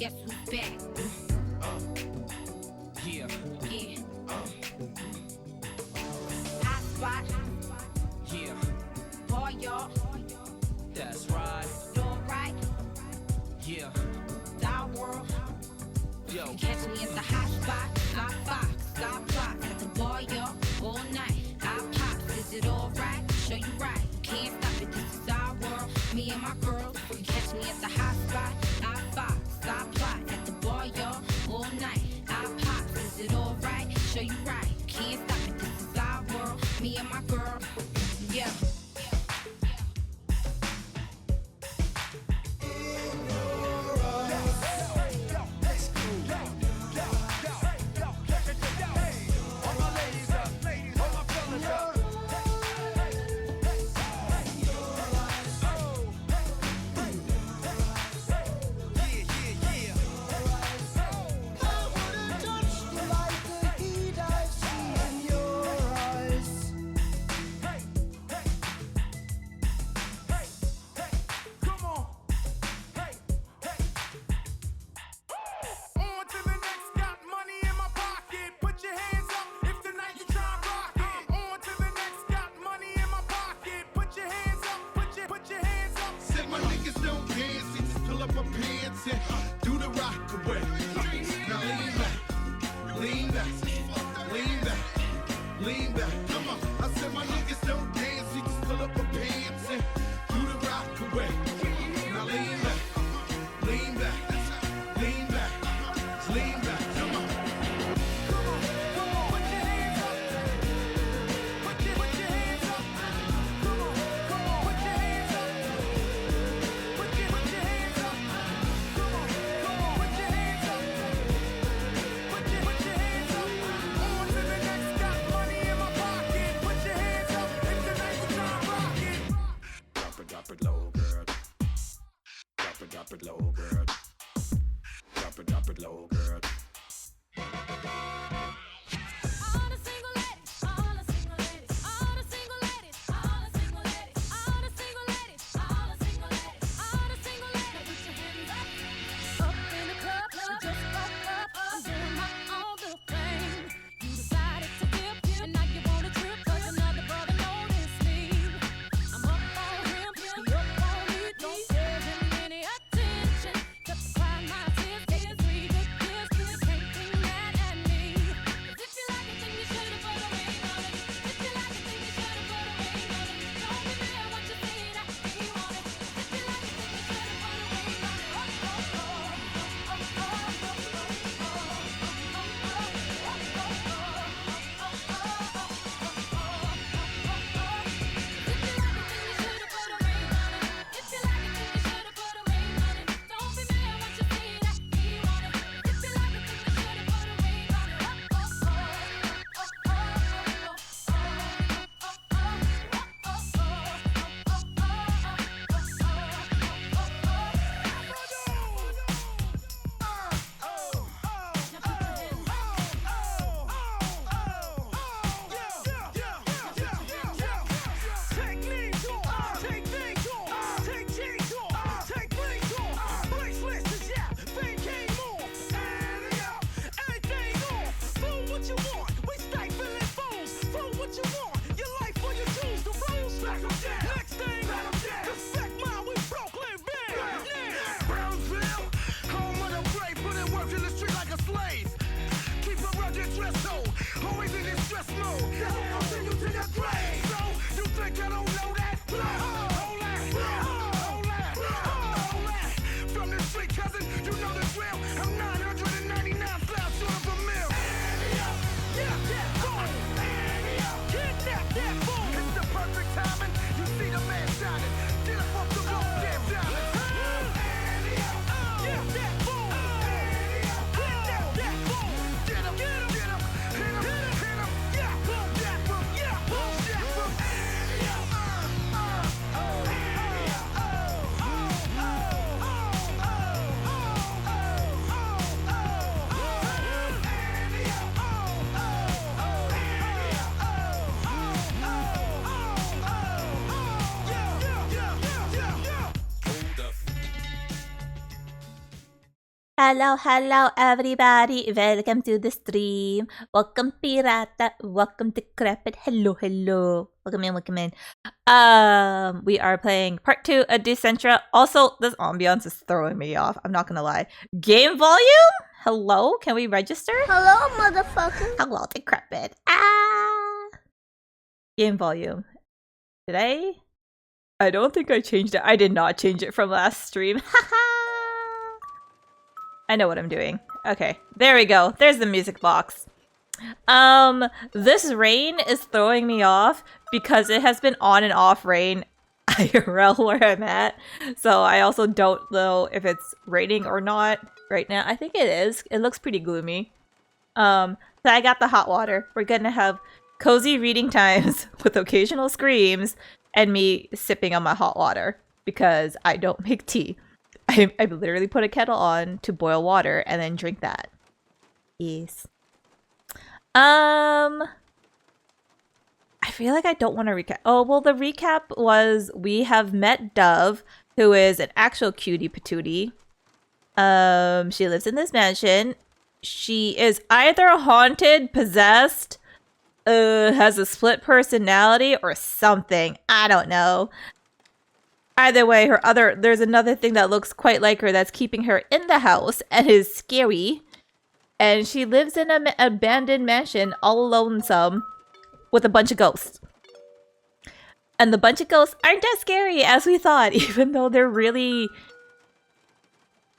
guess who's back? Yeah. Yeah. Hot spot. Yeah. Boy, y'all. That's right. Doing right. Yeah. Our world. Yo. Catch me at the hot spot. Hot fox. Stop block. At the bar, y'all. All night. I pops. Is it alright? Show you right. Can't stop it. This is our world. Me and my girls. You catch me at the hot spot. Hot fox. Stop block. At the bar, y'all. All night. I pops. Is it alright? Show you right. Can't stop it. This is our world. Me and my girl. Yeah. Hello, everybody. Welcome to the stream. Welcome, Pirata. Welcome, Decrepit. Hello. Welcome in. We are playing part 2 of DICENTRA. Also, this ambiance is throwing me off. I'm not gonna lie. Game volume? Hello? Can we register? Hello, motherfucker. Hello, Decrepit. Game volume. Did I don't think I changed it. I did not change it from last stream. Haha. I know what I'm doing. Okay, there we go. There's the music box. This rain is throwing me off because it has been on and off rain IRL where I'm at. So I also don't know if it's raining or not right now. I think it is. It looks pretty gloomy. So I got the hot water. We're gonna have cozy reading times with occasional screams and me sipping on my hot water because I don't make tea. I literally put a kettle on to boil water and then drink that. Yes. I feel like I don't want to recap. Oh, well, the recap was we have met Dove, who is an actual cutie patootie. She lives in this mansion. She is either haunted, possessed, has a split personality, or something. I don't know. Either way, there's another thing that looks quite like her that's keeping her in the house and is scary. And she lives in an abandoned mansion, all lonesome, with a bunch of ghosts. And the bunch of ghosts aren't as scary as we thought, even though they're really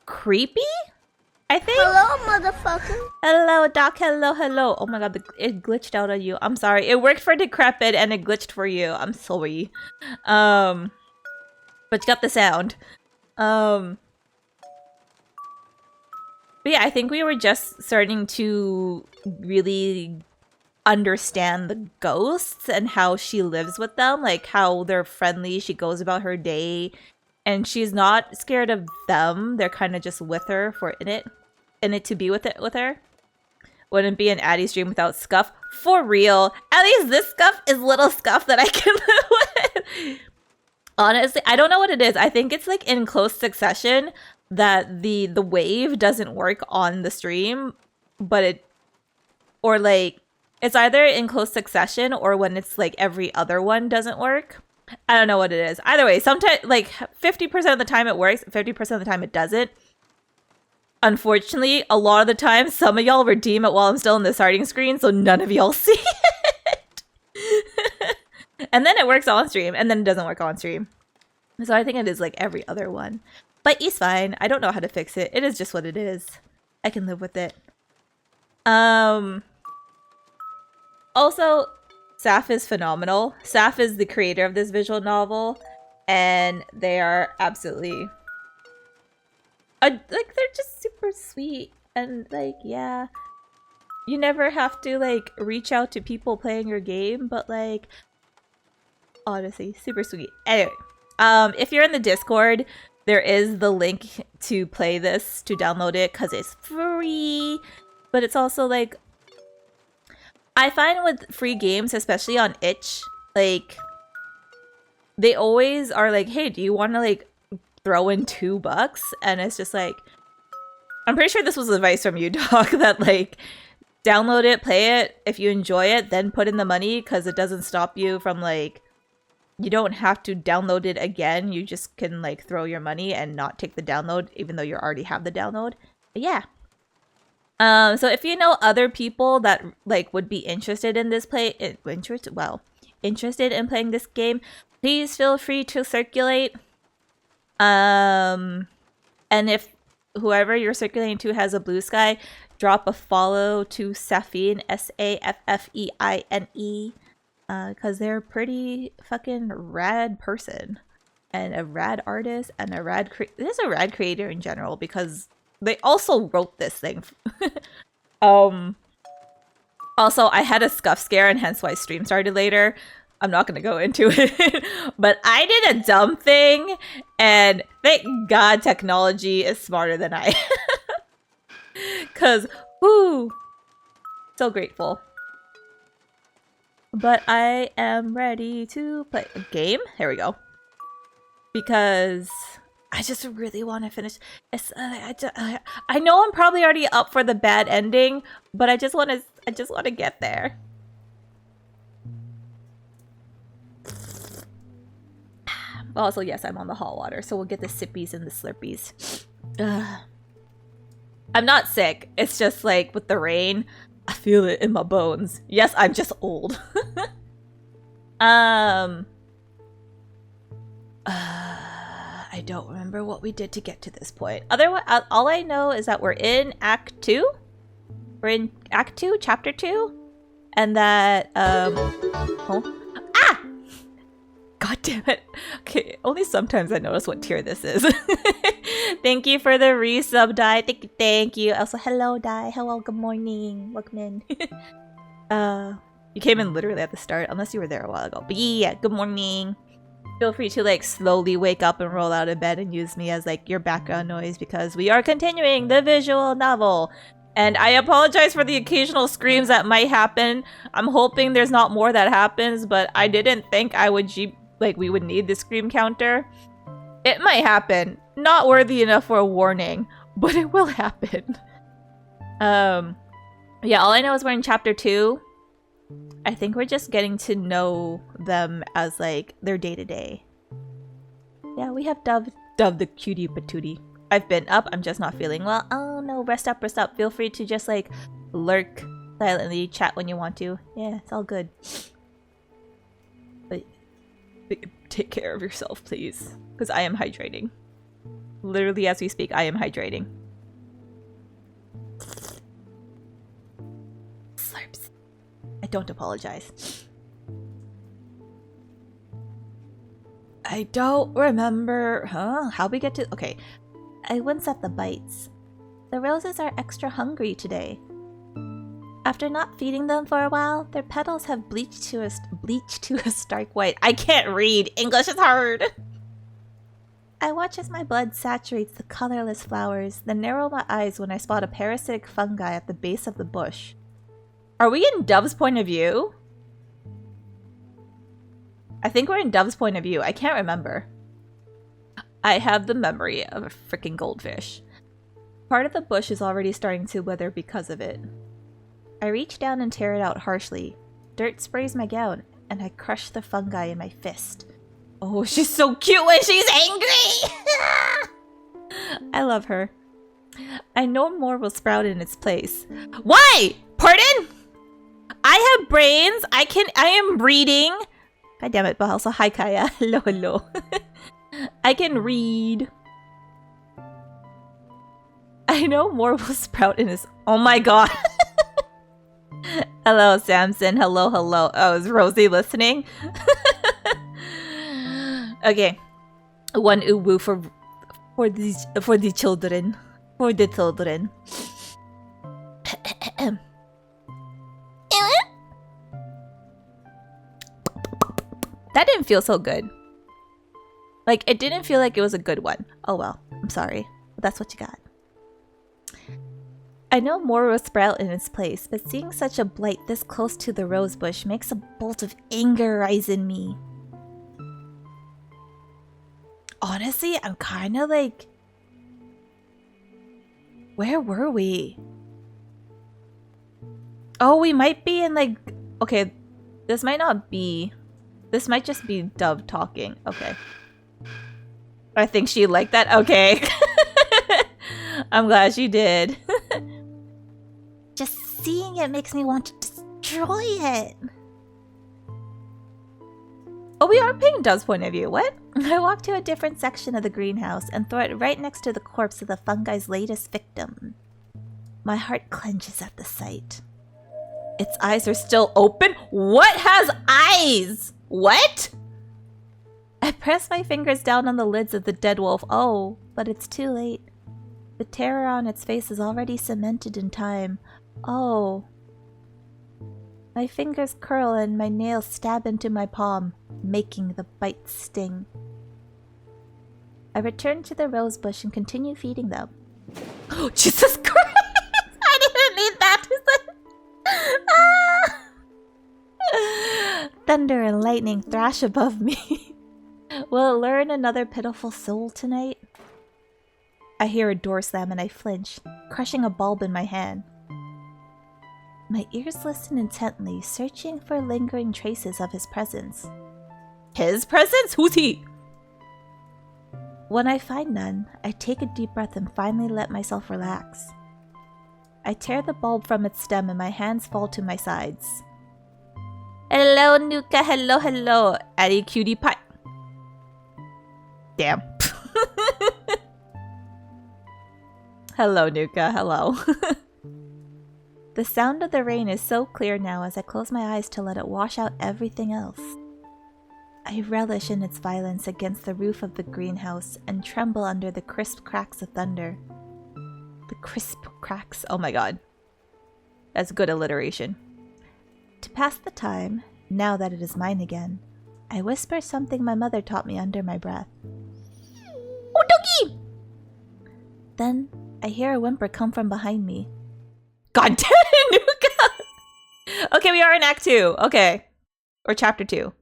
creepy, I think. Hello, motherfucker. Hello, Doc. Hello. Oh my god, it glitched out on you. I'm sorry. It worked for Decrepit and it glitched for you. I'm sorry. But you got the sound. But yeah, I think we were just starting to really understand the ghosts and how she lives with them, like how they're friendly, she goes about her day, and she's not scared of them. They're kind of just with her for in it to be with her. Wouldn't be an Addy stream without Scuff. For real. At least this Scuff is little Scuff that I can live with. Honestly, I don't know what it is. I think it's like in close succession that the wave doesn't work on the stream, but it's either in close succession or when it's like every other one doesn't work. I don't know what it is. Either way, sometimes like 50% of the time it works, 50% of the time it doesn't. Unfortunately, a lot of the time, some of y'all redeem it while I'm still in the starting screen, so none of y'all see it. And then it works on stream, and then it doesn't work on stream. So I think it is like every other one. But it's fine. I don't know how to fix it. It is just what it is. I can live with it. Also, Saf is phenomenal. Saf is the creator of this visual novel, and they are absolutely... like, they're just super sweet. And, like, yeah. You never have to, like, reach out to people playing your game, but, like... honestly, super sweet. Anyway, if you're in the Discord, there is the link to play this, to download it, because it's free. But it's also like, I find with free games, especially on itch, like, they always are like, hey, do you want to like throw in $2? And it's just like, I'm pretty sure this was advice from you, Doc, that like, download it, play it. If you enjoy it, then put in the money, because it doesn't stop you from like, you don't have to download it again. You just can like throw your money and not take the download, even though you already have the download. But yeah. So if you know other people that like would be interested in this interested in playing this game, please feel free to circulate. And if whoever you're circulating to has a blue sky, drop a follow to Saffine, Saffeine. Because they're a pretty fucking rad person and a rad artist and a rad there's a rad creator in general, because they also wrote this thing. Also, I had a Scuff scare and hence why stream started later. I'm not gonna go into it, but I did a dumb thing, and thank God technology is smarter than I am. Because, whoo, so grateful. But I am ready to play a game. Here we go. Because I just really want to finish. I know I'm probably already up for the bad ending, but I just want to get there. Also, yes, I'm on the hot water, so we'll get the sippies and the slurpees. I'm not sick. It's just like with the rain, I feel it in my bones. Yes, I'm just old. I don't remember what we did to get to this point. Otherwise, all I know is that we're in Act 2. We're in Act 2, Chapter 2. And that, oh. Ah! God damn it. Okay, only sometimes I notice what tier this is. Thank you for the resub, Dai. Thank you. Also, hello, Dai. Hello, good morning. Welcome in. You came in literally at the start, unless you were there a while ago. But yeah, good morning. Feel free to like slowly wake up and roll out of bed and use me as like your background noise because we are continuing the visual novel. And I apologize for the occasional screams that might happen. I'm hoping there's not more that happens, but I didn't think we would need the scream counter. It might happen. Not worthy enough for a warning, but it will happen. Yeah, all I know is we're in Chapter 2. I think we're just getting to know them as like their day-to-day. Yeah, we have Dove the cutie patootie. I've been up, I'm just not feeling well. Oh no, rest up, rest up. Feel free to just like lurk silently, chat when you want to. Yeah, it's all good. But take care of yourself, please. Because I am hydrating. Literally as we speak, I am hydrating. Slurps. I don't apologize. I don't remember, how we get to, okay. I wince at the bites. The roses are extra hungry today. After not feeding them for a while, their petals have bleached to a stark white. I can't read. English is hard. I watch as my blood saturates the colorless flowers, then narrow my eyes when I spot a parasitic fungi at the base of the bush. Are we in Dove's point of view? I think we're in Dove's point of view. I can't remember. I have the memory of a freaking goldfish. Part of the bush is already starting to wither because of it. I reach down and tear it out harshly. Dirt sprays my gown, and I crush the fungi in my fist. Oh, she's so cute when she's angry! I love her. I know more will sprout in its place. Why? Pardon? I have brains. I am reading. God damn it, but also hi Kaya. Hello, hello. I can read. I know more will sprout in his... Oh my god. Hello, Samson. Hello, hello. Oh, is Rosie listening? Okay. One uwu for the children. For the children. That didn't feel so good. Like, it didn't feel like it was a good one. Oh well, I'm sorry. But that's what you got. I know more will sprout in its place, but seeing such a blight this close to the rose bush makes a bolt of anger rise in me. Honestly, I'm kind of like... Where were we? Oh, we might be in like... Okay, this might not be... This might just be Dove talking. Okay. I think she liked that. Okay. I'm glad she did. Just seeing it makes me want to destroy it. Oh, we are paying Dove's point of view. What? I walk to a different section of the greenhouse and throw it right next to the corpse of the fungi's latest victim. My heart clenches at the sight. Its eyes are still open? What has eyes? What? I press my fingers down on the lids of the dead wolf. Oh, but it's too late. The terror on its face is already cemented in time. Oh. My fingers curl and my nails stab into my palm, making the bite sting. I return to the rose bush and continue feeding them. Oh, Jesus Christ! I didn't need that! Thunder and lightning thrash above me. Will it lure in another pitiful soul tonight? I hear a door slam and I flinch, crushing a bulb in my hand. My ears listen intently, searching for lingering traces of his presence. His presence? Who's he? When I find none, I take a deep breath and finally let myself relax. I tear the bulb from its stem and my hands fall to my sides. Hello, Nuka. Hello, hello. Addy cutie pie. Damn. Hello, Nuka. Hello. The sound of the rain is so clear now as I close my eyes to let it wash out everything else. I relish in its violence against the roof of the greenhouse and tremble under the crisp cracks of thunder. The crisp cracks. Oh my god. That's good alliteration. To pass the time, now that it is mine again, I whisper something my mother taught me under my breath. Oh, doggy! Then I hear a whimper come from behind me. God damn it, Nuka! Okay, we are in Act 2. Okay. Or Chapter 2.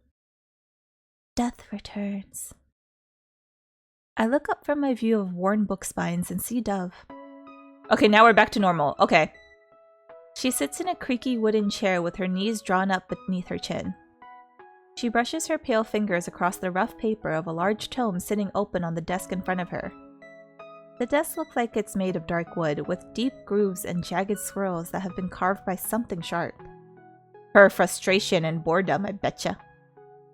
Death returns. I look up from my view of worn book spines and see Dove. Okay, now we're back to normal. Okay. She sits in a creaky wooden chair with her knees drawn up beneath her chin. She brushes her pale fingers across the rough paper of a large tome sitting open on the desk in front of her. The desk looks like it's made of dark wood, with deep grooves and jagged swirls that have been carved by something sharp. Her frustration and boredom, I betcha.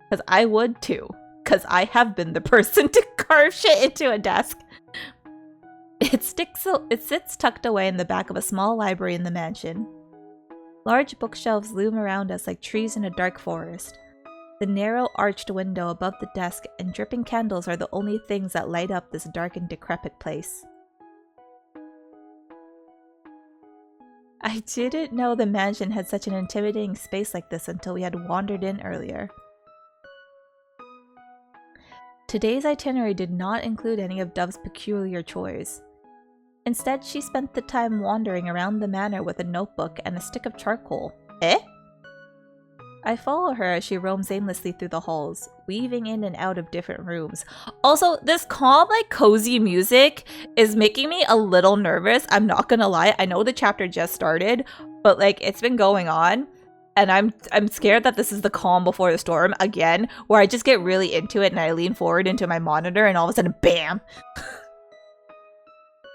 Because I would too. Because I have been the person to carve shit into a desk. It sits tucked away in the back of a small library in the mansion. Large bookshelves loom around us like trees in a dark forest. The narrow arched window above the desk and dripping candles are the only things that light up this dark and decrepit place. I didn't know the mansion had such an intimidating space like this until we had wandered in earlier. Today's itinerary did not include any of Dove's peculiar chores. Instead, she spent the time wandering around the manor with a notebook and a stick of charcoal. Eh? I follow her as she roams aimlessly through the halls, weaving in and out of different rooms. Also, this calm, like, cozy music is making me a little nervous. I'm not gonna lie. I know the chapter just started, but, like, it's been going on. And I'm scared that this is the calm before the storm again, where I just get really into it and I lean forward into my monitor and all of a sudden, BAM!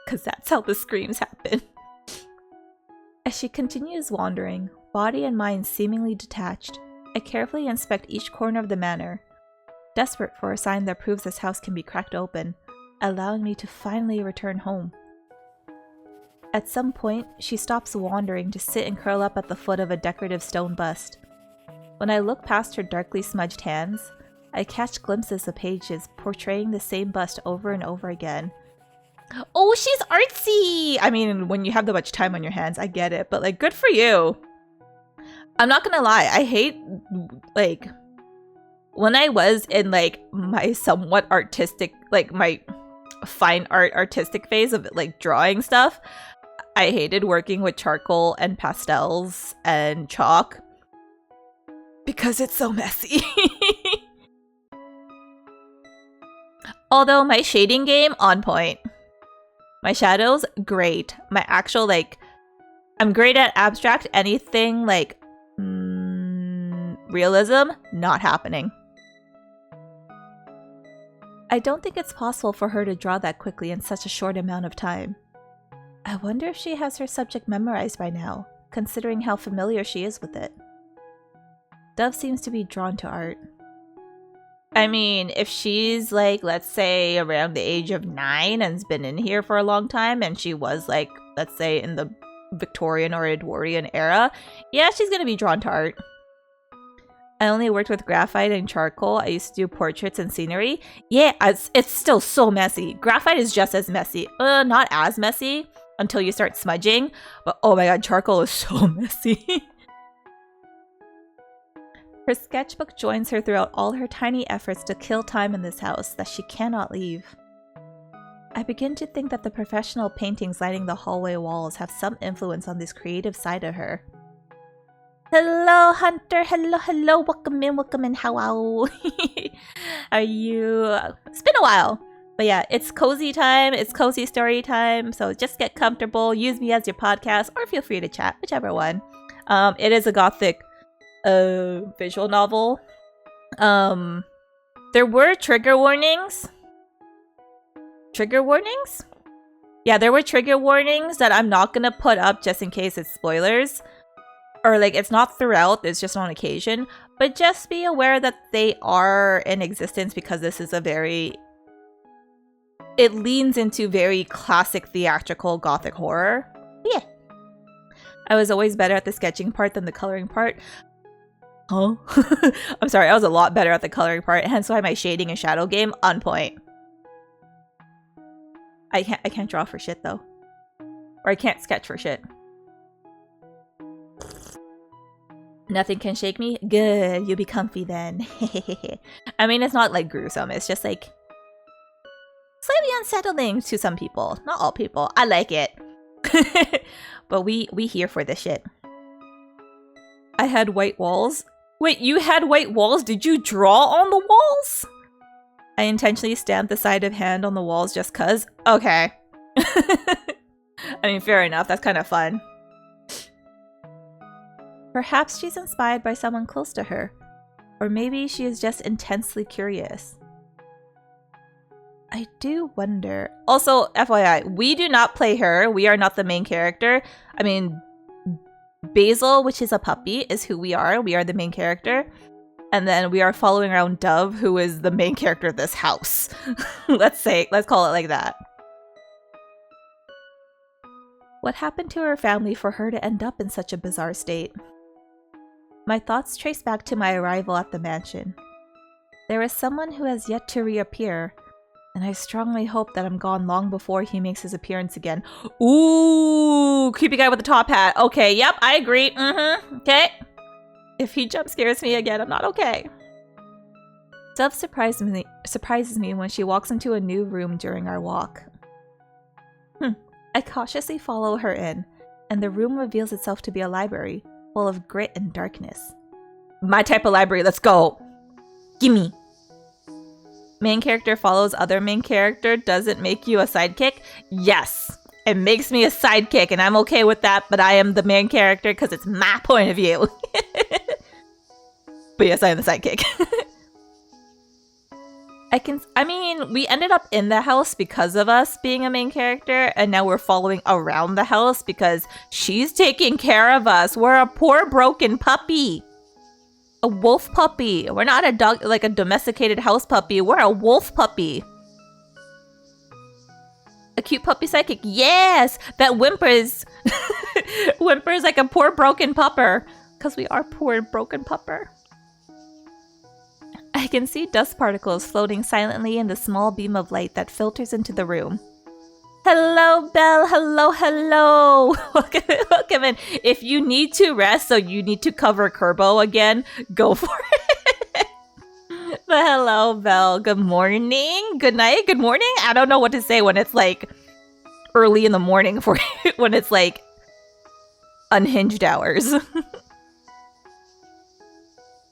Because that's how the screams happen. As she continues wandering, body and mind seemingly detached, I carefully inspect each corner of the manor, desperate for a sign that proves this house can be cracked open, allowing me to finally return home. At some point, she stops wandering to sit and curl up at the foot of a decorative stone bust. When I look past her darkly smudged hands, I catch glimpses of pages portraying the same bust over and over again. Oh, she's artsy! I mean, when you have that much time on your hands, I get it, but, like, good for you. I'm not gonna lie, I hate, like, when I was in, like, my somewhat artistic, like, my fine art artistic phase of, like, drawing stuff, I hated working with charcoal and pastels and chalk because it's so messy. Although my shading game, on point. My shadows, great. My actual, like, I'm great at abstract. Anything, like, realism, not happening. I don't think it's possible for her to draw that quickly in such a short amount of time. I wonder if she has her subject memorized by now, considering how familiar she is with it. Dove seems to be drawn to art. I mean, if she's, like, let's say around the age of 9 and's been in here for a long time, and she was, like, let's say in the Victorian or Edwardian era, yeah, she's gonna be drawn to art. I only worked with graphite and charcoal. I used to do portraits and scenery. Yeah, it's still so messy. Graphite is just as messy. Not as messy until you start smudging, but oh my god, charcoal is so messy. Her sketchbook joins her throughout all her tiny efforts to kill time in this house that she cannot leave. I begin to think that the professional paintings lining the hallway walls have some influence on this creative side of her. Hello, Hunter. Hello. Welcome in. How are you? It's been a while. But yeah, it's cozy time. It's cozy story time. So just get comfortable. Use me as your podcast, or feel free to chat, whichever one. It is a gothic visual novel. There were trigger warnings. Trigger warnings? Yeah, there were trigger warnings that I'm not gonna put up just in case it's spoilers. Or like, it's not throughout, it's just on occasion. But just be aware that they are in existence because this is a very... It leans into very classic theatrical gothic horror. Yeah. I was always better at the sketching part than the coloring part. Huh? I'm sorry, I was a lot better at the coloring part, hence why my shading and shadow game on point. I can't draw for shit though. Or I can't sketch for shit. Nothing can shake me? Good, you'll be comfy then. I mean, it's not like gruesome, it's just like slightly unsettling to some people. Not all people. I like it. But we here for this shit. I had white walls. Wait, you had white walls? Did you draw on the walls? I intentionally stamped the side of hand on the walls just cuz. Okay. I mean, fair enough. That's kind of fun. Perhaps she's inspired by someone close to her. Or maybe she is just intensely curious. I do wonder. Also, FYI, we do not play her. We are not the main character. I mean, Basil, which is a puppy, is who we are. We are the main character. And then we are following around Dove, who is the main character of this house. Let's call it like that. What happened to her family for her to end up in such a bizarre state? My thoughts trace back to my arrival at the mansion. There is someone who has yet to reappear, and I strongly hope that I'm gone long before he makes his appearance again. Ooh, creepy guy with the top hat. Okay, yep, I agree. Okay. If he jump scares me again, I'm not okay. Dove surprises me when she walks into a new room during our walk. I cautiously follow her in, and the room reveals itself to be a library, full of grit and darkness. My type of library, let's go! Gimme! Main character follows other main character doesn't make you a sidekick? Yes! It makes me a sidekick, and I'm okay with that, but I am the main character because it's my point of view. But yes, I am the sidekick. I mean, we ended up in the house because of us being a main character, and now we're following around the house because she's taking care of us. We're a poor, broken puppy. A wolf puppy. We're not a dog, like a domesticated house puppy. We're a wolf puppy. A cute puppy psychic. Yes! That whimpers. Whimpers like a poor, broken pupper. Because we are poor, broken pupper. I can see dust particles floating silently in the small beam of light that filters into the room. Hello, Belle. Hello, hello. Welcome in. If you need to rest, so you need to cover Kerbo again, go for it. But hello, Belle. Good morning. Good night. Good morning. I don't know what to say when it's like early in the morning for you, when it's like unhinged hours.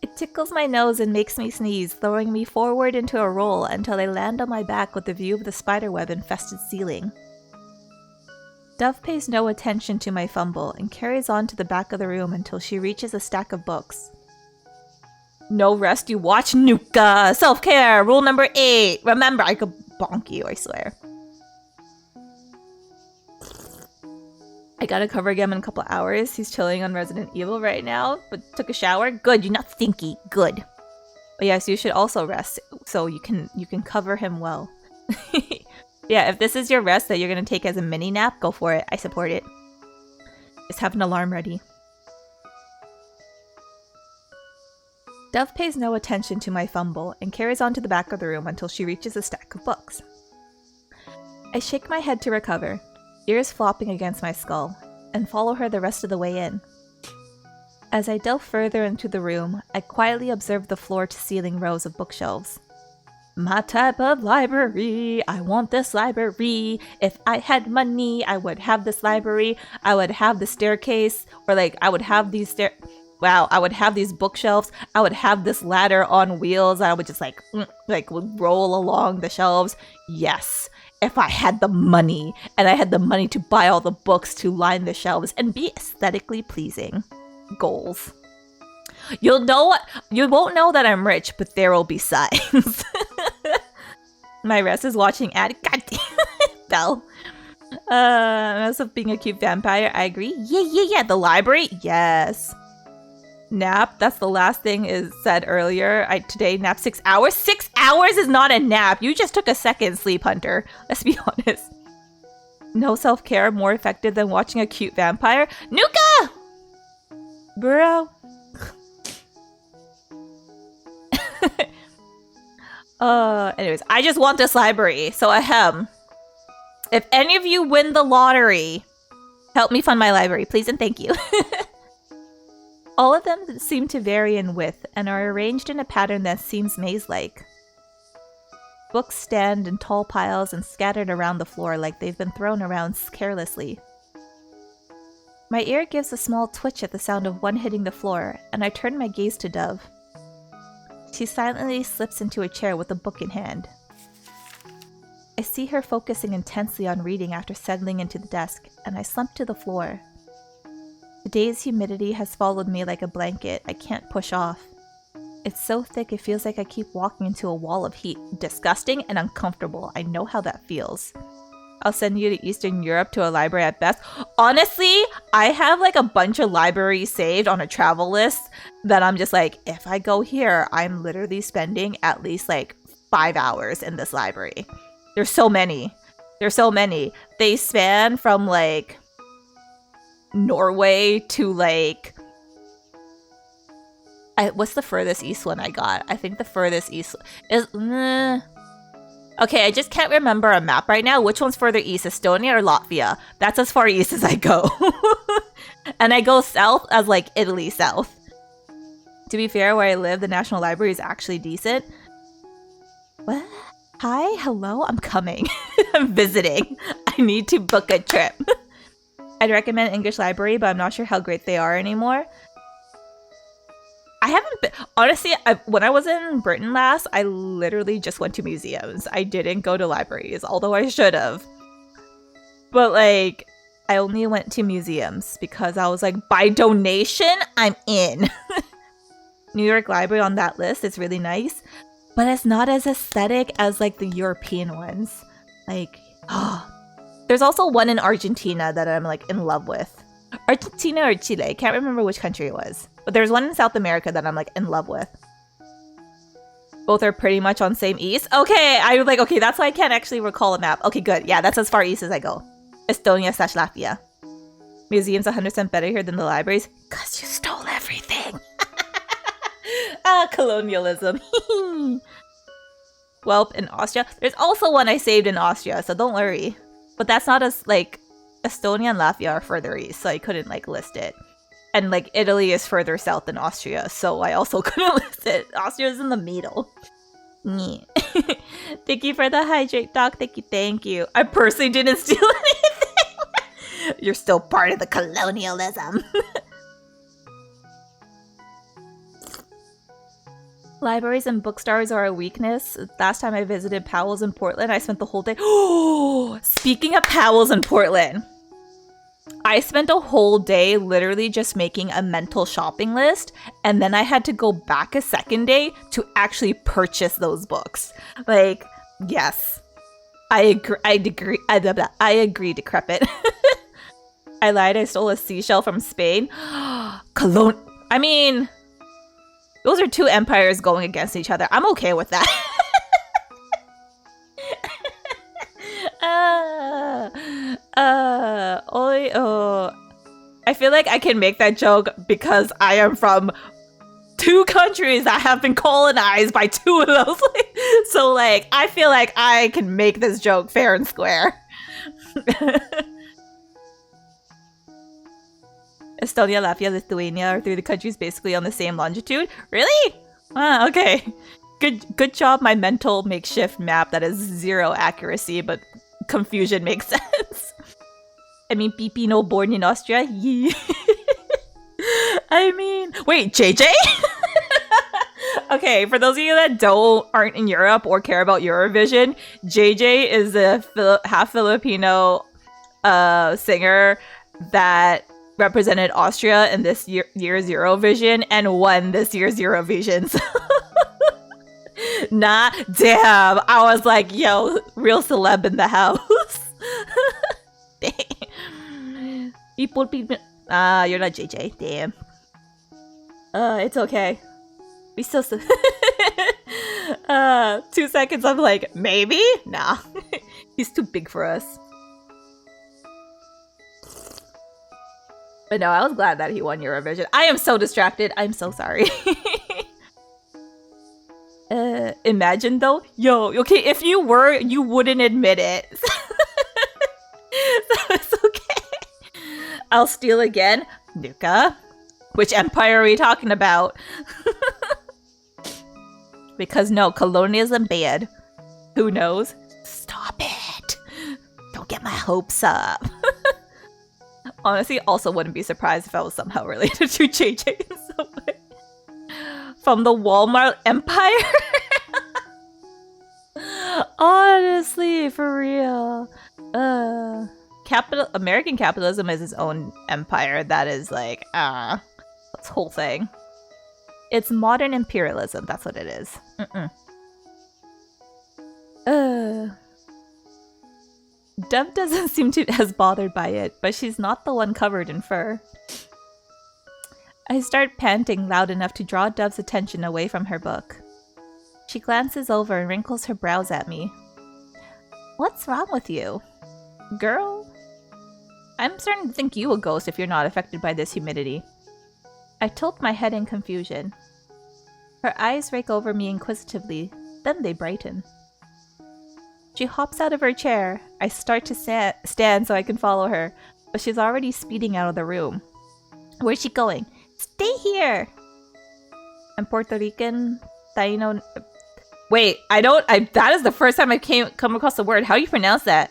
It tickles my nose and makes me sneeze, throwing me forward into a roll until I land on my back with the view of the spiderweb-infested ceiling. Dove pays no attention to my fumble and carries on to the back of the room until she reaches a stack of books. No rest, you watch, Nuka! Self-care! Rule number 8! Remember, I could bonk you, I swear. I gotta cover again in a couple hours. He's chilling on Resident Evil right now, but took a shower. Good, you're not stinky. Good. But yes, you should also rest so you can cover him well. Yeah, if this is your rest that you're gonna take as a mini nap, go for it. I support it. Just have an alarm ready. Dove pays no attention to my fumble and carries on to the back of the room until she reaches a stack of books. I shake my head to recover, ears flopping against my skull, and follow her the rest of the way in. As I delve further into the room, I quietly observe the floor-to-ceiling rows of bookshelves. My type of library, I want this library. If I had money, I would have this library. I would have the staircase, or like, I would have these wow, I would have these bookshelves. I would have this ladder on wheels. I would just like would roll along the shelves. Yes, if I had the money, and I had the money to buy all the books to line the shelves and be aesthetically pleasing. Goals. You won't know that I'm rich, but there will be signs. My rest is watching Addy. God damn it, Belle. As of being a cute vampire, I agree. Yeah. The library, yes. Nap, that's the last thing is said earlier. Today nap 6 hours. 6 hours is not a nap. You just took a second, Sleep Hunter. Let's be honest. No self-care more effective than watching a cute vampire. Nuka! Bro. Anyways, I just want this library. So ahem. If any of you win the lottery, help me fund my library, please and thank you. All of them seem to vary in width and are arranged in a pattern that seems maze-like. Books stand in tall piles and scattered around the floor like they've been thrown around carelessly. My ear gives a small twitch at the sound of one hitting the floor, and I turn my gaze to Dove. She silently slips into a chair with a book in hand. I see her focusing intensely on reading after settling into the desk, and I slump to the floor. The day's humidity has followed me like a blanket I can't push off. It's so thick it feels like I keep walking into a wall of heat. Disgusting and uncomfortable. I know how that feels. I'll send you to Eastern Europe to a library at best. Honestly, I have like a bunch of libraries saved on a travel list that I'm just like, if I go here, I'm literally spending at least like 5 hours in this library. There's so many. There's so many. They span from like Norway to like what's the furthest east one I got? I think the furthest east is okay, I just can't remember a map right now. Which one's further east, Estonia or Latvia? That's as far east as I go. And I go south as like Italy south. To be fair, where I live, the National Library is actually decent. What? Hi, hello, I'm coming. I'm visiting. I need to book a trip. I'd recommend English Library, but I'm not sure how great they are anymore. I haven't been... Honestly, when I was in Britain last, I literally just went to museums. I didn't go to libraries, although I should have. But, like, I only went to museums because I was like, by donation, I'm in. New York Library on that list is really nice, but it's not as aesthetic as, like, the European ones. Like, there's also one in Argentina that I'm, like, in love with. Argentina or Chile, I can't remember which country it was. But there's one in South America that I'm like in love with. Both are pretty much on same east. Okay, I was like, okay, that's why I can't actually recall a map. Okay, good. Yeah, that's as far east as I go. Estonia/Latvia. Museums 100% better here than the libraries. Cause you stole everything. Colonialism. Welp in Austria. There's also one I saved in Austria, so don't worry. But that's not as like Estonia and Latvia are further east, so I couldn't like list it. And like Italy is further south than Austria, so I also couldn't list it. Austria's in the middle. Thank you for the hydrate, Doc. Thank you. I personally didn't steal anything. You're still part of the colonialism. Libraries and bookstores are a weakness. Last time I visited Powell's in Portland, I spent the whole day... Oh, speaking of Powell's in Portland, I spent a whole day literally just making a mental shopping list, and then I had to go back a second day to actually purchase those books. Like, yes. I agree, decrepit. I lied, I stole a seashell from Spain. Cologne... I mean... Those are two empires going against each other. I'm okay with that. I feel like I can make that joke because I am from two countries that have been colonized by two of those. So, like, I feel like I can make this joke fair and square. Estonia, Latvia, Lithuania are three of the countries basically on the same longitude. Really? Okay. Good job, my mental makeshift map that is zero accuracy, but confusion makes sense. I mean, Pipino born in Austria. Yeah. I mean, wait, JJ? Okay, for those of you that aren't in Europe or care about Eurovision, JJ is a half Filipino singer that represented Austria in this year's Eurovision and won this year's Eurovision. So nah, damn. I was like, yo, real celeb in the house. People, you're not JJ. Damn. It's okay. We still 2 seconds, I'm like, maybe? Nah. He's too big for us. But no, I was glad that he won Eurovision. I am so distracted. I'm so sorry. Imagine though. Yo, okay, if you were, you wouldn't admit it. So it's okay. I'll steal again. Nuka. Which empire are we talking about? Because no, colonialism bad. Who knows? Stop it. Don't get my hopes up. Honestly, also wouldn't be surprised if I was somehow related to JJ in some way. From the Walmart Empire? Honestly, for real. American capitalism is its own empire that is like, this whole thing. It's modern imperialism, that's what it is. Dove doesn't seem to be as bothered by it, but she's not the one covered in fur. I start panting loud enough to draw Dove's attention away from her book. She glances over and wrinkles her brows at me. What's wrong with you? Girl? I'm starting to think you a ghost if you're not affected by this humidity. I tilt my head in confusion. Her eyes rake over me inquisitively, then they brighten. She hops out of her chair. I start to stand so I can follow her, but she's already speeding out of the room. Where's she going? Stay here! I'm Puerto Rican, Taino... Wait, that is the first time I've come across the word. How do you pronounce that?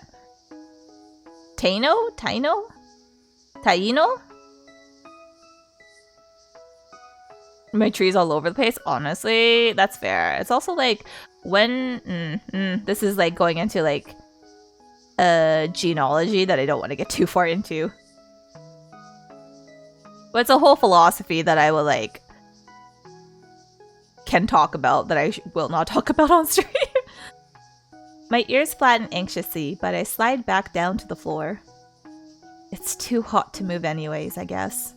Taino? Taino? Taino? My tree's all over the place. Honestly, that's fair. It's also like when this is like going into like genealogy that I don't want to get too far into. But it's a whole philosophy that I will like can talk about that I will not talk about on stream. My ears flatten anxiously, but I slide back down to the floor. It's too hot to move anyways, I guess.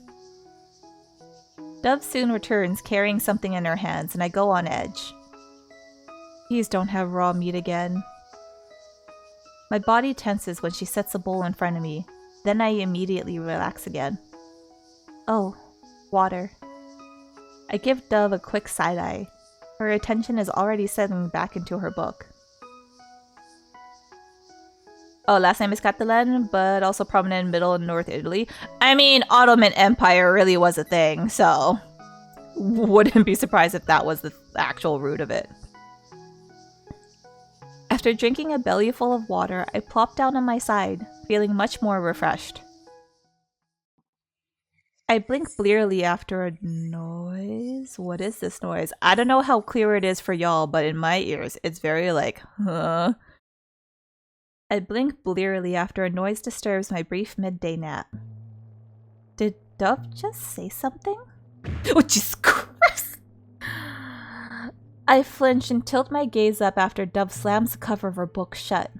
Dove soon returns carrying something in her hands, and I go on edge. Please don't have raw meat again. My body tenses when she sets a bowl in front of me, then I immediately relax again. Oh, water. I give Dove a quick side-eye. Her attention is already settling back into her book. Oh, last name is Catalan, but also prominent in Middle and North Italy. I mean, Ottoman Empire really was a thing, so wouldn't be surprised if that was the actual root of it. After drinking a bellyful of water, I plop down on my side, feeling much more refreshed. I blink blearily after a noise. What is this noise? I don't know how clear it is for y'all, but in my ears, it's very like, huh? I blink blearily after a noise disturbs my brief midday nap. Did Dove just say something? Oh, Jesus Christ! I flinch and tilt my gaze up after Dove slams the cover of her book shut.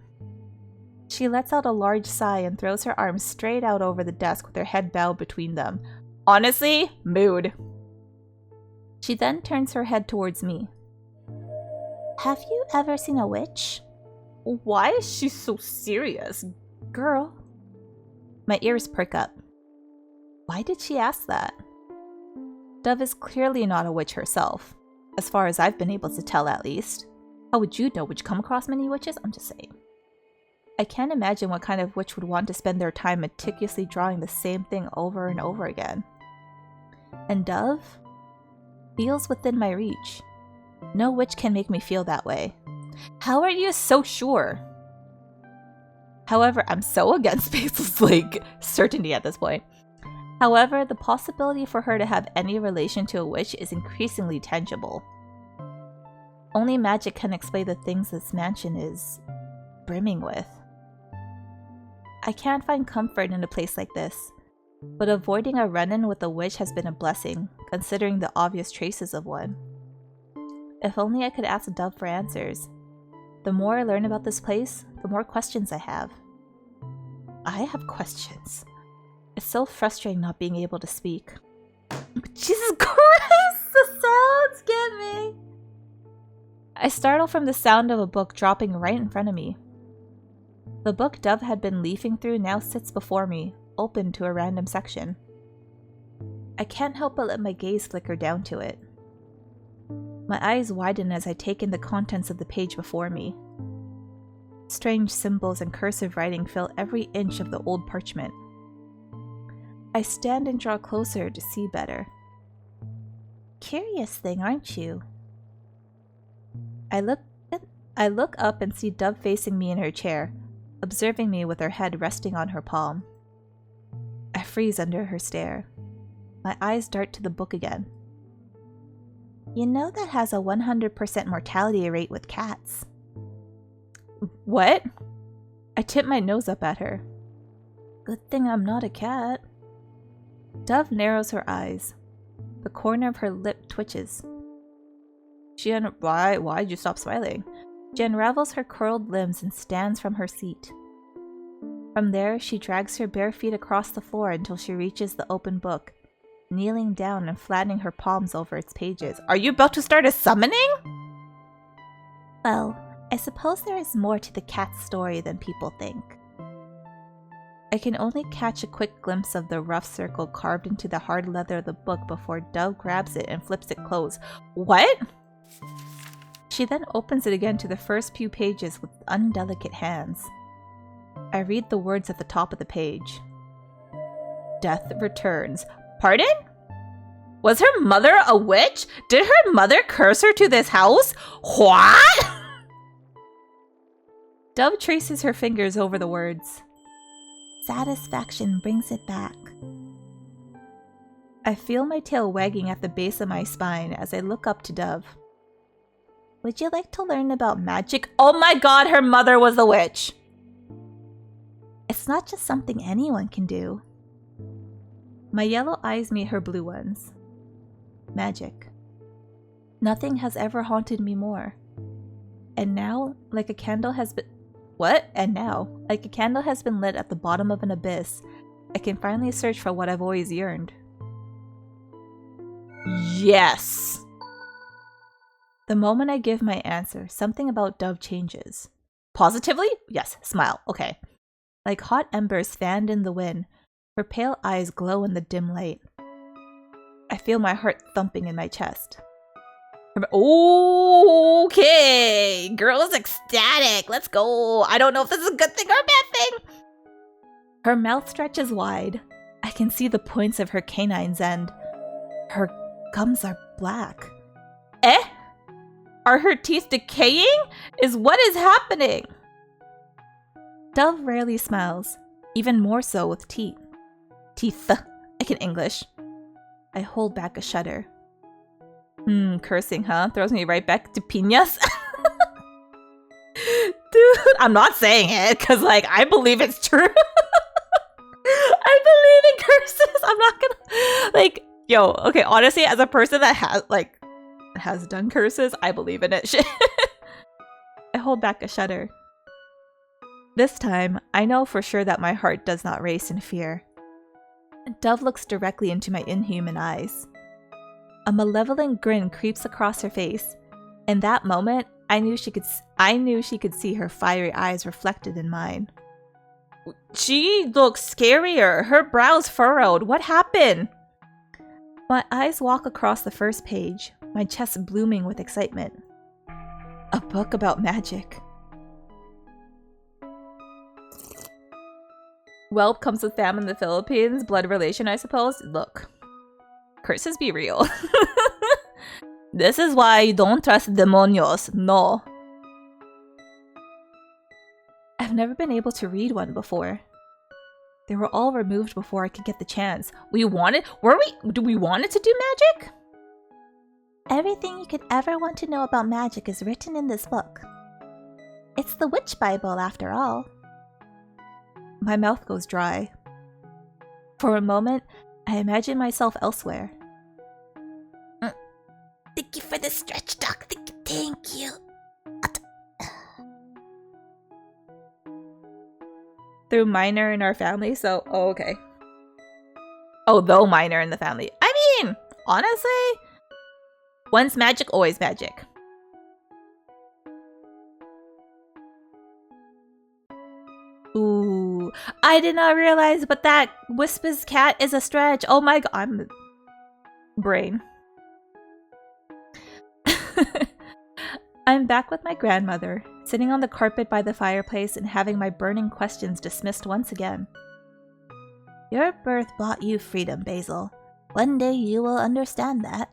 She lets out a large sigh and throws her arms straight out over the desk with her head bowed between them. Honestly, mood. She then turns her head towards me. Have you ever seen a witch? Why is she so serious? Girl. My ears perk up. Why did she ask that? Dove is clearly not a witch herself. As far as I've been able to tell, at least. How would you know? Would you come across many witches? I'm just saying. I can't imagine what kind of witch would want to spend their time meticulously drawing the same thing over and over again. And Dove? Feels within my reach. No witch can make me feel that way. How are you so sure? However, I'm so against Basil's, like, certainty at this point. However, the possibility for her to have any relation to a witch is increasingly tangible. Only magic can explain the things this mansion is brimming with. I can't find comfort in a place like this, but avoiding a run-in with a witch has been a blessing, considering the obvious traces of one. If only I could ask Dove for answers. The more I learn about this place, the more questions I have. I have questions. It's so frustrating not being able to speak. Jesus Christ! The sounds get me! I startle from the sound of a book dropping right in front of me. The book Dove had been leafing through now sits before me, open to a random section. I can't help but let my gaze flicker down to it. My eyes widen as I take in the contents of the page before me. Strange symbols and cursive writing fill every inch of the old parchment. I stand and draw closer to see better. Curious thing, aren't you? I look up and see Dove facing me in her chair, observing me with her head resting on her palm. I freeze under her stare. My eyes dart to the book again. You know that has a 100% mortality rate with cats. What? I tip my nose up at her. Good thing I'm not a cat. Dove narrows her eyes. The corner of her lip twitches. Why'd you stop smiling? She unravels her curled limbs and stands from her seat. From there, she drags her bare feet across the floor until she reaches the open book, kneeling down and flattening her palms over its pages. Are you about to start a summoning? Well, I suppose there is more to the cat's story than people think. I can only catch a quick glimpse of the rough circle carved into the hard leather of the book before Dove grabs it and flips it closed. What? She then opens it again to the first few pages with undelicate hands. I read the words at the top of the page. Death returns. Pardon? Was her mother a witch? Did her mother curse her to this house? What? Dove traces her fingers over the words. Satisfaction brings it back. I feel my tail wagging at the base of my spine as I look up to Dove. Would you like to learn about magic? Oh my god, her mother was a witch! It's not just something anyone can do. My yellow eyes meet her blue ones. Magic. Nothing has ever haunted me more. And now, like a candle has been... What? And now, like a candle has been lit at the bottom of an abyss, I can finally search for what I've always yearned. Yes! The moment I give my answer, something about Dove changes. Positively? Yes, smile, okay. Like hot embers fanned in the wind, her pale eyes glow in the dim light. I feel my heart thumping in my chest. Okay, girl is ecstatic. Let's go. I don't know if this is a good thing or a bad thing. Her mouth stretches wide. I can see the points of her canines and her gums are black. Eh? Are her teeth decaying? What is happening? Dove rarely smiles, even more so with teeth. Teeth. I can English. I hold back a shudder. Cursing, huh? Throws me right back to piñas. Dude, I'm not saying it, because, like, I believe it's true. I believe in curses. I'm not gonna... Like, yo, okay, honestly, as a person that has done curses, I believe in it. Shit. I hold back a shudder. This time, I know for sure that my heart does not race in fear. Dove looks directly into my inhuman eyes. A malevolent grin creeps across her face. In that moment, I knew she could see her fiery eyes reflected in mine. She looks scarier. Her brows furrowed. What happened? My eyes walk across the first page, my chest blooming with excitement. A book about magic. Whelp comes with fam in the Philippines. Blood relation, I suppose. Look. Curses be real. This is why you don't trust demonios. No. I've never been able to read one before. They were all removed before I could get the chance. Do we want it to do magic? Everything you could ever want to know about magic is written in this book. It's the Witch Bible, after all. My mouth goes dry. For a moment, I imagine myself elsewhere. Thank you for the stretch, Doc. Thank you. Through minor in our family, so... Oh, okay. Oh, though minor in the family. I mean, honestly, once magic, always magic. Ooh, I did not realize, but that Whisper's cat is a stretch. Oh my god, I'm... Brain. I'm back with my grandmother, sitting on the carpet by the fireplace and having my burning questions dismissed once again. Your birth bought you freedom, Basil. One day you will understand that.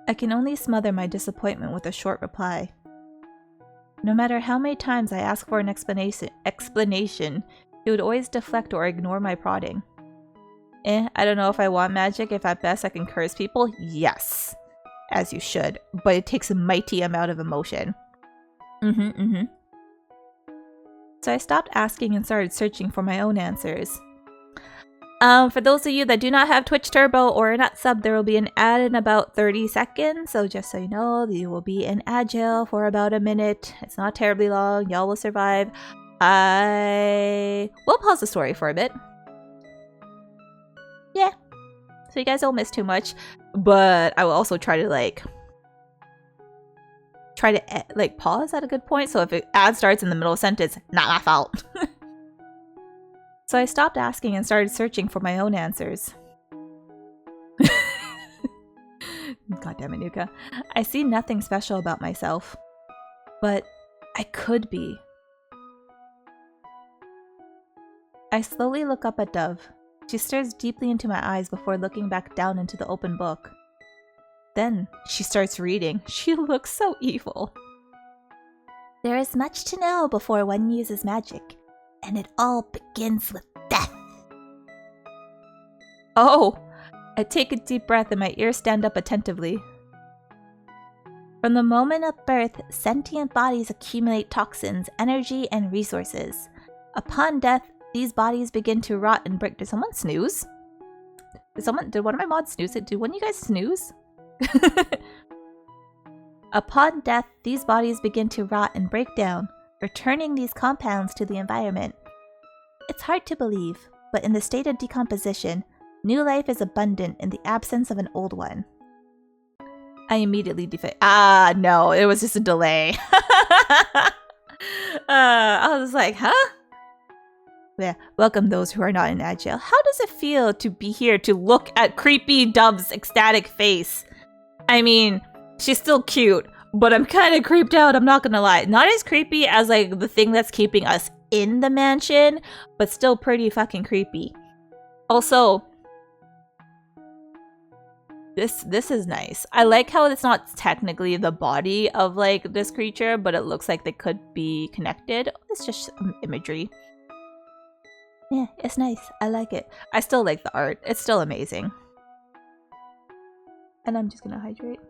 I can only smother my disappointment with a short reply. No matter how many times I ask for an explanation, he would always deflect or ignore my prodding. I don't know if I want magic, if at best I can curse people. Yes. As you should, but it takes a mighty amount of emotion. So I stopped asking and started searching for my own answers. For those of you that do not have Twitch Turbo or are not sub, there will be an ad in about 30 seconds. So just so you know, you will be in ad jail for about a minute. It's not terribly long. Y'all will survive. I will pause the story for a bit. Yeah. So you guys don't miss too much. But I will also try to pause at a good point. So if an ad starts in the middle of a sentence, not my fault. So I stopped asking and started searching for my own answers. God damn it, Nuka. I see nothing special about myself. But I could be. I slowly look up at Dove. She stares deeply into my eyes before looking back down into the open book. Then she starts reading. She looks so evil. There is much to know before one uses magic, and it all begins with death. Oh! I take a deep breath and my ears stand up attentively. From the moment of birth, sentient bodies accumulate toxins, energy, and resources. Upon death, these bodies begin to rot and break. Did someone snooze? Did one of my mods snooze? Did one of you guys snooze? Upon death, these bodies begin to rot and break down, returning these compounds to the environment. It's hard to believe, but in the state of decomposition, new life is abundant in the absence of an old one. I immediately no, it was just a delay. I was like, huh? Yeah, welcome those who are not in Agile. How does it feel to be here to look at creepy Dove's ecstatic face? I mean, she's still cute, but I'm kind of creeped out, I'm not gonna lie. Not as creepy as like the thing that's keeping us in the mansion, but still pretty fucking creepy. Also, this is nice. I like how it's not technically the body of like this creature, but it looks like they could be connected. It's just imagery. Yeah, it's nice. I like it. I still like the art. It's still amazing. And I'm just gonna hydrate.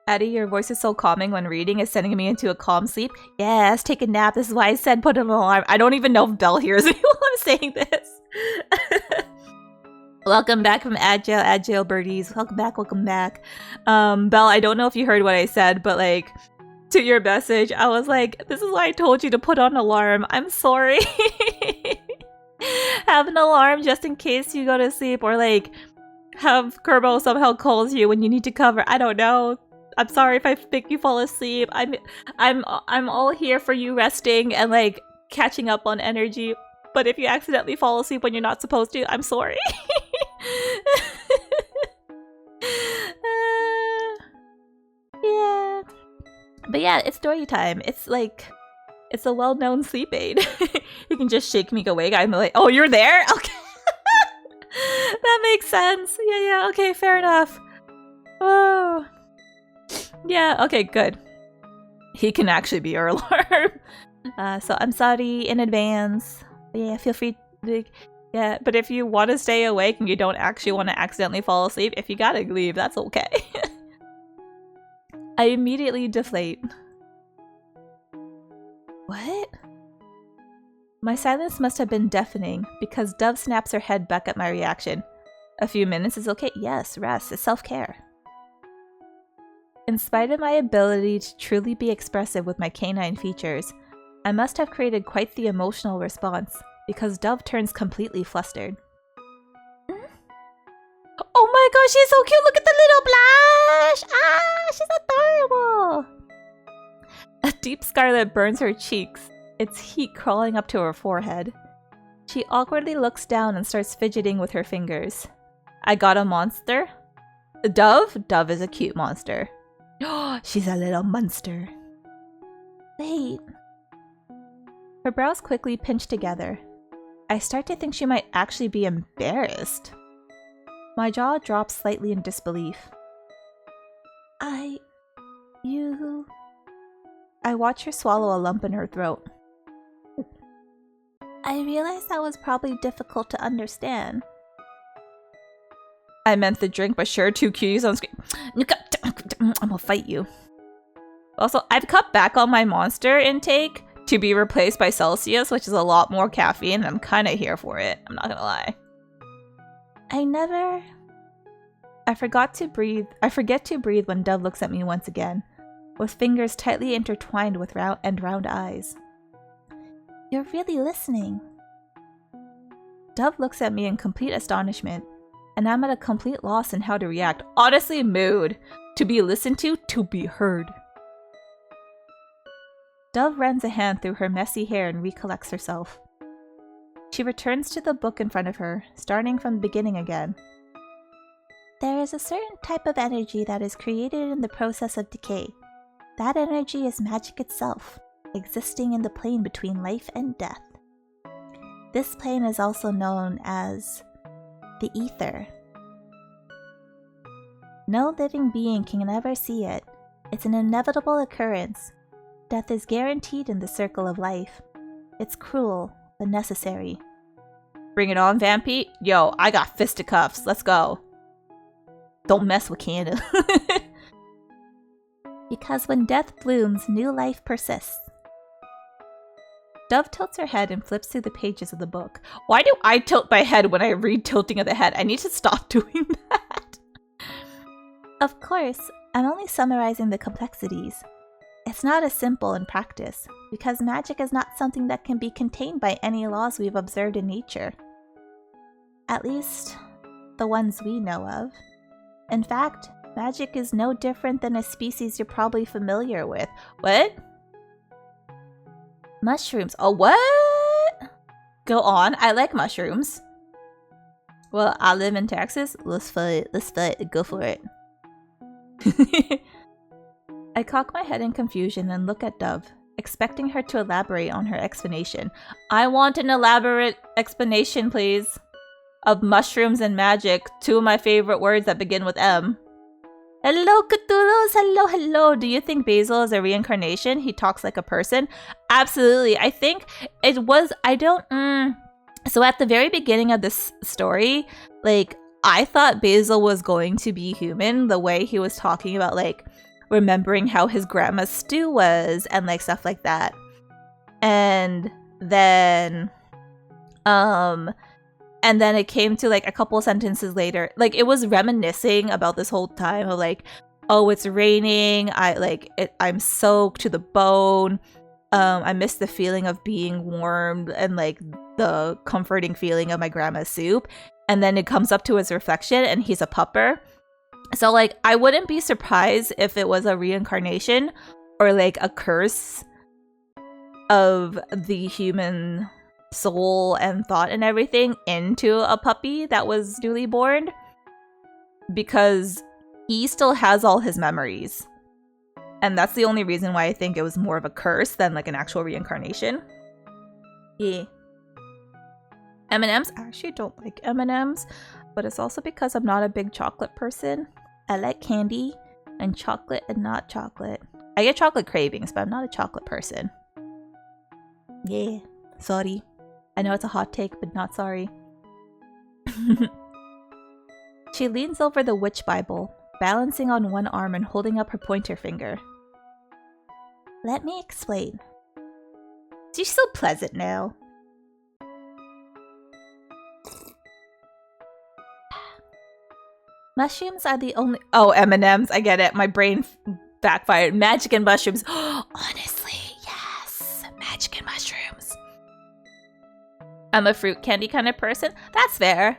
Addy, your voice is so calming when reading. It's sending me into a calm sleep. Yes, take a nap. This is why I said put an alarm. I don't even know if Belle hears me while I'm saying this. Welcome back from Agile birdies. Welcome back. Belle, I don't know if you heard what I said, but like, to your message, I was like, this is why I told you to put on an alarm. I'm sorry. Have an alarm just in case you go to sleep, or like have Kerbo somehow calls you when you need to cover. I don't know. I'm sorry if I make you fall asleep. I'm all here for you resting and like catching up on energy. But if you accidentally fall asleep when you're not supposed to, I'm sorry. Yeah. But yeah, it's story time. It's like, it's a well-known sleep aid. You can just shake me awake. I'm like, oh, you're there? Okay. That makes sense. Yeah, okay, fair enough. Oh. Yeah, okay, good. he can actually be your alarm. So I'm sorry in advance. But yeah, feel free to, yeah, but if you want to stay awake and you don't actually want to accidentally fall asleep, if you gotta leave, that's okay. I immediately deflate. What? My silence must have been deafening, because Dove snaps her head back at my reaction. A few minutes is okay. Yes, rest is self-care. In spite of my ability to truly be expressive with my canine features, I must have created quite the emotional response, because Dove turns completely flustered. Oh my gosh, she's so cute! Look at the little blush! Ah, she's adorable! A deep scarlet burns her cheeks, its heat crawling up to her forehead. She awkwardly looks down and starts fidgeting with her fingers. I got a monster? Dove? Dove is a cute monster. She's a little monster. Wait. Her brows quickly pinch together. I start to think she might actually be embarrassed. My jaw drops slightly in disbelief. I watch her swallow a lump in her throat. I realize that was probably difficult to understand. I meant the drink, but sure, 2 cuties on screen. I'm gonna fight you. Also, I've cut back on my monster intake to be replaced by Celsius, which is a lot more caffeine. I'm kind of here for it. I'm not gonna lie. I forget to breathe when Dove looks at me once again, with fingers tightly intertwined with round eyes. You're really listening. Dove looks at me in complete astonishment, and I'm at a complete loss in how to react. Honestly, mood. To be listened to be heard. Dove runs a hand through her messy hair and recollects herself. She returns to the book in front of her, starting from the beginning again. There is a certain type of energy that is created in the process of decay. That energy is magic itself, existing in the plane between life and death. This plane is also known as the ether. No living being can ever see it. It's an inevitable occurrence. Death is guaranteed in the circle of life. It's cruel, but necessary. Bring it on, Vampy. Yo, I got fisticuffs. Let's go. Don't mess with Canada. Because when death blooms, new life persists. Dove tilts her head and flips through the pages of the book. Why do I tilt my head when I read tilting of the head? I need to stop doing that. Of course, I'm only summarizing the complexities. It's not as simple in practice, because magic is not something that can be contained by any laws we've observed in nature. At least, the ones we know of. In fact, magic is no different than a species you're probably familiar with. What? Mushrooms. Oh, what? Go on. I like mushrooms. Well, I live in Texas. Let's fight. Let's fight. Go for it. I cock my head in confusion and look at Dove, expecting her to elaborate on her explanation. I want an elaborate explanation, please. Of mushrooms and magic, 2 of my favorite words that begin with M. Hello, Cthulhu's. Hello, hello. Do you think Basil is a reincarnation? He talks like a person. Absolutely. I think it was, So at the very beginning of this story, like, I thought Basil was going to be human, the way he was talking about, like, remembering how his grandma's stew was and, like, stuff like that. And then it came to, like, a couple sentences later, like, it was reminiscing about this whole time of, like, oh, it's raining, I'm soaked to the bone, I miss the feeling of being warmed and, like, the comforting feeling of my grandma's soup. And then it comes up to his reflection and he's a pupper. So, like, I wouldn't be surprised if it was a reincarnation or, like, a curse of the human soul and thought and everything into a puppy that was newly born, because he still has all his memories, and that's the only reason why I think it was more of a curse than, like, an actual reincarnation. Yeah. M&Ms? I actually don't like M&Ms, but it's also because I'm not a big chocolate person. I like candy and chocolate and not chocolate. I get chocolate cravings, but I'm not a chocolate person. Yeah, sorry. I know it's a hot take, but not sorry. She leans over the witch Bible, balancing on one arm and holding up her pointer finger. Let me explain. She's so pleasant now. Mushrooms are the only— oh, M&Ms, I get it. My brain backfired. Magic and mushrooms. Honestly, yes. Magic and mushrooms. I'm a fruit candy kind of person. That's fair.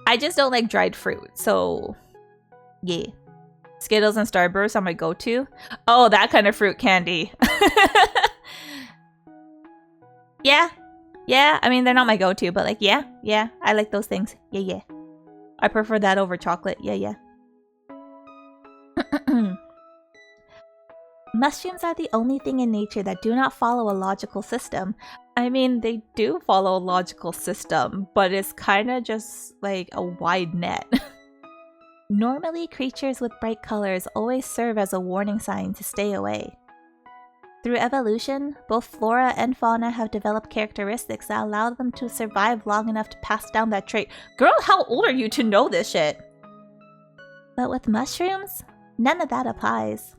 I just don't like dried fruit, so yeah. Skittles and Starburst are my go-to. Oh, that kind of fruit candy. Yeah. Yeah, I mean, they're not my go-to, but like, yeah, I like those things. Yeah. I prefer that over chocolate. Yeah. Mushrooms are the only thing in nature that do not follow a logical system. I mean, they do follow a logical system, but it's kind of just like a wide net. Normally, creatures with bright colors always serve as a warning sign to stay away. Through evolution, both flora and fauna have developed characteristics that allow them to survive long enough to pass down that trait. Girl, how old are you to know this shit? But with mushrooms, none of that applies.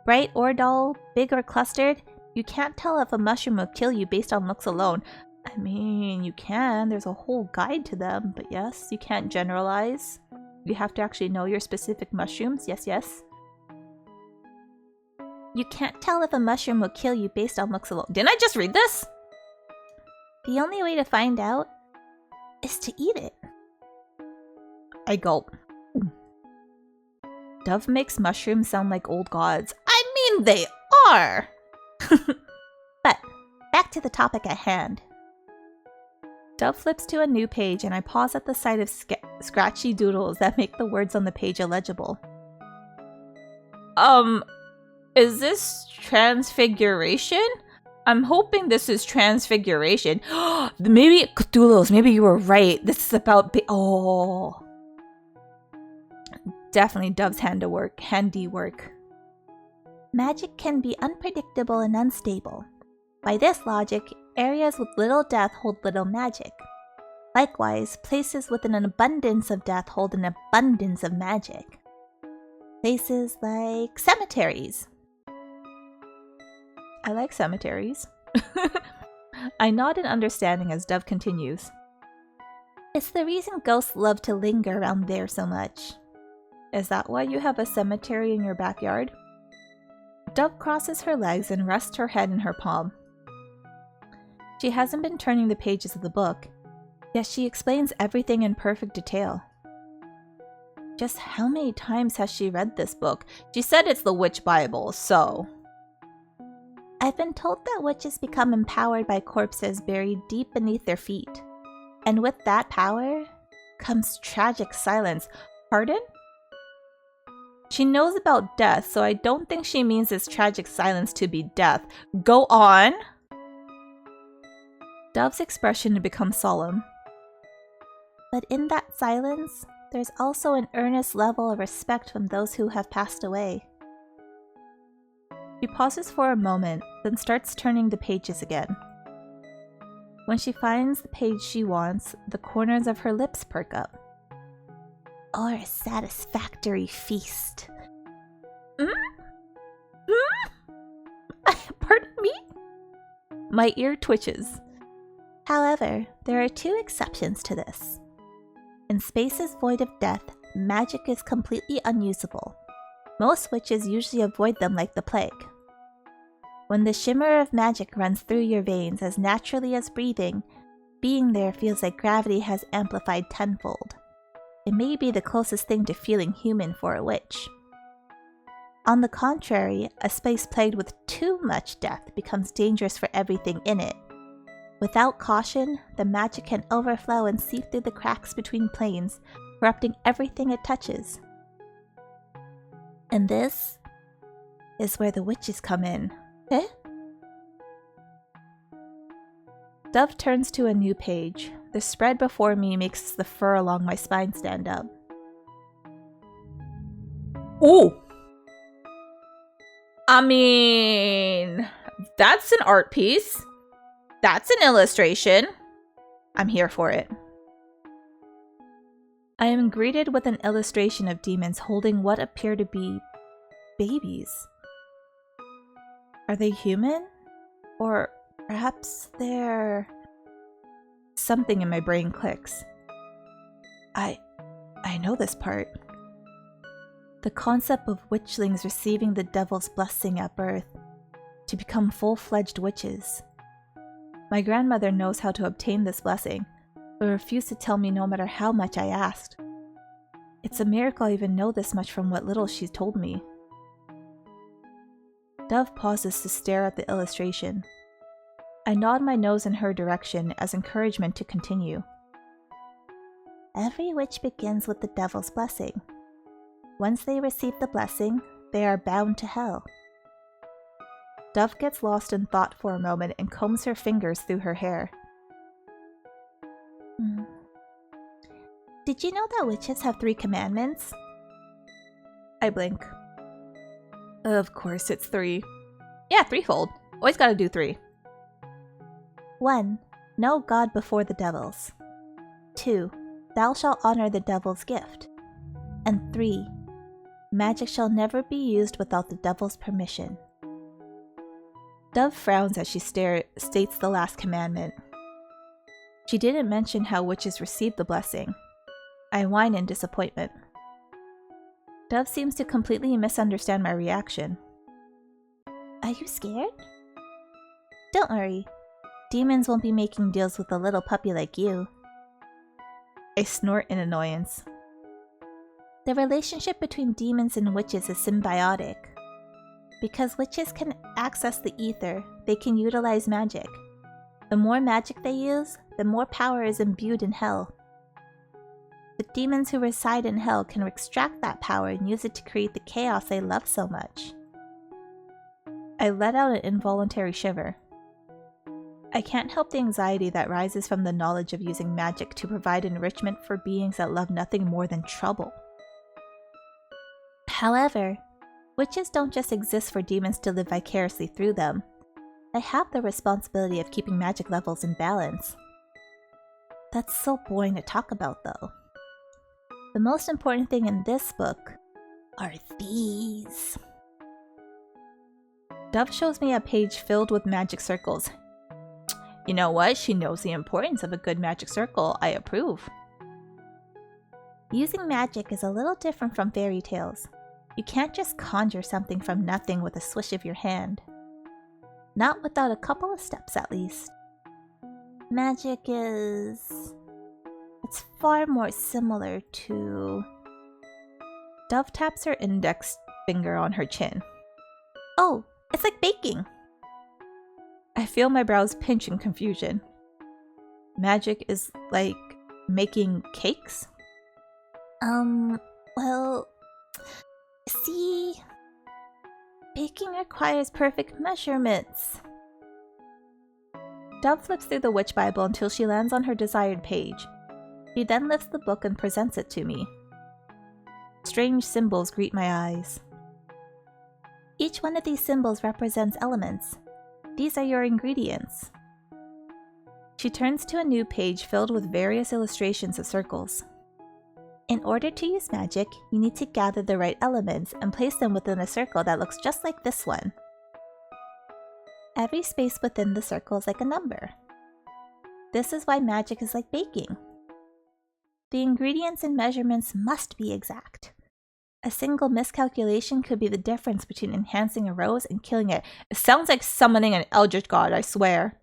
Bright or dull, big or clustered, you can't tell if a mushroom will kill you based on looks alone. I mean, you can. There's a whole guide to them, but yes, you can't generalize. You have to actually know your specific mushrooms. Yes. You can't tell if a mushroom will kill you based on looks alone. Didn't I just read this? The only way to find out is to eat it. I gulp. Dove makes mushrooms sound like old gods. I mean, they are! But, back to the topic at hand. Dove flips to a new page and I pause at the sight of scratchy doodles that make the words on the page illegible. Is this transfiguration? I'm hoping this is transfiguration. Maybe Cthulhu's. Maybe you were right. This is about oh. Definitely Dove's handiwork. Magic can be unpredictable and unstable. By this logic, areas with little death hold little magic. Likewise, places with an abundance of death hold an abundance of magic. Places like cemeteries. I like cemeteries. I nod in understanding as Dove continues. It's the reason ghosts love to linger around there so much. Is that why you have a cemetery in your backyard? Dove crosses her legs and rests her head in her palm. She hasn't been turning the pages of the book, yet she explains everything in perfect detail. Just how many times has she read this book? She said it's the Witch Bible, so... I've been told that witches become empowered by corpses buried deep beneath their feet. And with that power comes tragic silence. Pardon? She knows about death, so I don't think she means this tragic silence to be death. Go on! Dove's expression becomes solemn. But in that silence, there's also an earnest level of respect from those who have passed away. She pauses for a moment, then starts turning the pages again. When she finds the page she wants, the corners of her lips perk up. Or a satisfactory feast. Pardon me? My ear twitches. However, there are two exceptions to this. In spaces void of death, magic is completely unusable. Most witches usually avoid them like the plague. When the shimmer of magic runs through your veins as naturally as breathing, being there feels like gravity has amplified tenfold. It may be the closest thing to feeling human for a witch. On the contrary, a space plagued with too much death becomes dangerous for everything in it. Without caution, the magic can overflow and seep through the cracks between planes, corrupting everything it touches. And this is where the witches come in. Eh? Dove turns to a new page. The spread before me makes the fur along my spine stand up. Ooh! I mean, that's an art piece. That's an illustration. I'm here for it. I am greeted with an illustration of demons holding what appear to be babies. Are they human? Or perhaps they're... Something in my brain clicks. I know this part. The concept of witchlings receiving the devil's blessing at birth to become full-fledged witches. My grandmother knows how to obtain this blessing, but refused to tell me no matter how much I asked. It's a miracle I even know this much from what little she's told me. Dove pauses to stare at the illustration. I nod my nose in her direction as encouragement to continue. Every witch begins with the devil's blessing. Once they receive the blessing, they are bound to hell. Dove gets lost in thought for a moment and combs her fingers through her hair. Did you know that witches have 3 commandments? I blink. Of course it's 3. Yeah, threefold. Always gotta do 3. 1. Know God before the devils. 2. Thou shalt honor the devil's gift. And 3. Magic shall never be used without the devil's permission. Dove frowns as she states the last commandment. She didn't mention how witches receive the blessing. I whine in disappointment. Dove seems to completely misunderstand my reaction. Are you scared? Don't worry. Demons won't be making deals with a little puppy like you. I snort in annoyance. The relationship between demons and witches is symbiotic. Because witches can access the ether, they can utilize magic. The more magic they use, the more power is imbued in hell. The demons who reside in hell can extract that power and use it to create the chaos they love so much. I let out an involuntary shiver. I can't help the anxiety that rises from the knowledge of using magic to provide enrichment for beings that love nothing more than trouble. However, witches don't just exist for demons to live vicariously through them. They have the responsibility of keeping magic levels in balance. That's so boring to talk about, though. The most important thing in this book are these. Dove shows me a page filled with magic circles. You know what? She knows the importance of a good magic circle. I approve. Using magic is a little different from fairy tales. You can't just conjure something from nothing with a swish of your hand. Not without a couple of steps at least. Magic is... it's far more similar to... Dove taps her index finger on her chin. Oh, it's like baking! I feel my brows pinch in confusion. Magic is like making cakes? Well... see... baking requires perfect measurements. Dove flips through the Witch Bible until she lands on her desired page. She then lifts the book and presents it to me. Strange symbols greet my eyes. Each one of these symbols represents elements. These are your ingredients. She turns to a new page filled with various illustrations of circles. In order to use magic, you need to gather the right elements and place them within a circle that looks just like this one. Every space within the circle is like a number. This is why magic is like baking. The ingredients and measurements must be exact. A single miscalculation could be the difference between enhancing a rose and killing it. It sounds like summoning an eldritch god, I swear.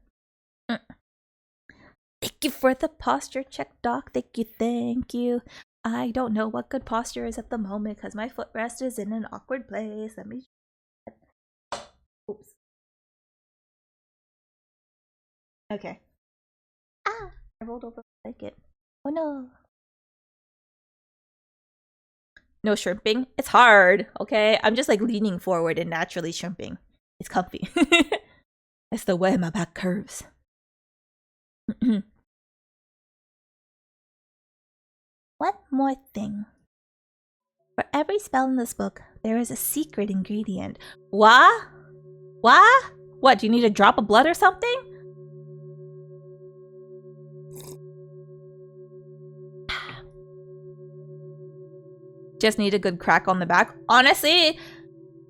Thank you for the posture check, Doc. Thank you. I don't know what good posture is at the moment because my footrest is in an awkward place. Let me... oops. Okay. Ah! I rolled over like it. Oh no. No shrimping. It's hard, okay? I'm just like leaning forward and naturally shrimping. It's comfy. It's the way my back curves. One more thing. For every spell in this book, there is a secret ingredient. What? What? What, do you need a drop of blood or something? Just need a good crack on the back. Honestly,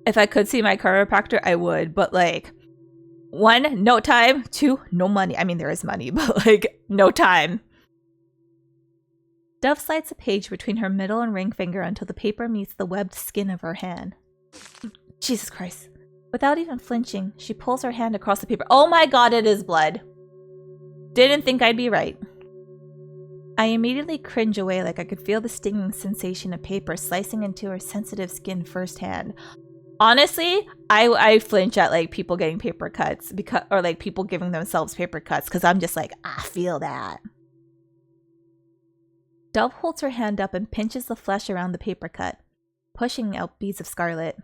if I could see my chiropractor, I would. But like, 1, no time. 2, no money. I mean, there is money, but like, no time. Dove slides a page between her middle and ring finger until the paper meets the webbed skin of her hand. Jesus Christ. Without even flinching, she pulls her hand across the paper. Oh my god, it is blood. Didn't think I'd be right. I immediately cringe away like I could feel the stinging sensation of paper slicing into her sensitive skin firsthand. Honestly, I flinch at like people getting paper cuts because, or like people giving themselves paper cuts because I'm just like, I feel that. Dove holds her hand up and pinches the flesh around the paper cut, pushing out beads of scarlet.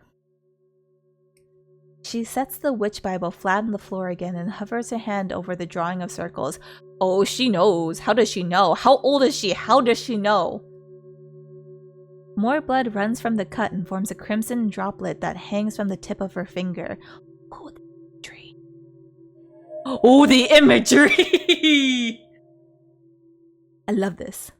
She sets the witch Bible flat on the floor again and hovers her hand over the drawing of circles. Oh, she knows. How does she know? How old is she? How does she know? More blood runs from the cut and forms a crimson droplet that hangs from the tip of her finger. Oh, the imagery. Oh, the imagery! I love this.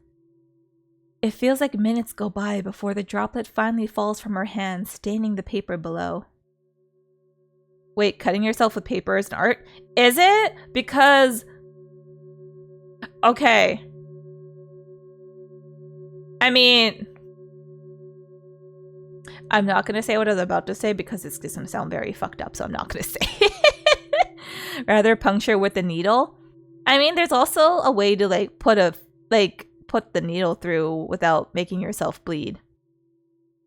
It feels like minutes go by before the droplet finally falls from her hand, staining the paper below. Wait, cutting yourself with paper is an art? Is it? Because... okay. I mean... I'm not going to say what I was about to say because it's just going to sound very fucked up, so I'm not going to say it. Rather puncture with a needle. I mean, there's also a way to like put the needle through without making yourself bleed.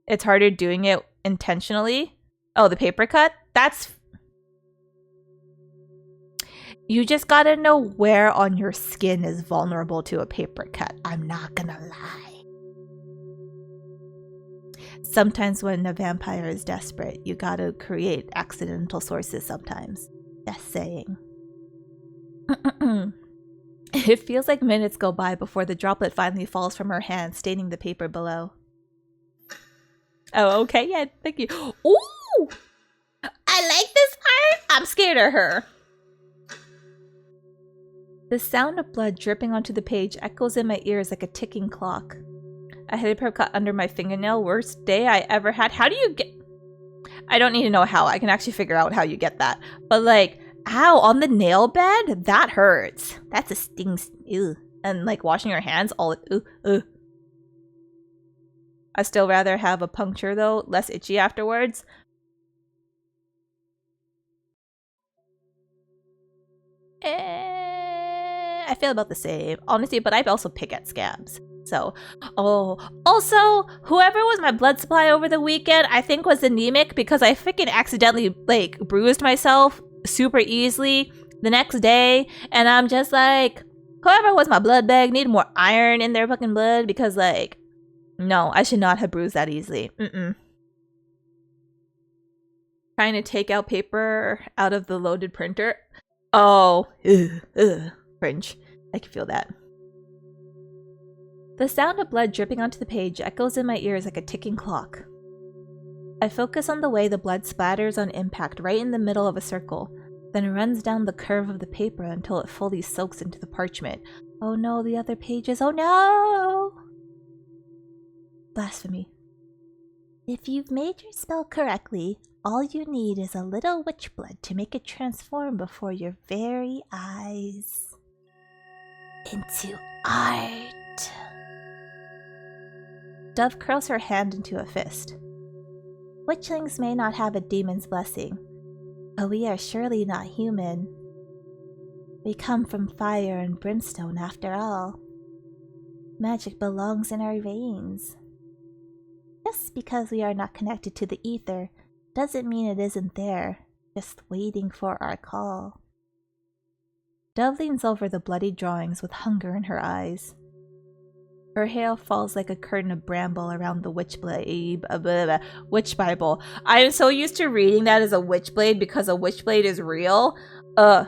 It's harder doing it intentionally. Oh, the paper cut? That's... you just gotta know where on your skin is vulnerable to a paper cut. I'm not gonna lie. Sometimes when a vampire is desperate, you gotta create accidental sources sometimes. Just saying. It feels like minutes go by before the droplet finally falls from her hand, staining the paper below. Oh, okay, yeah, thank you. Ooh! I like this art! I'm scared of her. The sound of blood dripping onto the page echoes in my ears like a ticking clock. A paper cut under my fingernail, worst day I ever had. How do you get... I don't need to know how, I can actually figure out how you get that. But like, ow, on the nail bed? That hurts. That's a sting. Ew. And like washing your hands, all... I still rather have a puncture though, less itchy afterwards. I feel about the same, honestly, but I also pick at scabs. So, oh, also, whoever was my blood supply over the weekend, I think was anemic because I freaking accidentally, like, bruised myself super easily the next day. And I'm just like, whoever was my blood bag needed more iron in their fucking blood because, like, no, I should not have bruised that easily. Trying to take out paper out of the loaded printer. Oh, cringe. I can feel that. The sound of blood dripping onto the page echoes in my ears like a ticking clock. I focus on the way the blood splatters on impact right in the middle of a circle, then runs down the curve of the paper until it fully soaks into the parchment. Oh no, the other pages. Oh no! Blasphemy. If you've made your spell correctly, all you need is a little witch blood to make it transform before your very eyes. Into art. Dove curls her hand into a fist. Witchlings may not have a demon's blessing, but we are surely not human. We come from fire and brimstone after all. Magic belongs in our veins. Just because we are not connected to the ether doesn't mean it isn't there, just waiting for our call. Dove leans over the bloody drawings with hunger in her eyes. Her hair falls like a curtain of bramble around the witch Bible. I am so used to reading that as a witch blade because a witch blade is real. The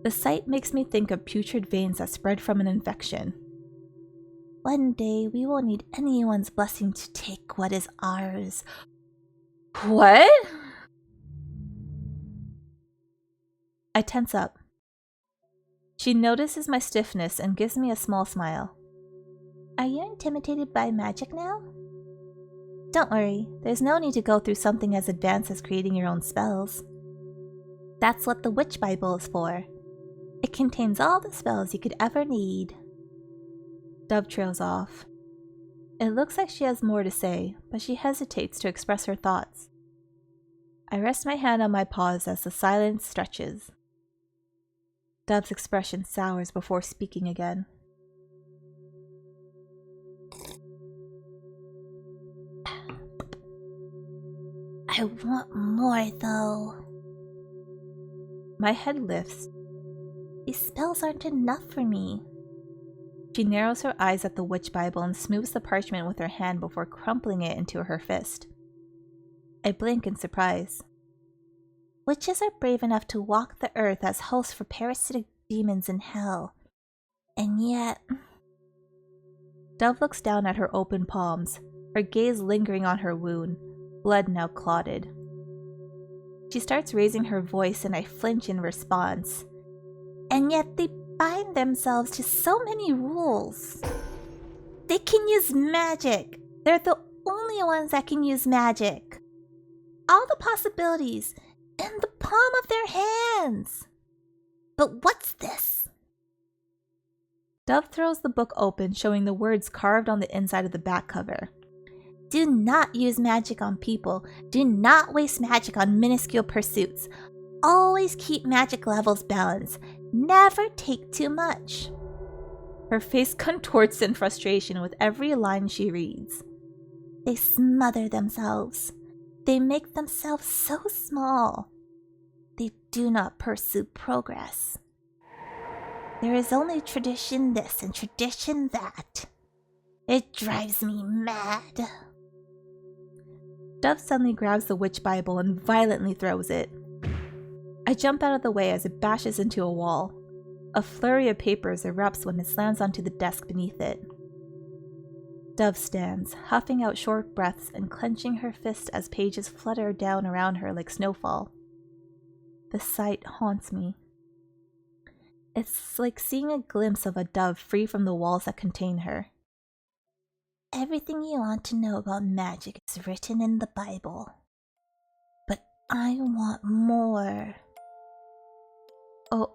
sight makes me think of putrid veins that spread from an infection. one day we won't need anyone's blessing to take what is ours. What? I tense up. She notices my stiffness and gives me a small smile. Are you intimidated by magic now? Don't worry, there's no need to go through something as advanced as creating your own spells. That's what the Witch Bible is for. It contains all the spells you could ever need. Dove trails off. It looks like she has more to say, but she hesitates to express her thoughts. I rest my hand on my paws as the silence stretches. Dove's expression sours before speaking again. I want more, though. My head lifts. These spells aren't enough for me. She narrows her eyes at the Witch Bible and smooths the parchment with her hand before crumpling it into her fist. I blink in surprise. Witches are brave enough to walk the earth as hosts for parasitic demons in hell. And yet... Dove looks down at her open palms, her gaze lingering on her wound, blood now clotted. She starts raising her voice and I flinch in response. And yet they bind themselves to so many rules. They can use magic. They're the only ones that can use magic. All the possibilities in the palm of their hands. But what's this? Dove throws the book open, showing the words carved on the inside of the back cover. Do not use magic on people. Do not waste magic on minuscule pursuits. Always keep magic levels balanced. Never take too much. Her face contorts in frustration with every line she reads. They smother themselves. They make themselves so small. They do not pursue progress. There is only tradition this and tradition that. It drives me mad. Dove suddenly grabs the Witch Bible and violently throws it. I jump out of the way as it bashes into a wall. A flurry of papers erupts when it slams onto the desk beneath it. Dove stands, huffing out short breaths and clenching her fist as pages flutter down around her like snowfall. The sight haunts me. It's like seeing a glimpse of a dove free from the walls that contain her. Everything you want to know about magic is written in the Bible. But I want more. Oh.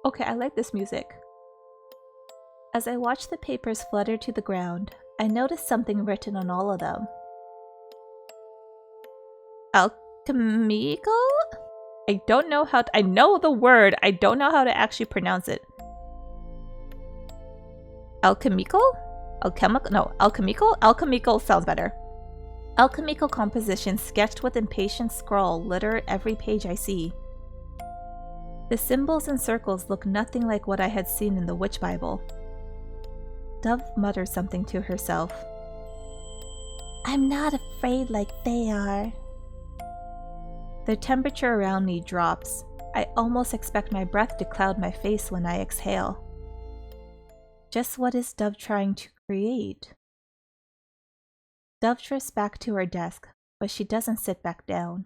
Okay, I like this music. As I watch the papers flutter to the ground, I notice something written on all of them. Alchemical? I don't know how I know the word, I don't know how to actually pronounce it. Alchemical? Alchemical? No, alchemical? Alchemical sounds better. Alchemical compositions sketched with impatient scrawl litter every page I see. The symbols and circles look nothing like what I had seen in the Witch Bible. Dove mutters something to herself. I'm not afraid like they are. The temperature around me drops. I almost expect my breath to cloud my face when I exhale. Just what is Dove trying to create? Dove drifts back to her desk, but she doesn't sit back down.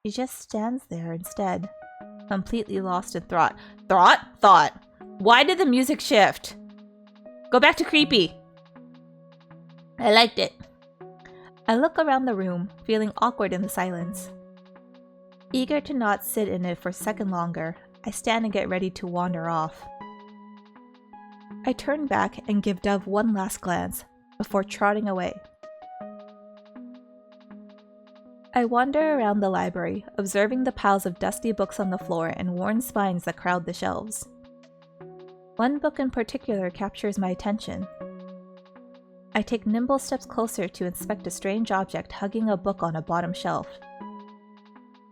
She just stands there instead, completely lost in thought. Thought. Why did the music shift? Go back to creepy. I liked it. I look around the room, feeling awkward in the silence. Eager to not sit in it for a second longer, I stand and get ready to wander off. I turn back and give Dove one last glance before trotting away. I wander around the library, observing the piles of dusty books on the floor and worn spines that crowd the shelves. One book in particular captures my attention. I take nimble steps closer to inspect a strange object hugging a book on a bottom shelf.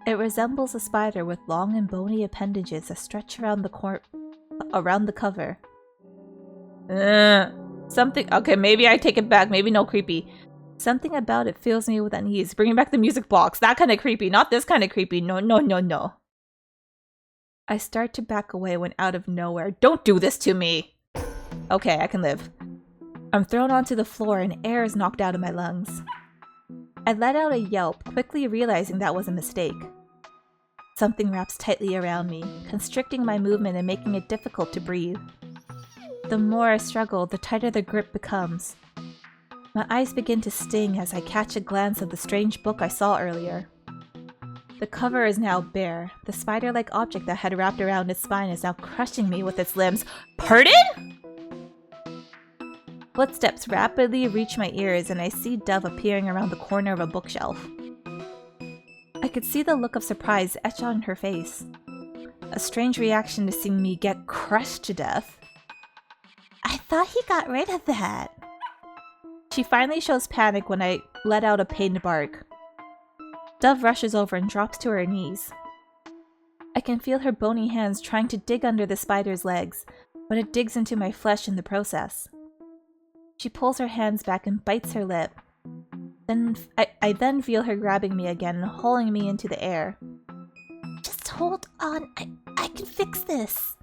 It resembles a spider with long and bony appendages that stretch around the cover. Something. Okay, maybe I take it back. Maybe no creepy. Something about it fills me with unease. Bringing back the music box. That kind of creepy. Not this kind of creepy. No. I start to back away when out of nowhere, "Don't do this to me!" Okay, I can live. I'm thrown onto the floor and air is knocked out of my lungs. I let out a yelp, quickly realizing that was a mistake. Something wraps tightly around me, constricting my movement and making it difficult to breathe. The more I struggle, the tighter the grip becomes. My eyes begin to sting as I catch a glance of the strange book I saw earlier. The cover is now bare. The spider-like object that had wrapped around its spine is now crushing me with its limbs. Pardon? Footsteps rapidly reach my ears and I see Dove appearing around the corner of a bookshelf. I could see the look of surprise etched on her face. A strange reaction to seeing me get crushed to death. I thought he got rid of that. She finally shows panic when I let out a pained bark. Dove rushes over and drops to her knees. I can feel her bony hands trying to dig under the spider's legs, but it digs into my flesh in the process. She pulls her hands back and bites her lip. Then I then feel her grabbing me again and hauling me into the air. Just hold on, I can fix this.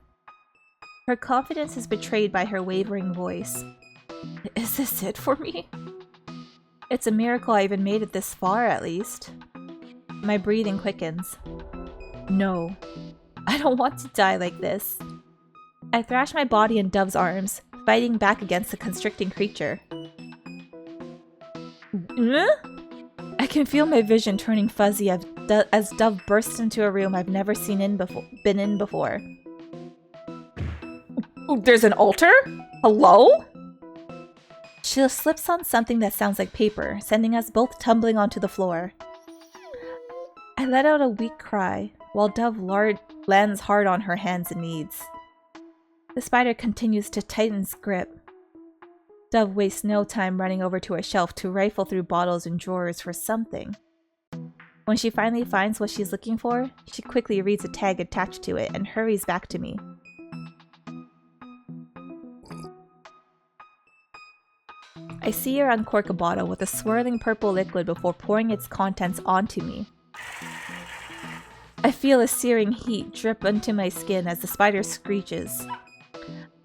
Her confidence is betrayed by her wavering voice. Is this it for me? It's a miracle I even made it this far, at least. My breathing quickens. No, I don't want to die like this. I thrash my body in Dove's arms, fighting back against the constricting creature. I can feel my vision turning fuzzy as Dove bursts into a room I've never been in before. Oh, there's an altar? Hello? She slips on something that sounds like paper, sending us both tumbling onto the floor. I let out a weak cry, while Dove lands hard on her hands and knees. The spider continues to tighten its grip. Dove wastes no time running over to a shelf to rifle through bottles and drawers for something. When she finally finds what she's looking for, she quickly reads a tag attached to it and hurries back to me. I see her uncork a bottle with a swirling purple liquid before pouring its contents onto me. I feel a searing heat drip into my skin as the spider screeches.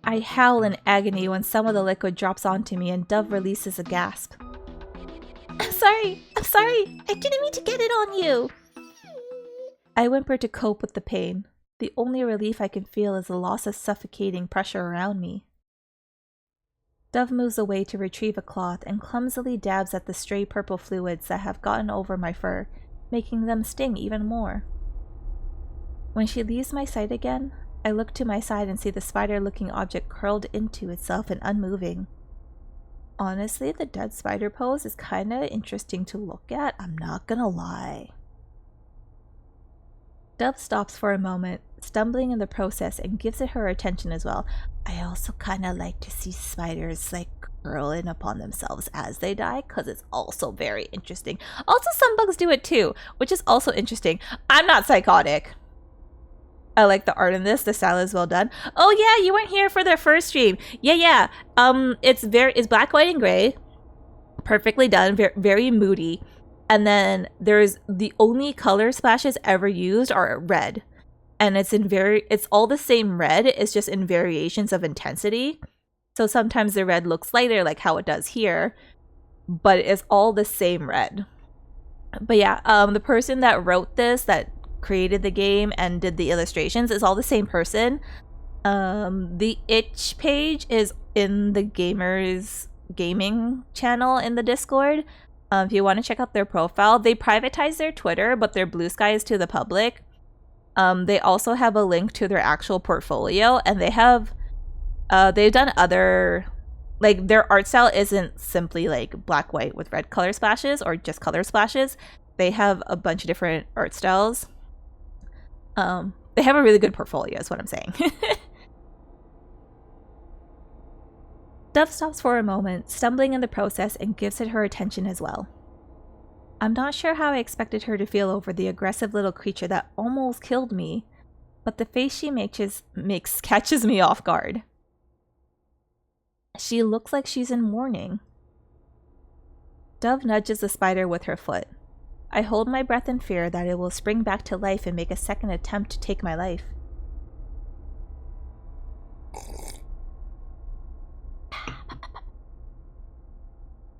I howl in agony when some of the liquid drops onto me and Dove releases a gasp. I'm sorry, I didn't mean to get it on you. I whimper to cope with the pain. The only relief I can feel is the loss of suffocating pressure around me. Dove moves away to retrieve a cloth and clumsily dabs at the stray purple fluids that have gotten over my fur, making them sting even more. When she leaves my sight again, I look to my side and see the spider-looking object curled into itself and unmoving. Honestly, the dead spider pose is kinda interesting to look at, I'm not gonna lie. Dove stops for a moment, stumbling in the process, and gives it her attention as well. I also kinda like to see spiders like curling upon themselves as they die, because it's also very interesting. Also, some bugs do it too, which is also interesting. I'm not psychotic. I like the art in this. The style is well done. Oh yeah, you weren't here for their first stream. Yeah. It's black, white, and gray. Perfectly done. Very moody. And then there's the only color splashes ever used are red, and it's all the same red. It's just in variations of intensity. So sometimes the red looks lighter, like how it does here, but it's all the same red. But yeah, the person that wrote this, that created the game and did the illustrations, is all the same person. The itch page is in the gaming channel in the Discord. If you want to check out their profile, they privatize their Twitter, but their Blue Sky is to the public. They also have a link to their actual portfolio, and they've done other, like, their art style isn't simply like black, white with red color splashes or just color splashes. They have a bunch of different art styles. They have a really good portfolio is what I'm saying. Dove stops for a moment, stumbling in the process, and gives it her attention as well. I'm not sure how I expected her to feel over the aggressive little creature that almost killed me, but the face she makes catches me off guard. She looks like she's in mourning. Dove nudges the spider with her foot. I hold my breath in fear that it will spring back to life and make a second attempt to take my life.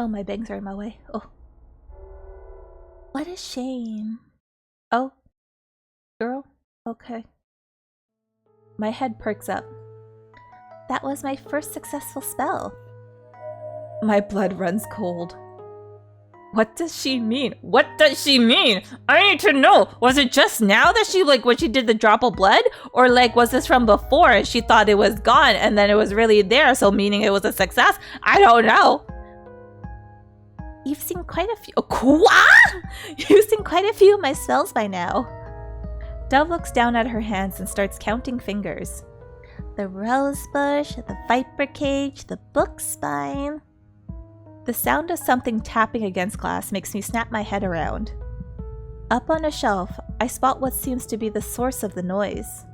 Oh, my bangs are in my way. Oh. What a shame. Oh. Girl? Okay. My head perks up. That was my first successful spell. My blood runs cold. What does she mean? What does she mean? I need to know. Was it just now that she, like, when she did the drop of blood? Or, like, was this from before and she thought it was gone and then it was really there, so meaning it was a success? I don't know. You've seen quite a few. You've seen quite a few of my spells by now. Dove looks down at her hands and starts counting fingers. The rose bush, the viper cage, the book spine. The sound of something tapping against glass makes me snap my head around. Up on a shelf, I spot what seems to be the source of the noise.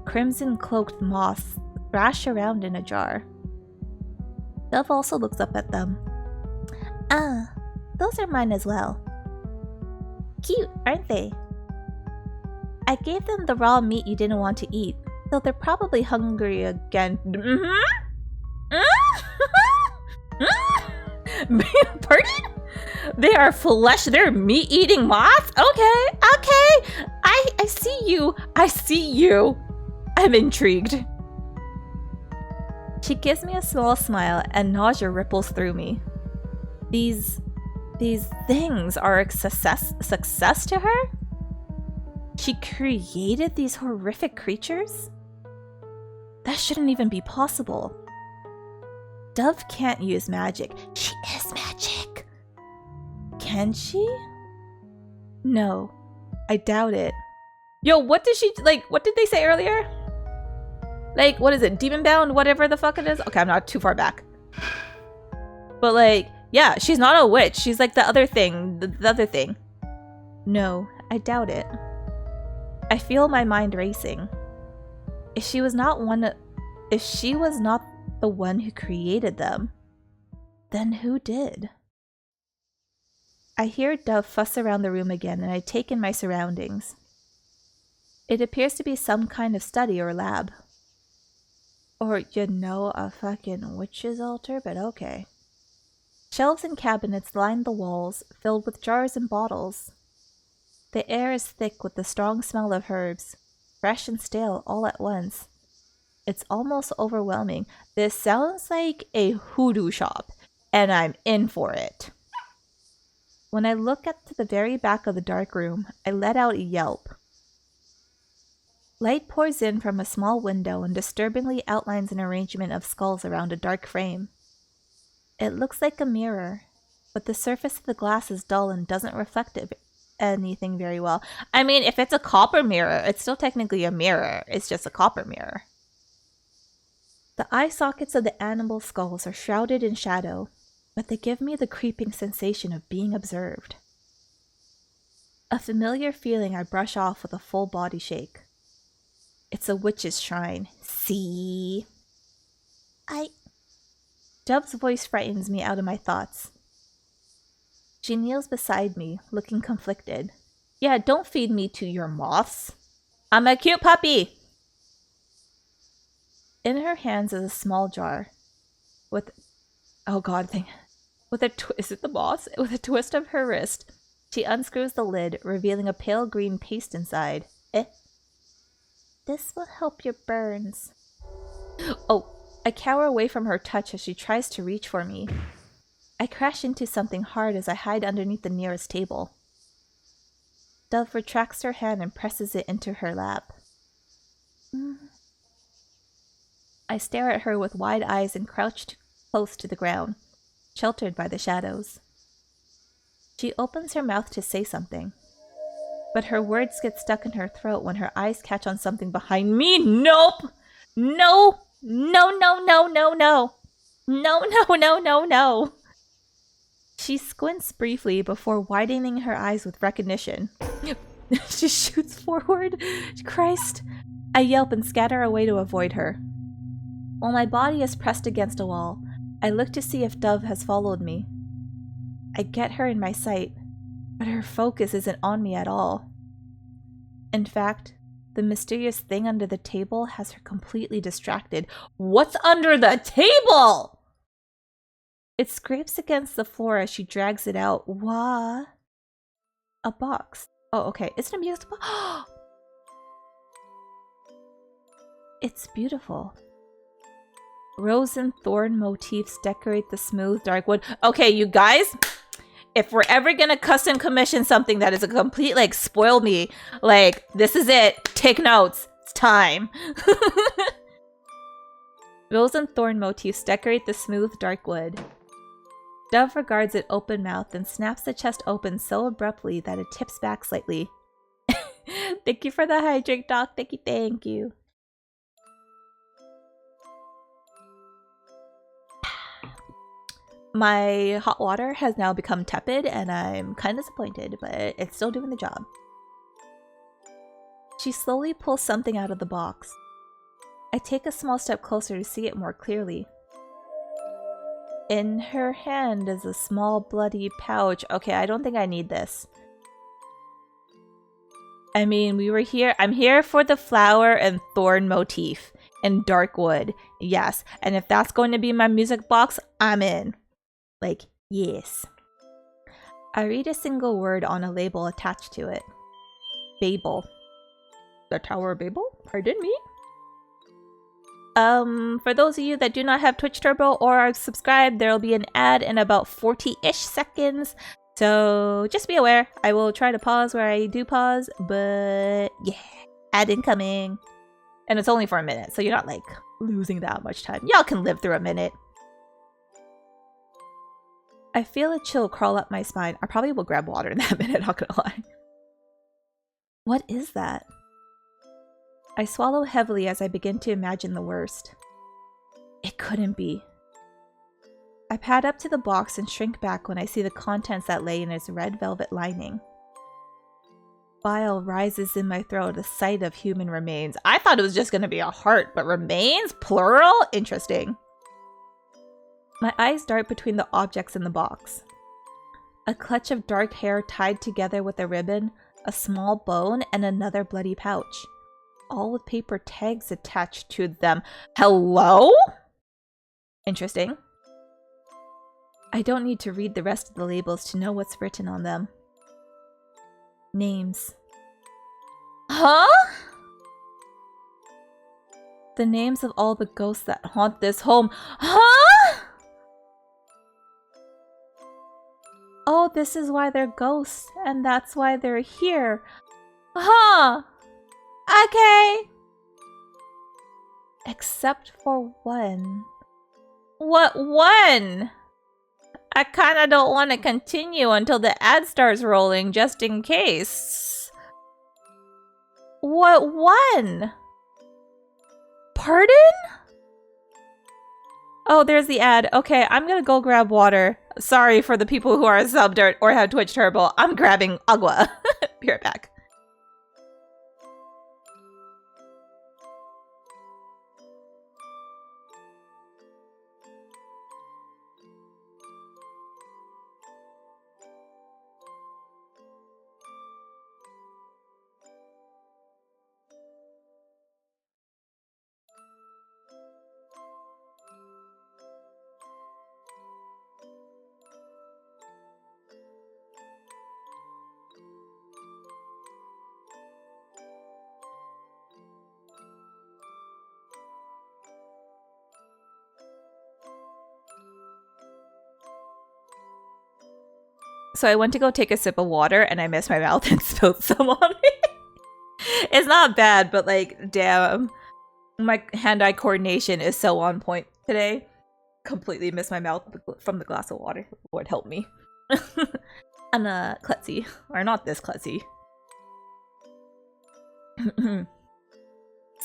Crimson-cloaked moths thrash around in a jar. Dove also looks up at them. Ah, those are mine as well. Cute, aren't they? I gave them the raw meat you didn't want to eat, so they're probably hungry again. Pardon? They are flesh, they're meat-eating moths? Okay. I see you. I see you. I'm intrigued. She gives me a small smile and nausea ripples through me. These things are a success to her? She created these horrific creatures? That shouldn't even be possible. Dove can't use magic. She is magic. Can she? No, I doubt it. Yo, what did she, like, what did they say earlier? Like, what is it? Demon bound, whatever the fuck it is? Okay, I'm not too far back. But, like, yeah, she's not a witch. She's like the other thing. The other thing. No, I doubt it. I feel my mind racing. If she was not the one who created them, then who did? I hear Dove fuss around the room again and I take in my surroundings. It appears to be some kind of study or lab. Or, you know, a fucking witch's altar, but okay. Shelves and cabinets line the walls, filled with jars and bottles. The air is thick with the strong smell of herbs, fresh and stale all at once. It's almost overwhelming. This sounds like a hoodoo shop, and I'm in for it. When I look at the very back of the dark room, I let out a yelp. Light pours in from a small window and disturbingly outlines an arrangement of skulls around a dark frame. It looks like a mirror, but the surface of the glass is dull and doesn't reflect anything very well. I mean, if it's a copper mirror, it's still technically a mirror. It's just a copper mirror. The eye sockets of the animal skulls are shrouded in shadow, but they give me the creeping sensation of being observed. A familiar feeling I brush off with a full body shake. It's a witch's shrine. See? Dove's voice frightens me out of my thoughts. She kneels beside me, looking conflicted. Yeah, don't feed me to your moths. I'm a cute puppy. In her hands is a small jar with, is it the moths? With a twist of her wrist, she unscrews the lid, revealing a pale green paste inside. This will help your burns. Oh, I cower away from her touch as she tries to reach for me. I crash into something hard as I hide underneath the nearest table. Dove retracts her hand and presses it into her lap. I stare at her with wide eyes and crouch close to the ground, sheltered by the shadows. She opens her mouth to say something, but her words get stuck in her throat when her eyes catch on something behind me. Nope! No! No, no, no, no, no! No, no, no, no, no! She squints briefly before widening her eyes with recognition. She shoots forward. Christ! I yelp and scatter away to avoid her. While my body is pressed against a wall, I look to see if Dove has followed me. I get her in my sight, but her focus isn't on me at all. In fact, The mysterious thing under the table has her completely distracted. What's under the table? It scrapes against the floor as she drags it out. What? A box. Oh, okay. It's a music box. It's beautiful. Rose and thorn motifs decorate the smooth dark wood. Okay, you guys, if we're ever gonna custom commission something that is a complete, like, spoil me, like, this is it. Take notes. It's time. Rose and thorn motifs decorate the smooth dark wood. Dove regards it open-mouthed and snaps the chest open so abruptly that it tips back slightly. Thank you for the hydrate, Doc. Thank you, thank you. My hot water has now become tepid and I'm kind of disappointed, but it's still doing the job. She slowly pulls something out of the box. I take a small step closer to see it more clearly. In her hand is a small bloody pouch. Okay, I don't think I need this. I mean, I'm here for the flower and thorn motif and dark wood. Yes, and if that's going to be my music box, I'm in. Like, yes. I read a single word on a label attached to it. Babel. The Tower of Babel? Pardon me? For those of you that do not have Twitch Turbo or are subscribed, there will be an ad in about 40-ish seconds. So just be aware. I will try to pause where I do pause, but yeah, ad incoming. And it's only for a minute, so you're not like losing that much time. Y'all can live through a minute. I feel a chill crawl up my spine. I probably will grab water in that minute, not gonna lie. What is that? I swallow heavily as I begin to imagine the worst. It couldn't be. I pad up to the box and shrink back when I see the contents that lay in its red velvet lining. Bile rises in my throat at the sight of human remains. I thought it was just going to be a heart, but remains? Plural? Interesting. My eyes dart between the objects in the box. A clutch of dark hair tied together with a ribbon, a small bone, and another bloody pouch. All with paper tags attached to them. Hello? Interesting. I don't need to read the rest of the labels to know what's written on them. Names. Huh? The names of all the ghosts that haunt this home. Huh? Oh, this is why they're ghosts, and that's why they're here. Huh? Okay. Except for one. What one? I kinda don't want to continue until the ad starts rolling, just in case. What one? Pardon? Oh, there's the ad. Okay, I'm gonna go grab water. Sorry for the people who are subbed or have Twitch Turbo. I'm grabbing agua. Be right back. So I went to go take a sip of water and I missed my mouth and spilled some on me. It's not bad, but like, damn. My hand-eye coordination is so on point today. Completely missed my mouth from the glass of water. Lord help me. I'm klutzy. Or not this klutzy.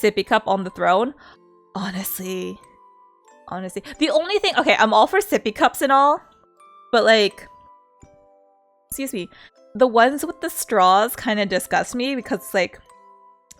Sippy cup on the throne. Honestly. The only thing... Okay, I'm all for sippy cups and all. But like... Excuse me. The ones with the straws kind of disgust me because, like,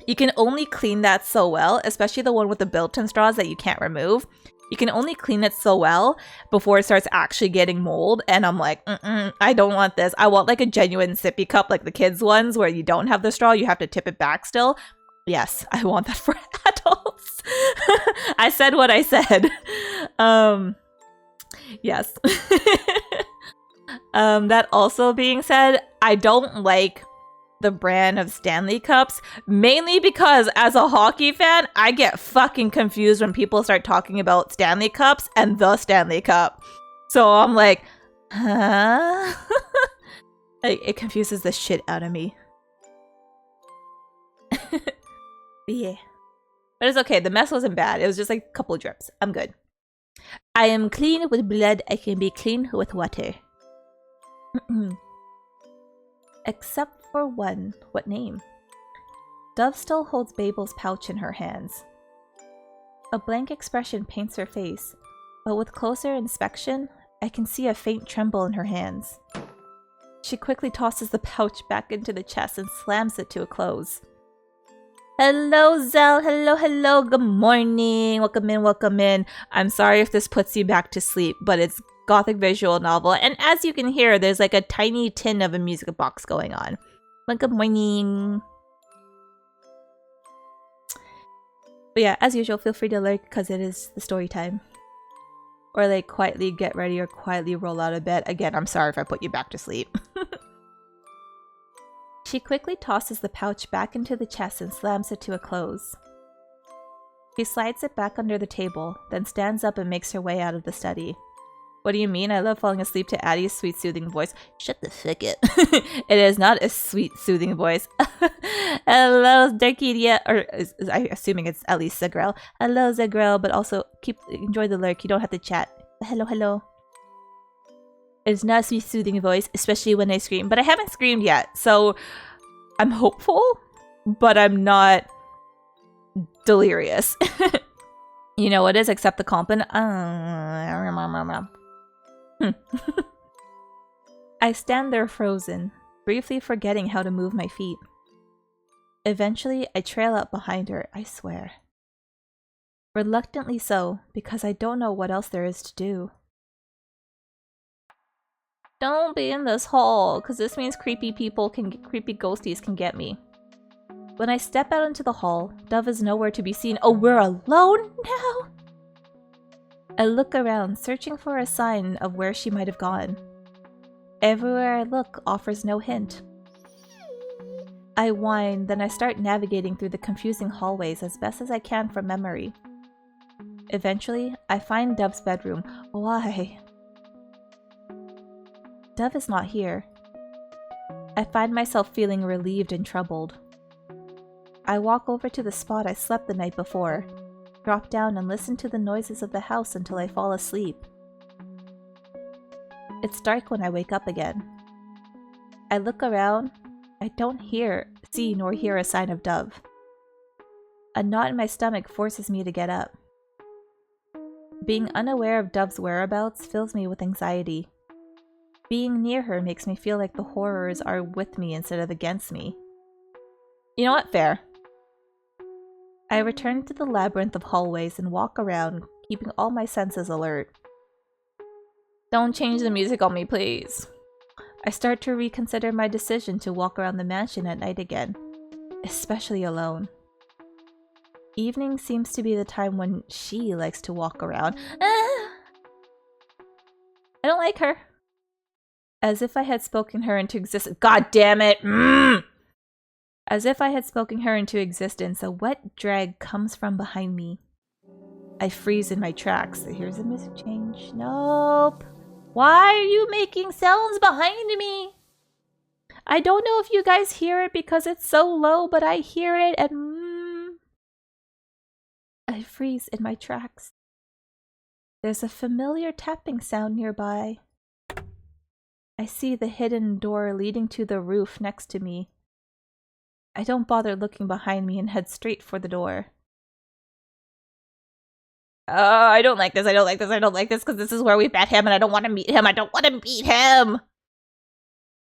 you can only clean that so well, especially the one with the built-in straws that you can't remove. You can only clean it so well before it starts actually getting mold, and I'm like, I don't want this. I want, like, a genuine sippy cup, like the kids' ones, where you don't have the straw, you have to tip it back still. Yes, I want that for adults. I said what I said. Yes. That also being said, I don't like the brand of Stanley Cups, mainly because as a hockey fan, I get fucking confused when people start talking about Stanley Cups and the Stanley Cup. So I'm like, huh? It confuses the shit out of me. Yeah. But it's okay, the mess wasn't bad. It was just like a couple of drips. I'm good. I am clean with blood, I can be clean with water. Except for one. What name? Dove still holds Babel's pouch in her hands. A blank expression paints her face, but with closer inspection, I can see a faint tremble in her hands. She quickly tosses the pouch back into the chest and slams it to a close. Hello, Zell. Hello, hello. Good morning. Welcome in, welcome in. I'm sorry if this puts you back to sleep, but it's gothic visual novel. And as you can hear, there's like a tiny tin of a music box going on. But good morning. But yeah, as usual, feel free to lurk because it is the story time. Or like quietly get ready or quietly roll out of bed. Again, I'm sorry if I put you back to sleep. She quickly tosses the pouch back into the chest and slams it to a close. She slides it back under the table, then stands up and makes her way out of the study. What do you mean? I love falling asleep to Addy's sweet soothing voice. Shut the fuck up. It is not a sweet soothing voice. Hello, Darkidia. Or I'm assuming it's at least Zagrel. Hello, Zagrel, but also enjoy the lurk. You don't have to chat. Hello, hello. It's not a sweet soothing voice, especially when I scream. But I haven't screamed yet, so I'm hopeful, but I'm not delirious. You know what is? Except the compliment. I stand there frozen, briefly forgetting how to move my feet. Eventually, I trail up behind her, I swear. Reluctantly so, because I don't know what else there is to do. Don't be in this hall, because this means creepy ghosties can get me. When I step out into the hall, Dove is nowhere to be seen. Oh, we're alone now? I look around, searching for a sign of where she might have gone. Everywhere I look offers no hint. I whine, then I start navigating through the confusing hallways as best as I can from memory. Eventually, I find Dove's bedroom. Why? Dove is not here. I find myself feeling relieved and troubled. I walk over to the spot I slept the night before, drop down and listen to the noises of the house until I fall asleep. It's dark when I wake up again. I look around. I don't see nor hear a sign of Dove. A knot in my stomach forces me to get up. Being unaware of Dove's whereabouts fills me with anxiety. Being near her makes me feel like the horrors are with me instead of against me. You know what? Fair. I return to the labyrinth of hallways and walk around, keeping all my senses alert. Don't change the music on me, please. I start to reconsider my decision to walk around the mansion at night again, especially alone. Evening seems to be the time when she likes to walk around. I don't like her. As if I had spoken her into existence. God damn it! As if I had spoken her into existence, a wet drag comes from behind me. I freeze in my tracks. Here's the music change. Nope. Why are you making sounds behind me? I don't know if you guys hear it because it's so low, but I hear it and I freeze in my tracks. There's a familiar tapping sound nearby. I see the hidden door leading to the roof next to me. I don't bother looking behind me and head straight for the door. Oh, I don't like this, I don't like this, I don't like this, because this is where we met him and I don't want to meet him, I don't want to meet him!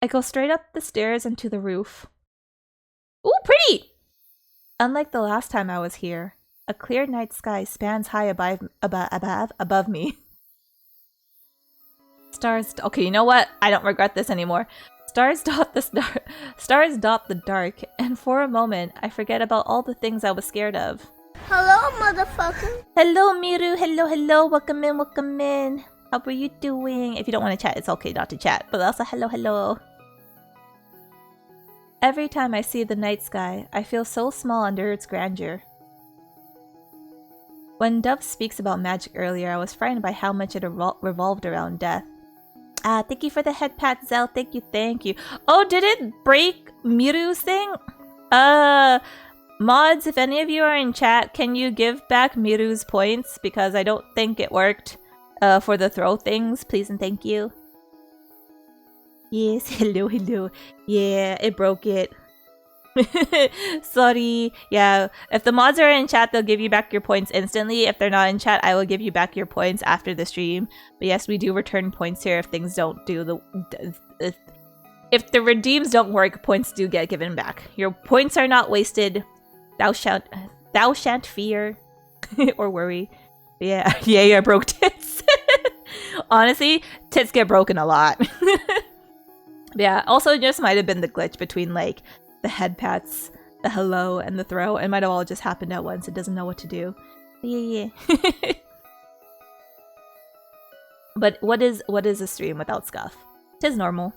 I go straight up the stairs and to the roof. Ooh, pretty! Unlike the last time I was here, a clear night sky spans high above me. Stars. Okay, you know what? I don't regret this anymore. Stars dot the dark, and for a moment, I forget about all the things I was scared of. Hello, motherfucker. Hello, Miru. Hello. Welcome in. How are you doing? If you don't want to chat, it's okay not to chat, but also hello. Every time I see the night sky, I feel so small under its grandeur. When Dove speaks about magic earlier, I was frightened by how much it revolved around death. Thank you for the head pat, Zell. Thank you. Oh, did it break Miru's thing? Mods, if any of you are in chat, can you give back Miru's points? Because I don't think it worked for the throw things. Please and thank you. Yes, hello. Yeah, it broke it. Sorry. Yeah, if the mods are in chat, they'll give you back your points instantly. If they're not in chat, I will give you back your points after the stream. But yes, we do return points here if things don't do the... If the redeems don't work, points do get given back. Your points are not wasted. Thou shan't fear or worry. Yeah, I broke tits. Honestly, tits get broken a lot. Yeah, also it just might have been the glitch between like the head pats, the hello, and the throw. It might have all just happened at once. It doesn't know what to do. Yeah. But what is a stream without scuff? Tis normal.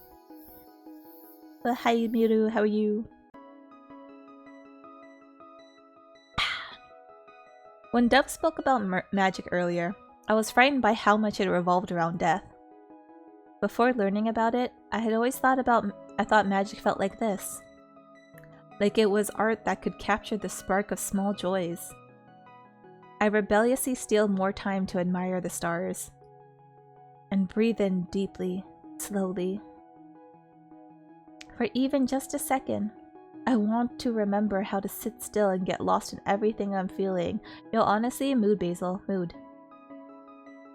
But hi Miru, how are you? When Dove spoke about magic earlier, I was frightened by how much it revolved around death. Before learning about it, I thought magic felt like this. Like it was art that could capture the spark of small joys. I rebelliously steal more time to admire the stars. And breathe in deeply, slowly. For even just a second, I want to remember how to sit still and get lost in everything I'm feeling. Yo, honestly, mood, Basil, mood.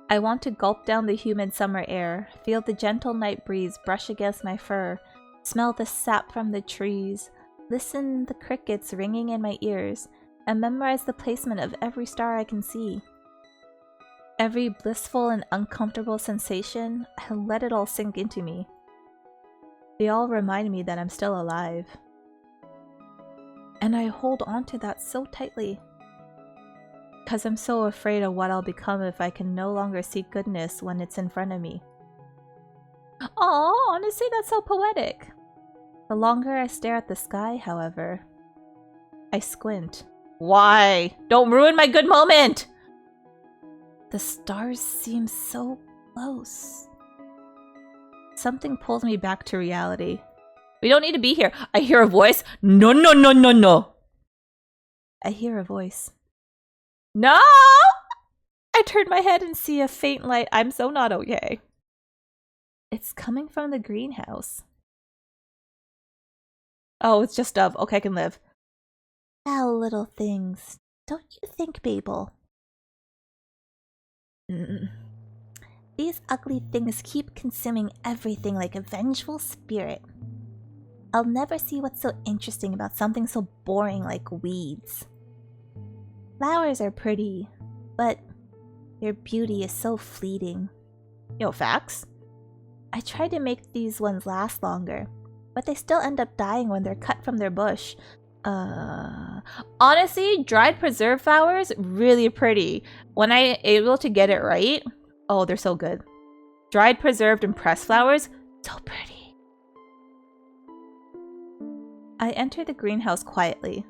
I want to gulp down the humid summer air, feel the gentle night breeze brush against my fur, smell the sap from the trees, listen the crickets ringing in my ears, and memorize the placement of every star I can see. Every blissful and uncomfortable sensation, I let it all sink into me. They all remind me that I'm still alive. And I hold on to that so tightly. Because I'm so afraid of what I'll become if I can no longer see goodness when it's in front of me. Aw, honestly, that's so poetic. The longer I stare at the sky, however, I squint. Why? Don't ruin my good moment! The stars seem so close. Something pulls me back to reality. We don't need to be here. I hear a voice. No. I hear a voice. No! I turn my head and see a faint light. I'm so not okay. It's coming from the greenhouse. Oh, it's just Dove. Okay, I can live. Foul little things. Don't you think, Babel? These ugly things keep consuming everything like a vengeful spirit. I'll never see what's so interesting about something so boring like weeds. Flowers are pretty, but their beauty is so fleeting. Yo, facts? I try to make these ones last longer, but they still end up dying when they're cut from their bush. Honestly, dried preserved flowers, really pretty. When I'm able to get it right, oh, they're so good. Dried, preserved, and pressed flowers, so pretty. I enter the greenhouse quietly.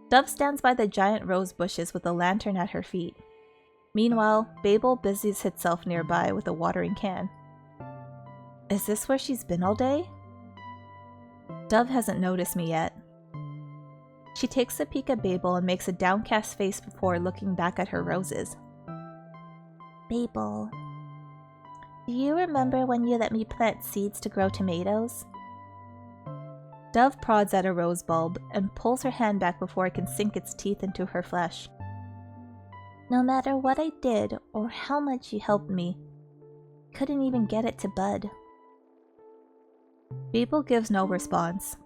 Dove stands by the giant rose bushes with a lantern at her feet. Meanwhile, Babel busies itself nearby with a watering can. Is this where she's been all day? Dove hasn't noticed me yet. She takes a peek at Babel and makes a downcast face before looking back at her roses. Babel, do you remember when you let me plant seeds to grow tomatoes? Dove prods at a rose bulb and pulls her hand back before it can sink its teeth into her flesh. No matter what I did or how much you helped me, couldn't even get it to bud. Babel gives no response.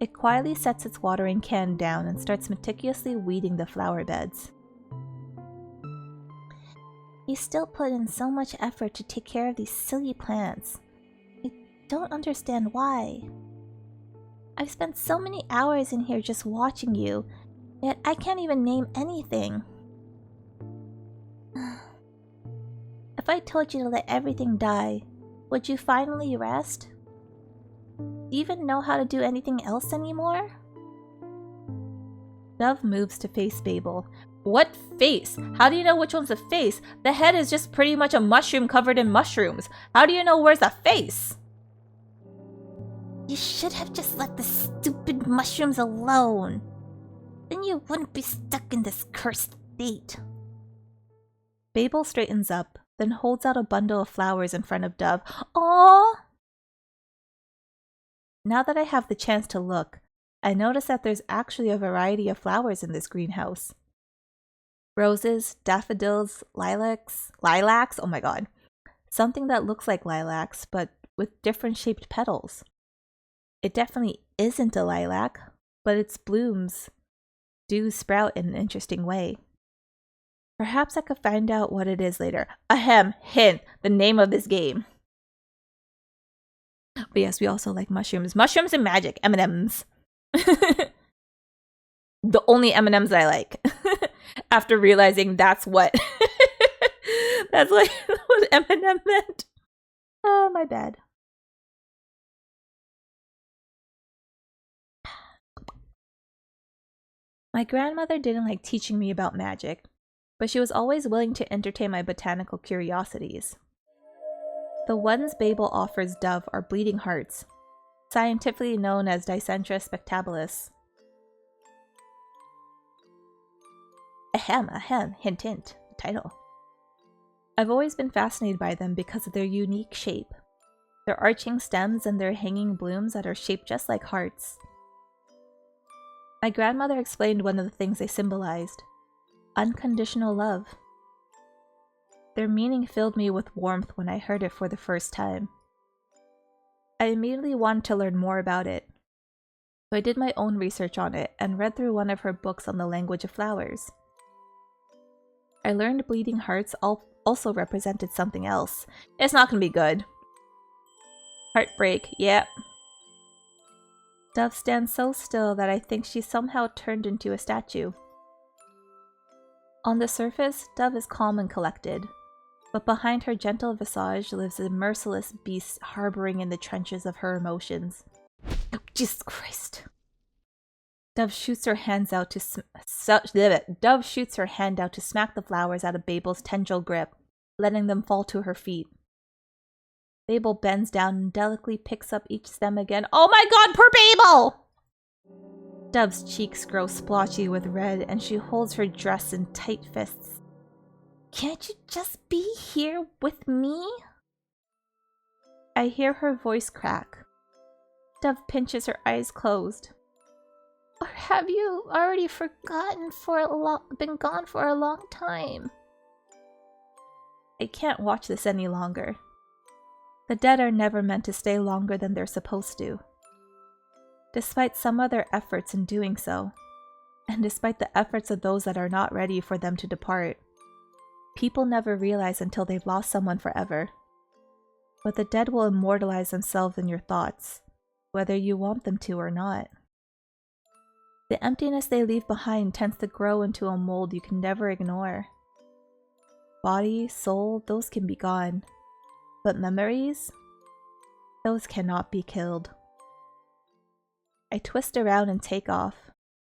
It quietly sets its watering can down and starts meticulously weeding the flower beds. You still put in so much effort to take care of these silly plants. don't understand why. I've spent so many hours in here just watching you, yet I can't even name anything. If I told you to let everything die, would you finally rest? Do you even know how to do anything else anymore? Dove moves to face Babel. What face? How do you know which one's a face? The head is just pretty much a mushroom covered in mushrooms. How do you know where's the face? You should have just let the stupid mushrooms alone. Then you wouldn't be stuck in this cursed state. Babel straightens up, then holds out a bundle of flowers in front of Dove. Aww! Now that I have the chance to look, I notice that there's actually a variety of flowers in this greenhouse. Roses, daffodils, lilacs, oh my god. Something that looks like lilacs, but with different shaped petals. It definitely isn't a lilac, but its blooms do sprout in an interesting way. Perhaps I could find out what it is later. Ahem, hint, the name of this game. But yes, we also like mushrooms. Mushrooms and magic, M&Ms. The only M&Ms that I like. After realizing that's what that's like what M&M meant. Oh, my bad. My grandmother didn't like teaching me about magic, but she was always willing to entertain my botanical curiosities. The ones Babel offers Dove are bleeding hearts, scientifically known as DICENTRA spectabilis. Ahem, hint, hint, the title. I've always been fascinated by them because of their unique shape, their arching stems and their hanging blooms that are shaped just like hearts. My grandmother explained one of the things they symbolized: unconditional love. Their meaning filled me with warmth when I heard it for the first time. I immediately wanted to learn more about it, so I did my own research on it and read through one of her books on the language of flowers. I learned bleeding hearts also represented something else. It's not gonna be good. Heartbreak, yep. Dove stands so still that I think she somehow turned into a statue. On the surface, Dove is calm and collected, but behind her gentle visage lives a merciless beast harboring in the trenches of her emotions. Oh, Jesus Christ. Dove shoots her hand out to smack the flowers out of Babel's tendril grip, letting them fall to her feet. Babel bends down and delicately picks up each stem again. Oh my god, poor Babel! Dove's cheeks grow splotchy with red and she holds her dress in tight fists. Can't you just be here with me? I hear her voice crack. Dove pinches her eyes closed. Or have you already forgotten been gone for a long time? I can't watch this any longer. The dead are never meant to stay longer than they're supposed to. Despite some of their efforts in doing so, and despite the efforts of those that are not ready for them to depart, people never realize until they've lost someone forever. But the dead will immortalize themselves in your thoughts, whether you want them to or not. The emptiness they leave behind tends to grow into a mold you can never ignore. Body, soul, those can be gone. But memories? Those cannot be killed. I twist around and take off,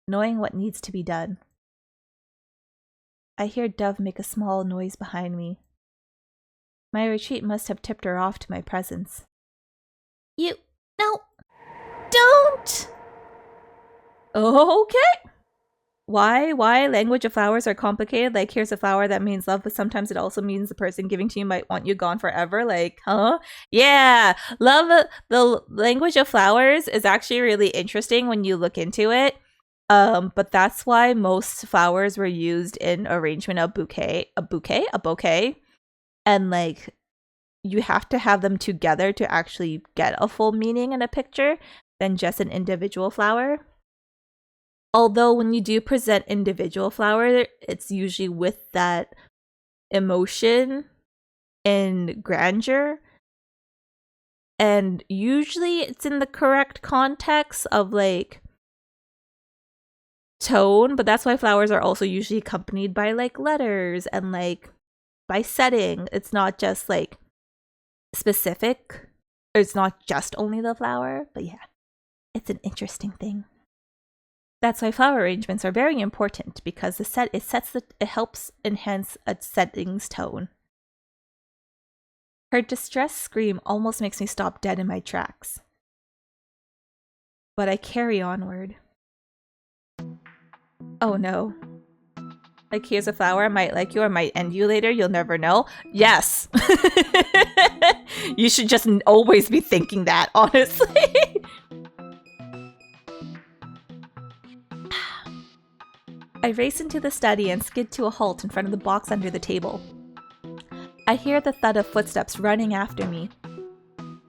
knowing what needs to be done. I hear Dove make a small noise behind me. My retreat must have tipped her off to my presence. No! Don't! Okay. Why? Language of flowers are complicated. Like, here's a flower that means love, but sometimes it also means the person giving to you might want you gone forever. Like, huh? Yeah. Love, the language of flowers is actually really interesting when you look into it. But that's why most flowers were used in arrangement of a bouquet. And like, you have to have them together to actually get a full meaning in a picture than just an individual flower. Although when you do present individual flower, it's usually with that emotion and grandeur. and usually it's in the correct context of like tone, but that's why flowers are also usually accompanied by like letters and like by setting. It's not just like specific, or it's not just only the flower, but yeah, it's an interesting thing. That's why flower arrangements are very important, because it helps enhance a setting's tone. Her distressed scream almost makes me stop dead in my tracks. But I carry onward. Oh no. Like, here's a flower, I might like you or might end you later, you'll never know. Yes! You should just always be thinking that, honestly. I race into the study and skid to a halt in front of the box under the table. I hear the thud of footsteps running after me.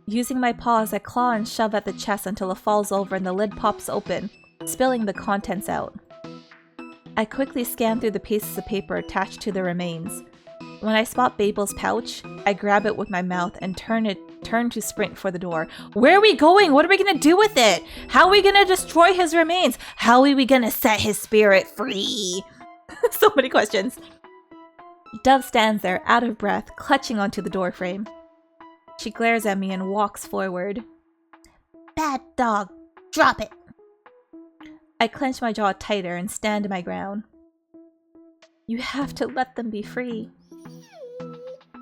Using my paws, I claw and shove at the chest until it falls over and the lid pops open, spilling the contents out. I quickly scan through the pieces of paper attached to the remains. When I spot Babel's pouch, I grab it with my mouth and turn to sprint for the door. Where are we going? What are we gonna do with it? How are we gonna destroy his remains? How are we gonna set his spirit free? So many questions. Dove stands there, out of breath, clutching onto the doorframe. She glares at me and walks forward. Bad dog, drop it! I clench my jaw tighter and stand my ground. You have to let them be free.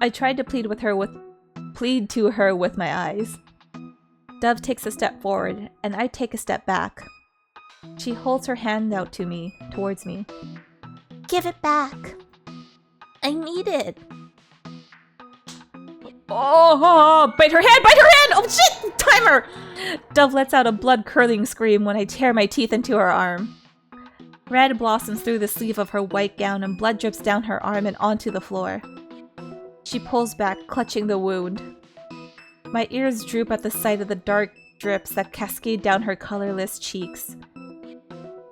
I tried to plead to her with my eyes. Dove takes a step forward, and I take a step back. She holds her hand out towards me. Give it back. I need it. Oh, bite her hand! Bite her hand! Oh shit! Timer! Dove lets out a blood-curdling scream when I tear my teeth into her arm. Red blossoms through the sleeve of her white gown and blood drips down her arm and onto the floor. She pulls back, clutching the wound. My ears droop at the sight of the dark drips that cascade down her colorless cheeks.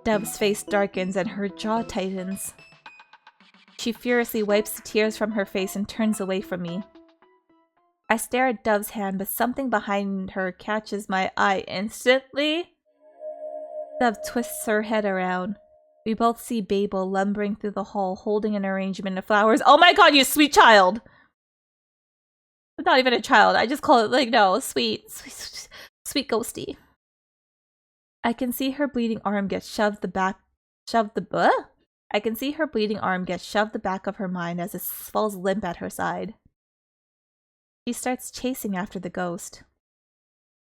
Dove's face darkens and her jaw tightens. She furiously wipes the tears from her face and turns away from me. I stare at Dove's hand, but something behind her catches my eye instantly. Dove twists her head around. We both see Babel lumbering through the hall, holding an arrangement of flowers. Oh my god, you sweet child! I'm not even a child. I just call it, like, no, sweet ghosty. I can see her bleeding arm get I can see her bleeding arm get shoved the back of her mind as it falls limp at her side. She starts chasing after the ghost,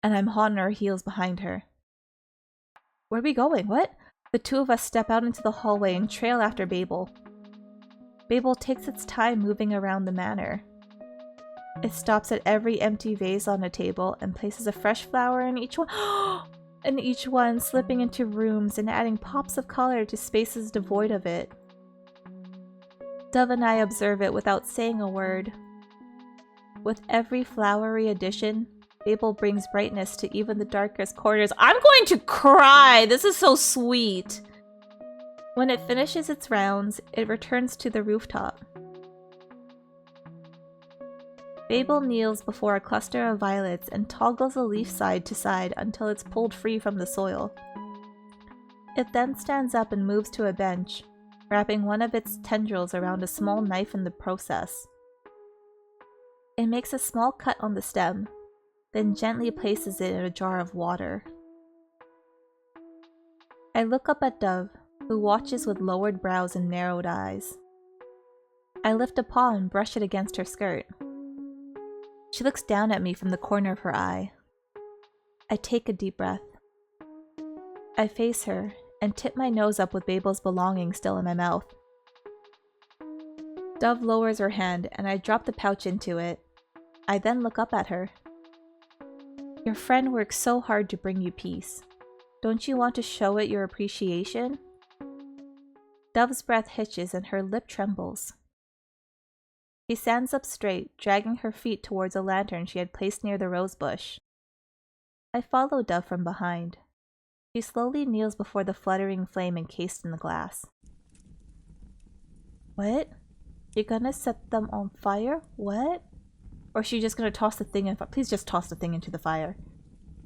and I'm hot on her heels behind her. Where are we going? What? The two of us step out into the hallway and trail after Babel. Babel takes its time moving around the manor. It stops at every empty vase on a table and places a fresh flower in each one, slipping into rooms and adding pops of color to spaces devoid of it. Dove and I observe it without saying a word. With every flowery addition, Babel brings brightness to even the darkest corners. I'm going to cry! This is so sweet! When it finishes its rounds, it returns to the rooftop. Babel kneels before a cluster of violets and toggles a leaf side to side until it's pulled free from the soil. It then stands up and moves to a bench, wrapping one of its tendrils around a small knife in the process. It makes a small cut on the stem, then gently places it in a jar of water. I look up at Dove, who watches with lowered brows and narrowed eyes. I lift a paw and brush it against her skirt. She looks down at me from the corner of her eye. I take a deep breath. I face her and tip my nose up with Babel's belongings still in my mouth. Dove lowers her hand and I drop the pouch into it. I then look up at her. Your friend works so hard to bring you peace. Don't you want to show it your appreciation? Dove's breath hitches and her lip trembles. She stands up straight, dragging her feet towards a lantern she had placed near the rose bush. I follow Dove from behind. She slowly kneels before the fluttering flame encased in the glass. What? You're gonna set them on fire? What? Or is she just gonna toss the thing in? Please just toss the thing into the fire.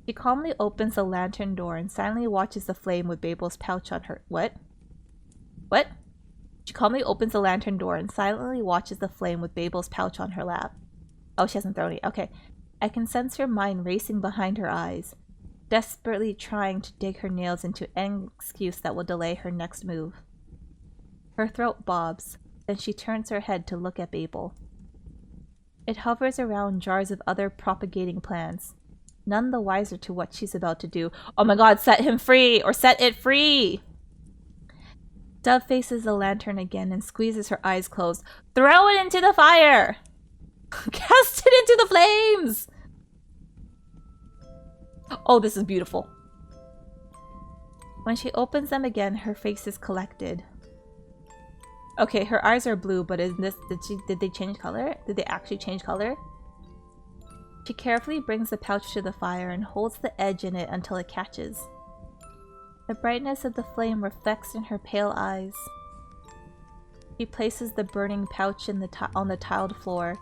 She calmly opens the lantern door and silently watches the flame with Babel's pouch on her. What? What? She calmly opens the lantern door and silently watches the flame with Babel's pouch on her lap. Oh, she hasn't thrown it. Okay. I can sense her mind racing behind her eyes, desperately trying to dig her nails into any excuse that will delay her next move. Her throat bobs, then she turns her head to look at Babel. It hovers around jars of other propagating plants, none the wiser to what she's about to do. Oh my god, set him free! Or set it free! Dove faces the lantern again and squeezes her eyes closed. Throw it into the fire! Cast it into the flames! Oh, this is beautiful. When she opens them again, her face is collected. Okay, her eyes are blue, but is this did they change color? Did they actually change color? She carefully brings the pouch to the fire and holds the edge in it until it catches. The brightness of the flame reflects in her pale eyes. She places the burning pouch in on the tiled floor,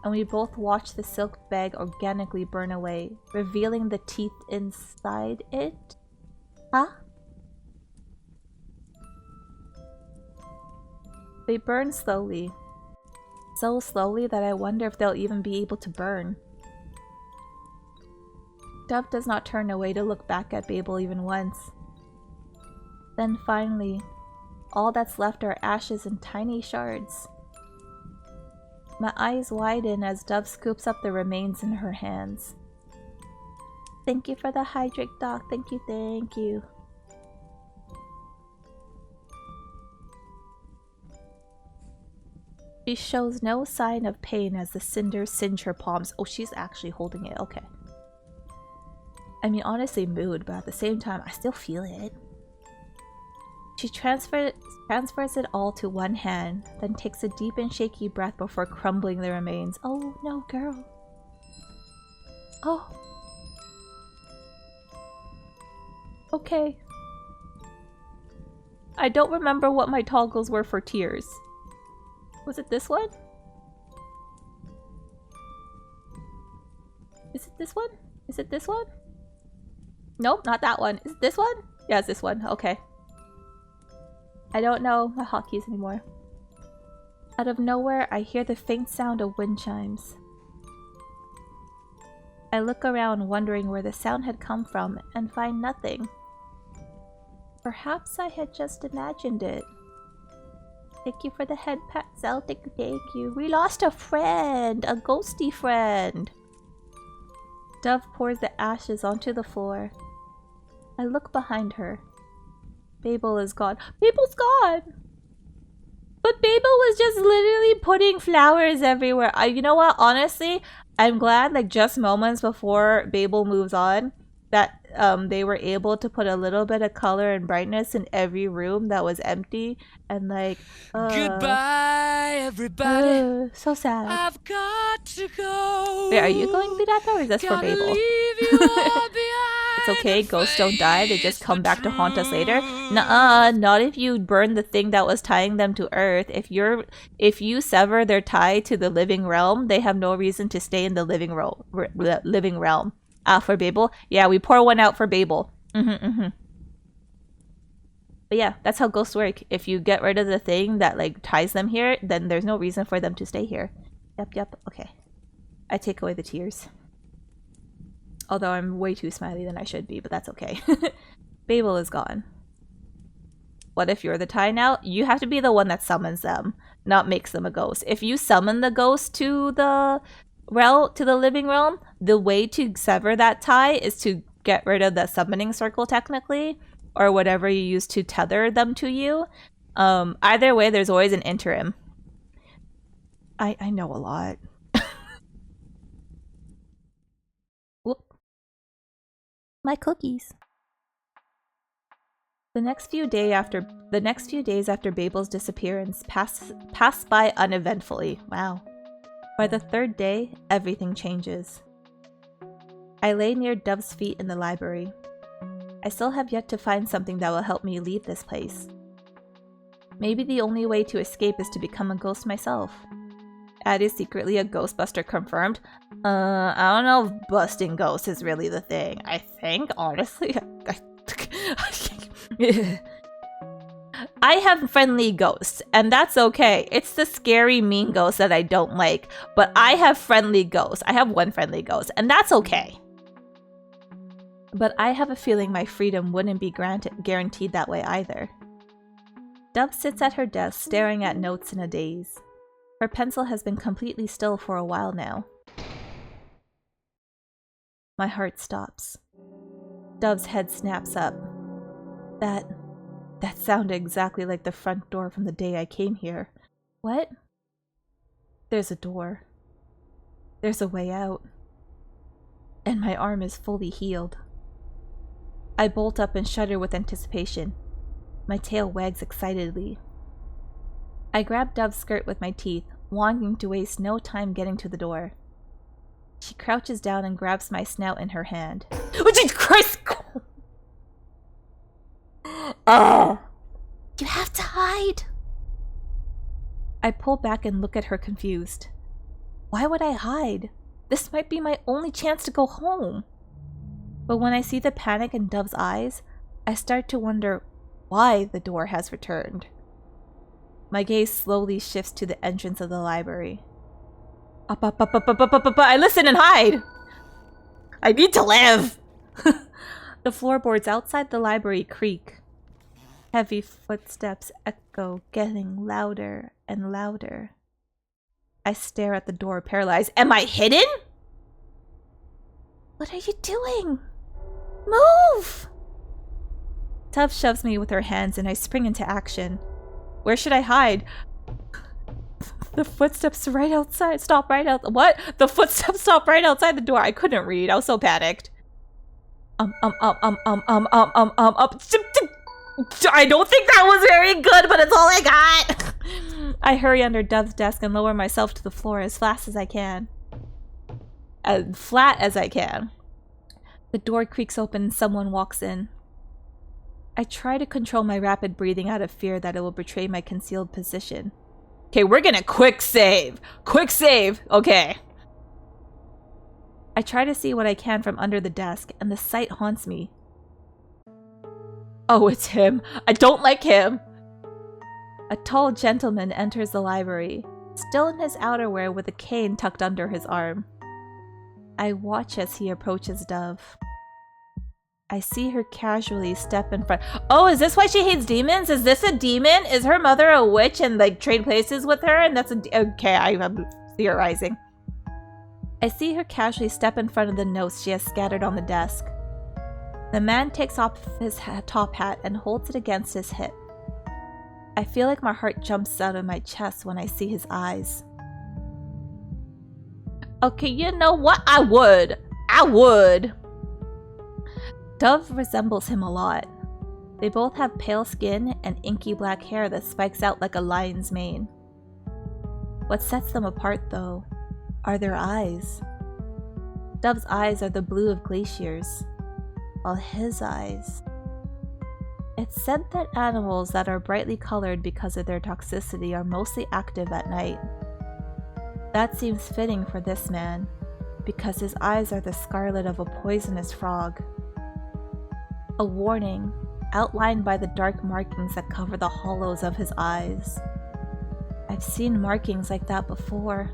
and we both watch the silk bag organically burn away, revealing the teeth inside it. Huh? They burn slowly. So slowly that I wonder if they'll even be able to burn. Dove does not turn away to look back at Babel even once. Then finally, all that's left are ashes and tiny shards. My eyes widen as Dove scoops up the remains in her hands. Thank you for the hydrate, Doc. Thank you, thank you. She shows no sign of pain as the cinders singe her palms. Oh, she's actually holding it. Okay. I mean, honestly, mood, but at the same time, I still feel it. She transfers it all to one hand, then takes a deep and shaky breath before crumbling the remains. Oh, no, girl. Oh. Okay. I don't remember what my toggles were for tears. Was it this one? Is it this one? Is it this one? Nope, not that one. Is it this one? Yeah, it's this one. Okay. I don't know my hotkeys anymore. Out of nowhere, I hear the faint sound of wind chimes. I look around wondering where the sound had come from and find nothing. Perhaps I had just imagined it. Thank you for the head pat, Celtic. Thank you. We lost a friend! A ghosty friend! Dove pours the ashes onto the floor. I look behind her. Babel is gone. Babel's gone! But Babel was just literally putting flowers everywhere. You know what? Honestly, I'm glad, like, just moments before Babel moves on, that they were able to put a little bit of color and brightness in every room that was empty. And, like, Goodbye, everybody. so sad. I've got to go. Wait, are you going through that though, or is this for Babel? It's okay, ghosts don't die, they just come back to haunt us later. Nuh-uh, not if you burn the thing that was tying them to Earth. If you sever their tie to the living realm, they have no reason to stay in the living realm. For Babel? Yeah, we pour one out for Babel. But yeah, that's how ghosts work. If you get rid of the thing that, like, ties them here, then there's no reason for them to stay here. Yep, okay. I take away the tears. Although I'm way too smiley than I should be, but that's okay. Babel is gone. What if you're the tie now? You have to be the one that summons them, not makes them a ghost. If you summon the ghost to the living realm, the way to sever that tie is to get rid of the summoning circle, technically, or whatever you use to tether them to you. Either way, there's always an interim. I know a lot. Whoop. My cookies. The next few days after Babel's disappearance pass by uneventfully. Wow. By the third day, everything changes. I lay near Dove's feet in the library. I still have yet to find something that will help me leave this place. Maybe the only way to escape is to become a ghost myself. Addy's secretly a Ghostbuster confirmed. I don't know if busting ghosts is really the thing. I think, honestly, I have friendly ghosts, and that's okay. It's the scary, mean ghosts that I don't like, but I have friendly ghosts. I have one friendly ghost, and that's okay. But I have a feeling my freedom wouldn't be guaranteed that way either. Dove sits at her desk, staring at notes in a daze. Her pencil has been completely still for a while now. My heart stops. Dove's head snaps up. That sounded exactly like the front door from the day I came here. What? There's a door. There's a way out. And my arm is fully healed. I bolt up and shudder with anticipation. My tail wags excitedly. I grab Dove's skirt with my teeth, wanting to waste no time getting to the door. She crouches down and grabs my snout in her hand. Jesus Christ! You have to hide! I pull back and look at her confused. Why would I hide? This might be my only chance to go home. But when I see the panic in Dove's eyes, I start to wonder why the door has returned. My gaze slowly shifts to the entrance of the library. Up, I listen and hide! I need to live! The floorboards outside the library creak. Heavy footsteps echo, getting louder and louder. I stare at the door, paralyzed. Am I hidden? What are you doing? Move! Tuff shoves me with her hands and I spring into action. Where should I hide? The footsteps right outside. Stop right out. What? The footsteps stop right outside the door. I couldn't read. I was so panicked. I don't think that was very good, but it's all I got. I hurry under Dove's desk and lower myself to the floor as fast as I can. As flat as I can. The door creaks open and someone walks in. I try to control my rapid breathing out of fear that it will betray my concealed position. Okay, we're gonna quick save. Quick save. Okay. I try to see what I can from under the desk, and the sight haunts me. Oh, it's him. I don't like him. A tall gentleman enters the library, still in his outerwear with a cane tucked under his arm. I watch as he approaches Dove. I see her casually step in front. Oh, is this why she hates demons? Is this a demon? Is her mother a witch and like trade places with her? And that's a okay. I'm theorizing. I see her casually step in front of the notes she has scattered on the desk. The man takes off his top hat and holds it against his hip. I feel like my heart jumps out of my chest when I see his eyes. Okay, you know what? I would. Dove resembles him a lot. They both have pale skin and inky black hair that spikes out like a lion's mane. What sets them apart, though, are their eyes. Dove's eyes are the blue of glaciers, while his eyes... It's said that animals that are brightly colored because of their toxicity are mostly active at night. That seems fitting for this man, because his eyes are the scarlet of a poisonous frog. A warning, outlined by the dark markings that cover the hollows of his eyes. I've seen markings like that before.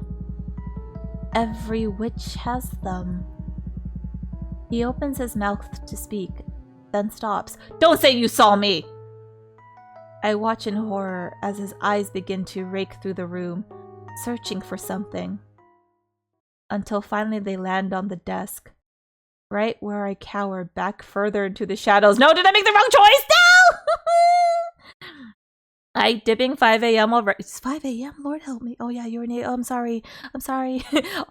Every witch has them. He opens his mouth to speak, then stops. Don't say you saw me! I watch in horror as his eyes begin to rake through the room, searching for something. Until finally they land on the desk. Right where I cower back further into the shadows. No, did I make the wrong choice? No! Dipping 5 a.m. already. It's 5 a.m. Lord help me. Oh yeah, you're an 8. Oh, I'm sorry.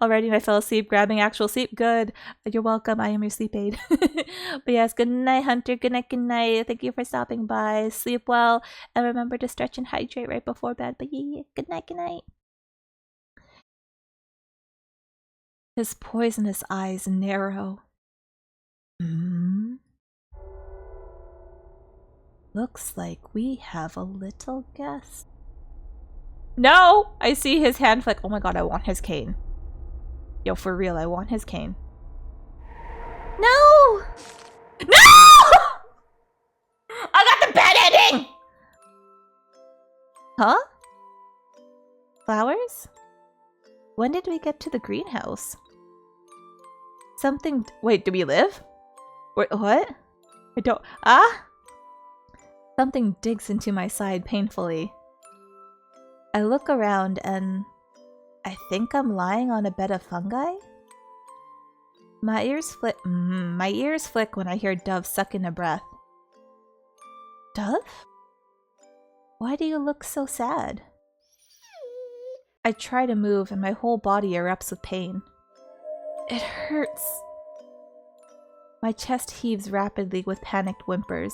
Already and I fell asleep, grabbing actual sleep. Good. You're welcome. I am your sleep aid. But yes, good night, Hunter. Good night, good night. Thank you for stopping by. Sleep well. And remember to stretch and hydrate right before bed. But yeah, good night, good night. His poisonous eyes narrow. Looks like we have a little guest. No! I see his hand flick. Oh my god, I want his cane. Yo, for real, I want his cane. No! No! I got the bad ending! Huh? Flowers? When did we get to the greenhouse? Something... Wait, do we live? Wait, what? I don't... Ah? Something digs into my side painfully. I look around and... I think I'm lying on a bed of fungi? My ears flick when I hear Dove suck in a breath. Dove? Why do you look so sad? I try to move and my whole body erupts with pain. It hurts. My chest heaves rapidly with panicked whimpers.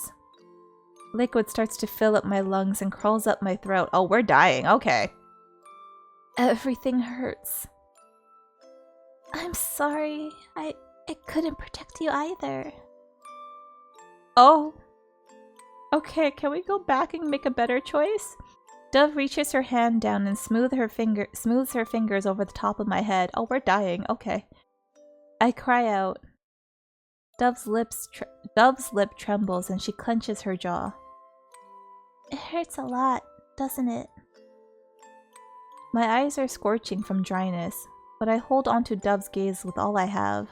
Liquid starts to fill up my lungs and crawls up my throat. Oh, we're dying. Okay. Everything hurts. I'm sorry. I couldn't protect you either. Oh. Okay, can we go back and make a better choice? Dove reaches her hand down and smooths her fingers over the top of my head. Oh, we're dying. Okay. I cry out. Dove's lip trembles and she clenches her jaw. It hurts a lot, doesn't it? My eyes are scorching from dryness, but I hold on to Dove's gaze with all I have.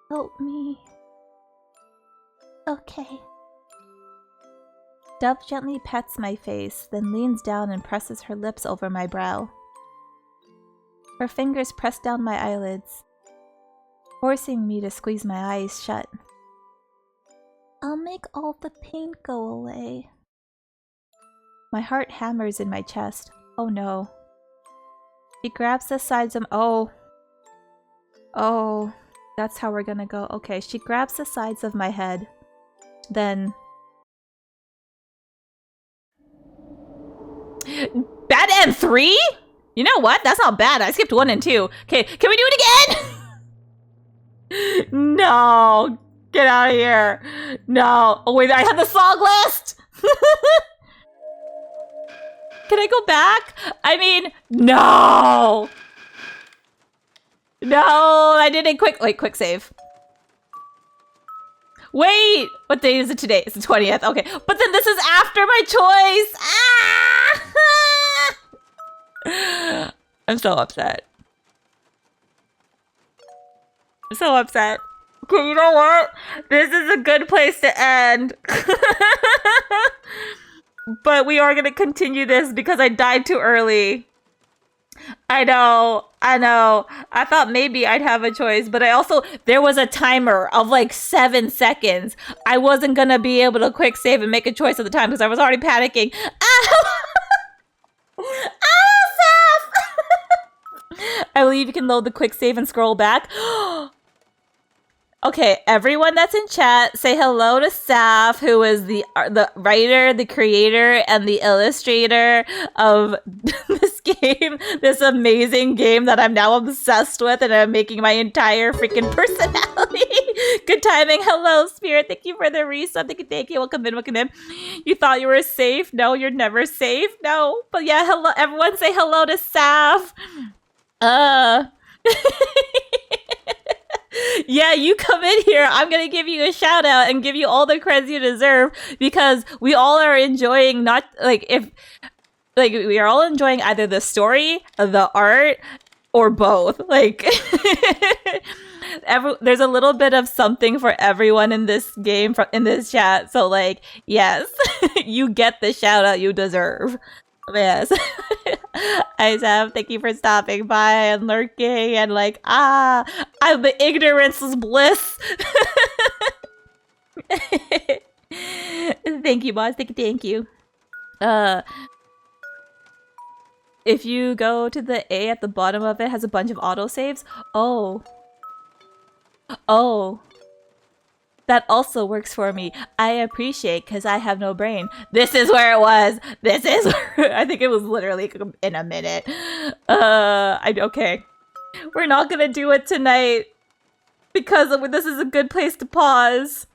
Help me. Okay. Dove gently pets my face, then leans down and presses her lips over my brow. Her fingers press down my eyelids, forcing me to squeeze my eyes shut. I'll make all the pain go away. My heart hammers in my chest. Oh no. She grabs the sides of... Oh. Oh. That's how we're gonna go. Okay, she grabs the sides of my head. Then... Bad end 3? You know what? That's not bad. I skipped 1 and 2. Okay, can we do it again? No. Get out of here. No. Oh wait, I have the song list! Can I go back? I mean, no! No, I didn't quick save. Wait! What day is it today? It's the 20th. Okay, but then this is after my choice! Ah! I'm so upset. I'm so upset. Okay, you know what? This is a good place to end. But we are going to continue this because I died too early. I know. I thought maybe I'd have a choice, but there was a timer of like 7 seconds. I wasn't going to be able to quick save and make a choice at the time because I was already panicking. Saf! I believe you can load the quick save and scroll back. Okay, everyone that's in chat, say hello to Saf, who is the writer, the creator, and the illustrator of this game, this amazing game that I'm now obsessed with, and I'm making my entire freaking personality. Good timing. Hello, Spirit. Thank you for the resub. Thank you. Welcome in. You thought you were safe? No, you're never safe. No, but yeah, hello. Everyone, say hello to Saf. Yeah, you come in here. I'm going to give you a shout out and give you all the credits you deserve because we all are enjoying we are all enjoying either the story, the art, or both. Like, there's a little bit of something for everyone in this game, in this chat. So, like, yes, you get the shout out you deserve. Yes. Isaac, thank you for stopping by and lurking and like, the ignorance is bliss. Thank you, boss. Thank you. If you go to the A at the bottom of it, has a bunch of autosaves. Oh. That also works for me. I appreciate because I have no brain. This is where it was. This is where I think it was literally in a minute. Okay. We're not gonna do it tonight because this is a good place to pause.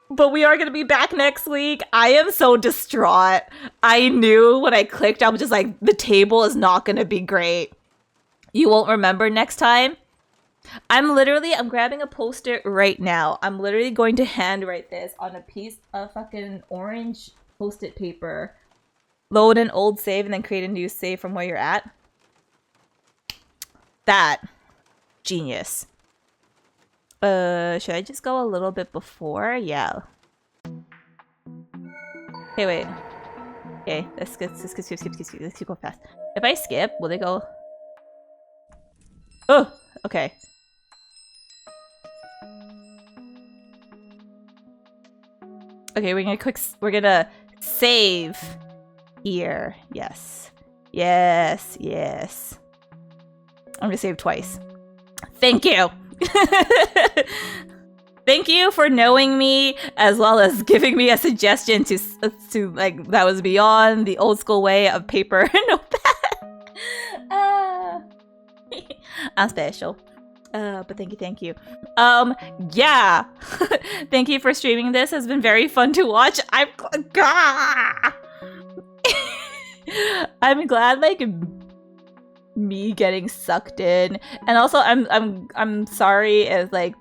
But we are going to be back next week. I am so distraught. I knew when I clicked, I was just like, the table is not going to be great. You won't remember next time. I'm grabbing a post-it right now. I'm literally going to handwrite this on a piece of fucking orange post-it paper. Load an old save and then create a new save from where you're at. That. Genius. Should I just go a little bit before? Yeah. Hey, wait. Okay, let's skip. Let's go fast. If I skip, will they go? Oh, okay. Okay, we're gonna save here. Yes. Yes, yes. I'm gonna save twice. Thank you. Thank you for knowing me, as well as giving me a suggestion to like, that was beyond the old school way of paper and notepad. I'm special. But thank you. Yeah. Thank you for streaming this. It's been very fun to watch. I'm glad, like, me getting sucked in, and also I'm sorry if, like,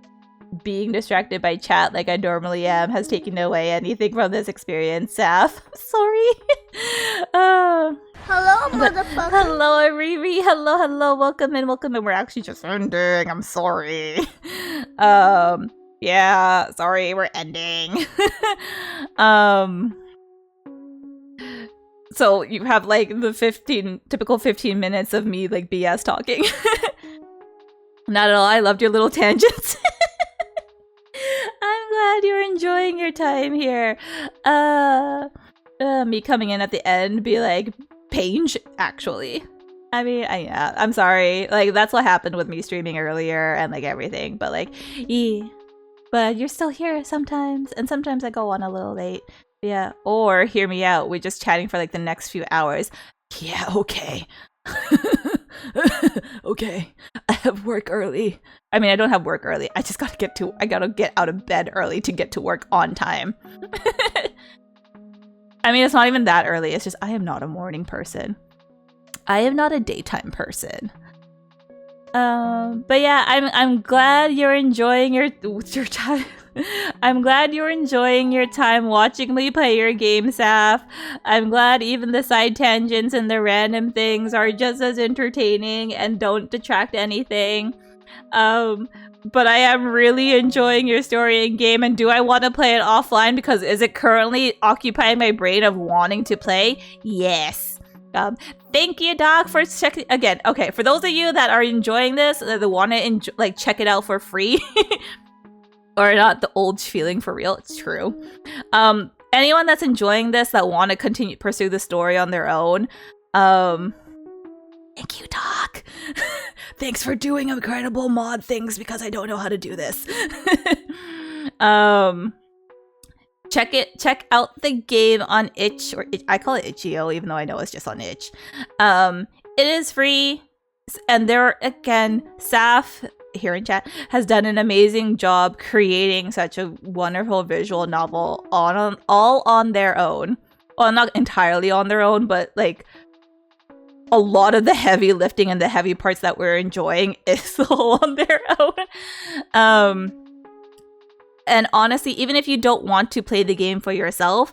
being distracted by chat like I normally am has taken away anything from this experience, Saf. Sorry. Hello, motherfucker. Hello, Riri. Hello. Welcome in. We're actually just ending. I'm sorry. Yeah, sorry, we're ending. So you have, like, the typical 15 minutes of me, like, BS talking. Not at all. I loved your little tangents. I'm glad you're enjoying your time here. Me coming in at the end be like, Paige, actually. I mean, I'm sorry. Like, that's what happened with me streaming earlier and, like, everything. But, like, but you're still here sometimes. And sometimes I go on a little late. Yeah. Or, hear me out, we're just chatting for, like, the next few hours. Yeah, okay. Okay. I have work early. I mean, I don't have work early. I just gotta get out of bed early to get to work on time. I mean, it's not even that early. It's just I am not a morning person. I am not a daytime person. But yeah, I'm glad you're enjoying your time. I'm glad you're enjoying your time watching me play your game, Saf. I'm glad even the side tangents and the random things are just as entertaining and don't detract anything. But I am really enjoying your story and game, and do I want to play it offline because is it currently occupying my brain of wanting to play? Yes. Thank you, Doc, for checking again. Okay, for those of you that are enjoying this, that want to like check it out for free, or not the old feeling for real. It's true. Anyone that's enjoying this that want to pursue the story on their own, thank you, Doc. Thanks for doing incredible mod things because I don't know how to do this. Check out the game on itch, or I call it itch.io even though I know it's just on itch. It is free, and there again, Saf here in chat has done an amazing job creating such a wonderful visual novel all on their own. Well, not entirely on their own, but like a lot of the heavy lifting and the heavy parts that we're enjoying is all on their own. And honestly, even if you don't want to play the game for yourself,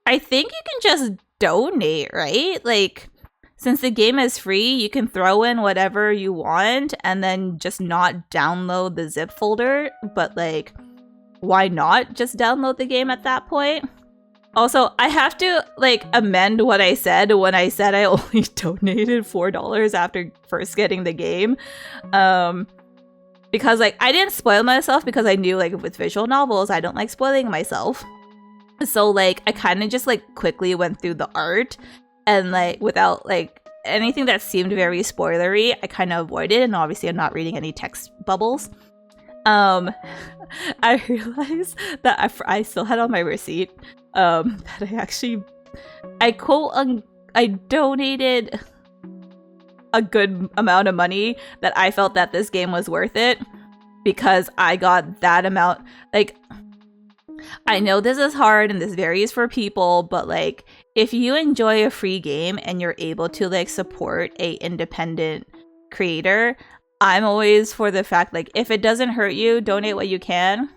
I think you can just donate, right? Like, since the game is free, you can throw in whatever you want and then just not download the zip folder. But, like, why not just download the game at that point? Also, I have to, like, amend what I said when I said I only donated $4 after first getting the game. Because, like, I didn't spoil myself because I knew, like, with visual novels, I don't like spoiling myself. So, like, I kind of just, like, quickly went through the art and, like, without, like, anything that seemed very spoilery, I kind of avoided. And obviously, I'm not reading any text bubbles. I realized that I still had on my receipt that I donated a good amount of money that I felt that this game was worth it because I got that amount. Like, I know this is hard and this varies for people, but like if you enjoy a free game and you're able to like support a independent creator, I'm always for the fact like if it doesn't hurt you, donate what you can.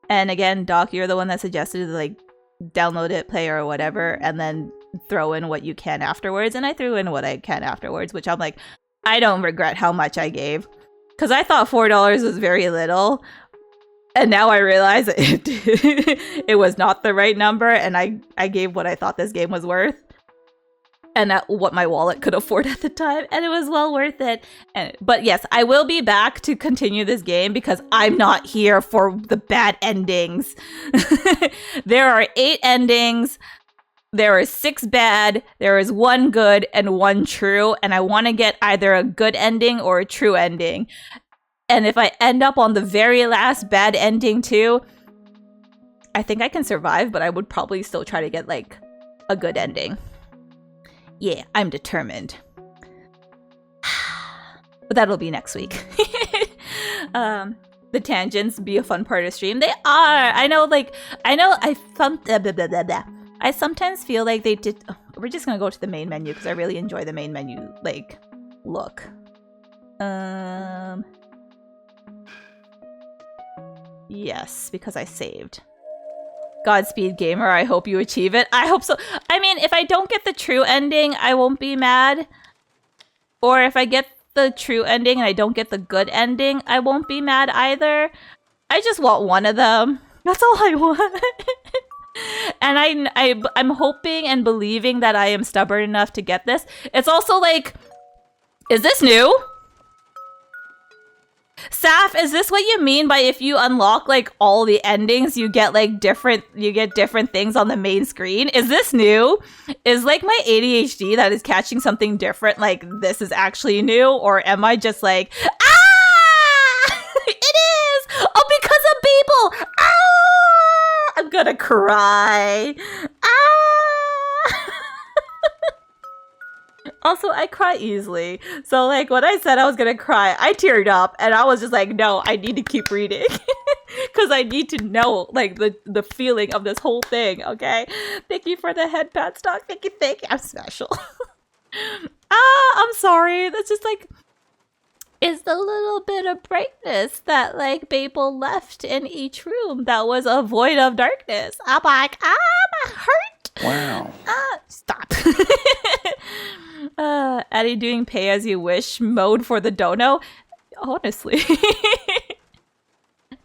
And again, Doc, you're the one that suggested like download it, play or whatever, and then throw in what you can afterwards. And I threw in what I can afterwards, which I'm like, I don't regret how much I gave. Because I thought $4 was very little. And now I realize it was not the right number. And I gave what I thought this game was worth. And what my wallet could afford at the time. And it was well worth it. But yes, I will be back to continue this game because I'm not here for the bad endings. There are 8 endings. There are 6 bad. There is 1 good and 1 true. And I want to get either a good ending or a true ending. And if I end up on the very last bad ending too, I think I can survive, but I would probably still try to get like a good ending. Yeah, I'm determined. But that'll be next week. The tangents be a fun part of stream. They are. I know. I sometimes feel like they did. Oh, we're just gonna go to the main menu because I really enjoy the main menu. Like, look. Yes, because I saved. Godspeed, gamer. I hope you achieve it. I hope so. I mean, if I don't get the true ending, I won't be mad. Or if I get the true ending and I don't get the good ending, I won't be mad either. I just want one of them. That's all I want. And I'm hoping and believing that I am stubborn enough to get this. It's also like, is this new? Saf, is this what you mean by if you unlock like all the endings, you get like different things on the main screen? Is this new? Is like my ADHD that is catching something different like this is actually new? Or am I just like, ah, it is! Oh, because of people! Ah! I'm gonna cry. Ah! Also, I cry easily. So, like, when I said I was gonna cry, I teared up. And I was just like, no, I need to keep reading. Because I need to know, like, the feeling of this whole thing, okay? Thank you for the head pat stock. Thank you. I'm special. I'm sorry. That's just, like, it's the little bit of brightness that, like, Babel left in each room that was a void of darkness. I'm like, I'm hurt. Wow. Stop. Addy doing pay as you wish mode for the dono. Honestly.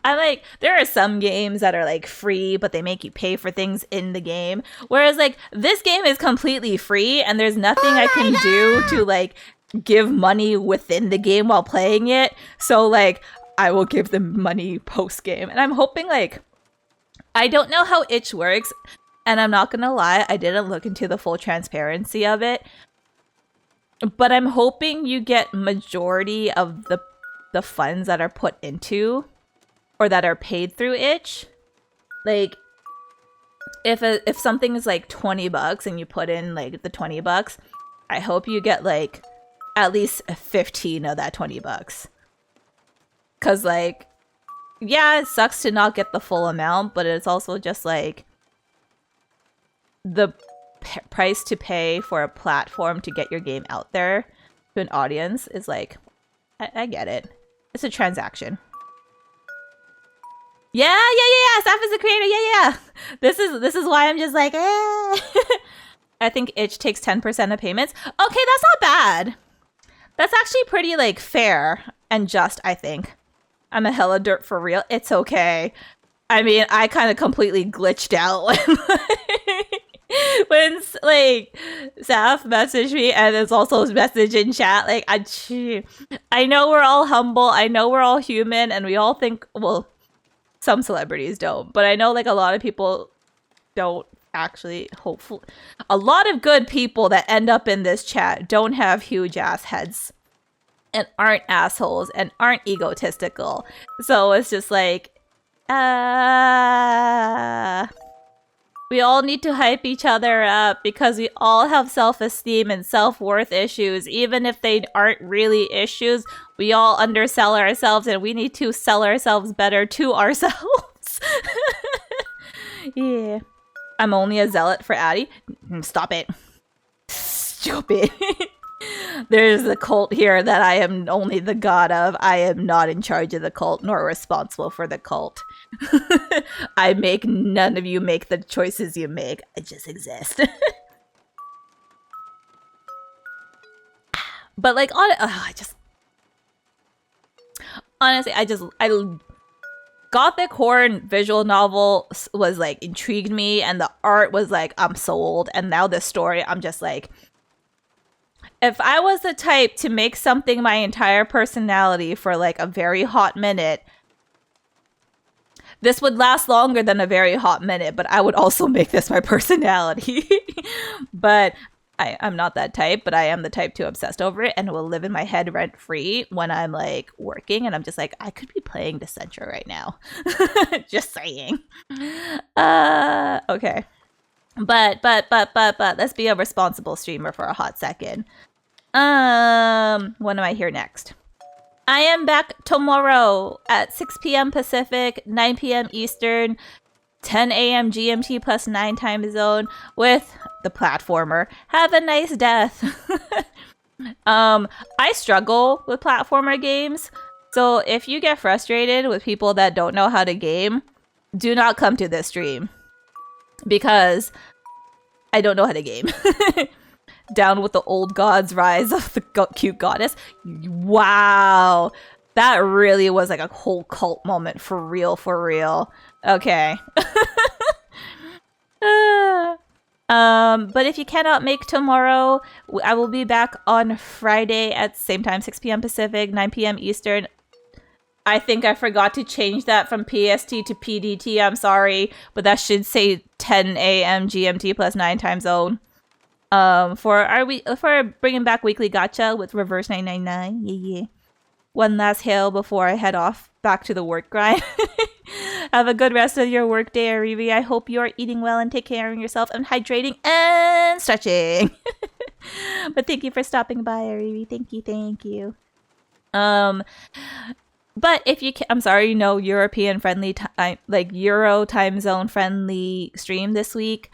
I like, there are some games that are like free, but they make you pay for things in the game. Whereas like this game is completely free and there's nothing I can do to like give money within the game while playing it. So like I will give them money post game. And I'm hoping like, I don't know how itch works. And I'm not gonna lie, I didn't look into the full transparency of it. But I'm hoping you get majority of the funds that are put into or that are paid through itch. Like if something is like $20 and you put in like the $20, I hope you get like at least 15 of that $20. Cause like, yeah, it sucks to not get the full amount, but it's also just like the price to pay for a platform to get your game out there to an audience is like, I get it. It's a transaction. Yeah. Saf is the creator. Yeah. This is why I'm just like, eh. I think itch takes 10% of payments. Okay, that's not bad. That's actually pretty like fair and just, I think. I'm a hella dirt for real. It's okay. I mean, I kind of completely glitched out when like Saf messaged me and there's also his message in chat. Like, I know we're all humble. I know we're all human and we all think, well, some celebrities don't, but I know like a lot of people don't actually, hopefully. A lot of good people that end up in this chat don't have huge ass heads and aren't assholes and aren't egotistical. So it's just like, we all need to hype each other up because we all have self-esteem and self-worth issues. Even if they aren't really issues, we all undersell ourselves and we need to sell ourselves better to ourselves. Yeah. I'm only a zealot for Addy. Stop it. Stupid. There's a cult here that I am only the god of. I am not in charge of the cult, nor responsible for the cult. I make none of you make the choices you make. I just exist. But like, honestly, Gothic horror visual novel was like intrigued me, and the art was like, I'm sold. And now this story, I'm just like, if I was the type to make something my entire personality for like a very hot minute, this would last longer than a very hot minute, but I would also make this my personality. But I'm not that type, but I am the type to obsess over it and will live in my head rent free when I'm like working, and I'm just like, I could be playing DICENTRA right now. Just saying. Okay. But let's be a responsible streamer for a hot second. When am I here next? I am back tomorrow at 6 p.m. Pacific, 9 p.m. Eastern, 10 a.m. GMT plus 9 time zone with the platformer. Have a nice death. I struggle with platformer games, so if you get frustrated with people that don't know how to game, do not come to this stream, because I don't know how to game. Down with the old gods, rise of the cute goddess. Wow, that really was like a whole cult moment for real, for real. Okay. But if you cannot make tomorrow, I will be back on Friday at same time, 6 p.m. Pacific, 9 p.m. Eastern. I think I forgot to change that from PST to PDT. I'm sorry, but that should say 10 a.m. GMT plus 9 time zone. For bringing back weekly gacha with reverse 999. Yeah. One last hail before I head off back to the work grind. Have a good rest of your work day, Arivi. I hope you are eating well and take care of yourself and hydrating and stretching. But thank you for stopping by, Arivi. Thank you. But if you can, I'm sorry, no European friendly time, like Euro time zone friendly stream this week.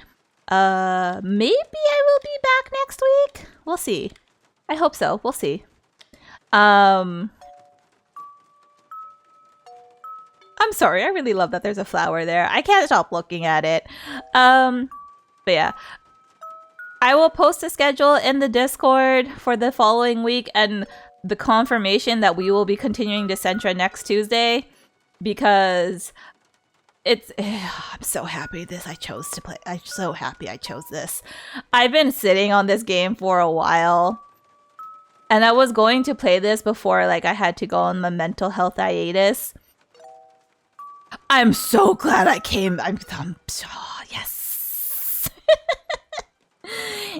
Maybe I will be back next week. We'll see. I hope so. We'll see. I'm sorry, I really love that there's a flower there. I can't stop looking at it. But yeah. I will post a schedule in the Discord for the following week and the confirmation that we will be continuing DICENTRA next Tuesday, because it's I'm so happy I chose to play. I'm so happy I chose this. I've been sitting on this game for a while, and I was going to play this before like I had to go on my mental health hiatus. I'm so glad I came. Oh, yes.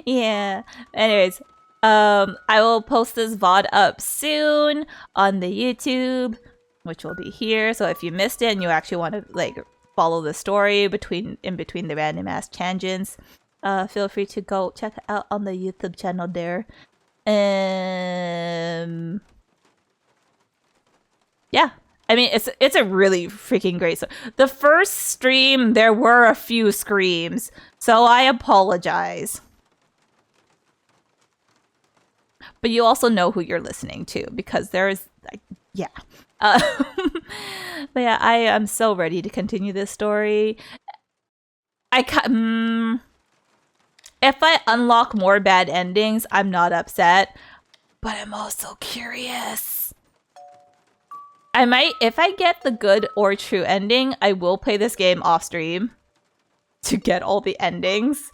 Yeah. Anyways, I will post this VOD up soon on the YouTube, which will be here. So if you missed it and you actually want to like follow the story in between the random ass tangents, feel free to go check it out on the YouTube channel there. Yeah. I mean, it's a really freaking great. The first stream, there were a few screams, so I apologize. But you also know who you're listening to, because there is, yeah. But yeah, I am so ready to continue this story. If I unlock more bad endings, I'm not upset, but I'm also curious. I might, if I get the good or true ending, I will play this game off stream to get all the endings.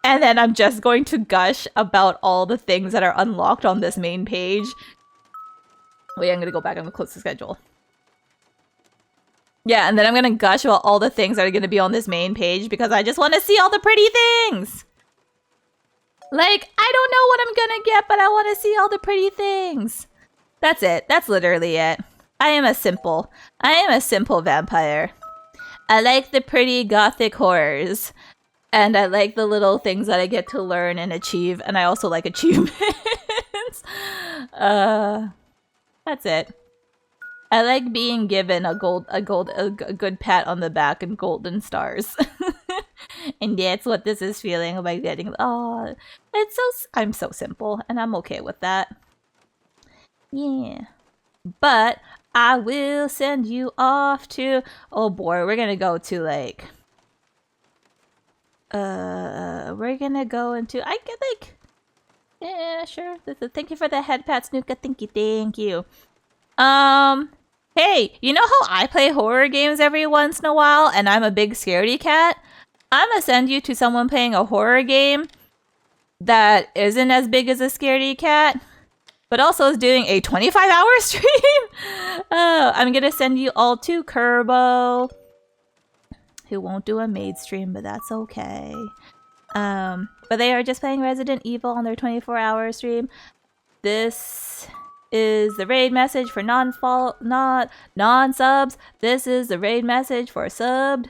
And then I'm just going to gush about all the things that are unlocked on this main page. Wait, I'm going to go back. I'm going to close the schedule. Yeah, and then I'm going to gush about all the things that are going to be on this main page, because I just want to see all the pretty things. Like, I don't know what I'm going to get, but I want to see all the pretty things. That's it. That's literally it. I am a simple vampire. I like the pretty gothic horrors. And I like the little things that I get to learn and achieve. And I also like achievements. That's it. I like being given a good pat on the back and golden stars. And that's what this is feeling like getting. Oh, I'm so simple, and I'm okay with that. Yeah. But I will send you off to. Oh boy, we're gonna go to like. We're gonna go into. I get like. Yeah, sure. Thank you for the head pat, Snuka. Thank you. Hey, you know how I play horror games every once in a while, and I'm a big scaredy cat? I'm gonna send you to someone playing a horror game that isn't as big as a scaredy cat, but also is doing a 25-hour stream. I'm gonna send you all to Kerbo, who won't do a maid stream, but that's okay. But they are just playing Resident Evil on their 24-hour stream. This is the raid message for non-subs. This is the raid message for subbed.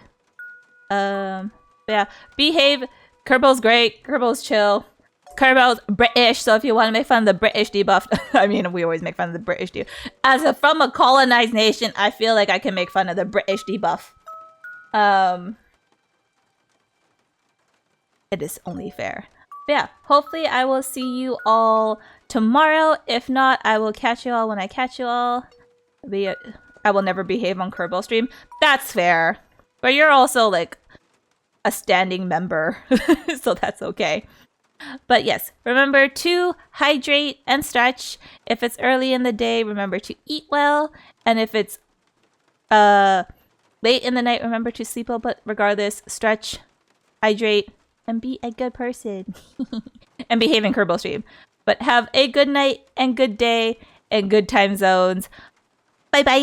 Yeah, behave. Kerbo's great. Kerbo's chill. Kerbo's British, so if you want to make fun of the British debuff, I mean, we always make fun of the British debuff. From a colonized nation, I feel like I can make fun of the British debuff. It is only fair. But yeah, hopefully I will see you all tomorrow. If not, I will catch you all when I catch you all. I will never behave on Kerbal stream. That's fair. But you're also like a standing member, so that's okay. But yes, remember to hydrate and stretch. If it's early in the day, remember to eat well. And if it's late in the night, remember to sleep well. But regardless, stretch, hydrate, and be a good person. And behave in Kerbal stream. But have a good night and good day and good time zones. Bye bye!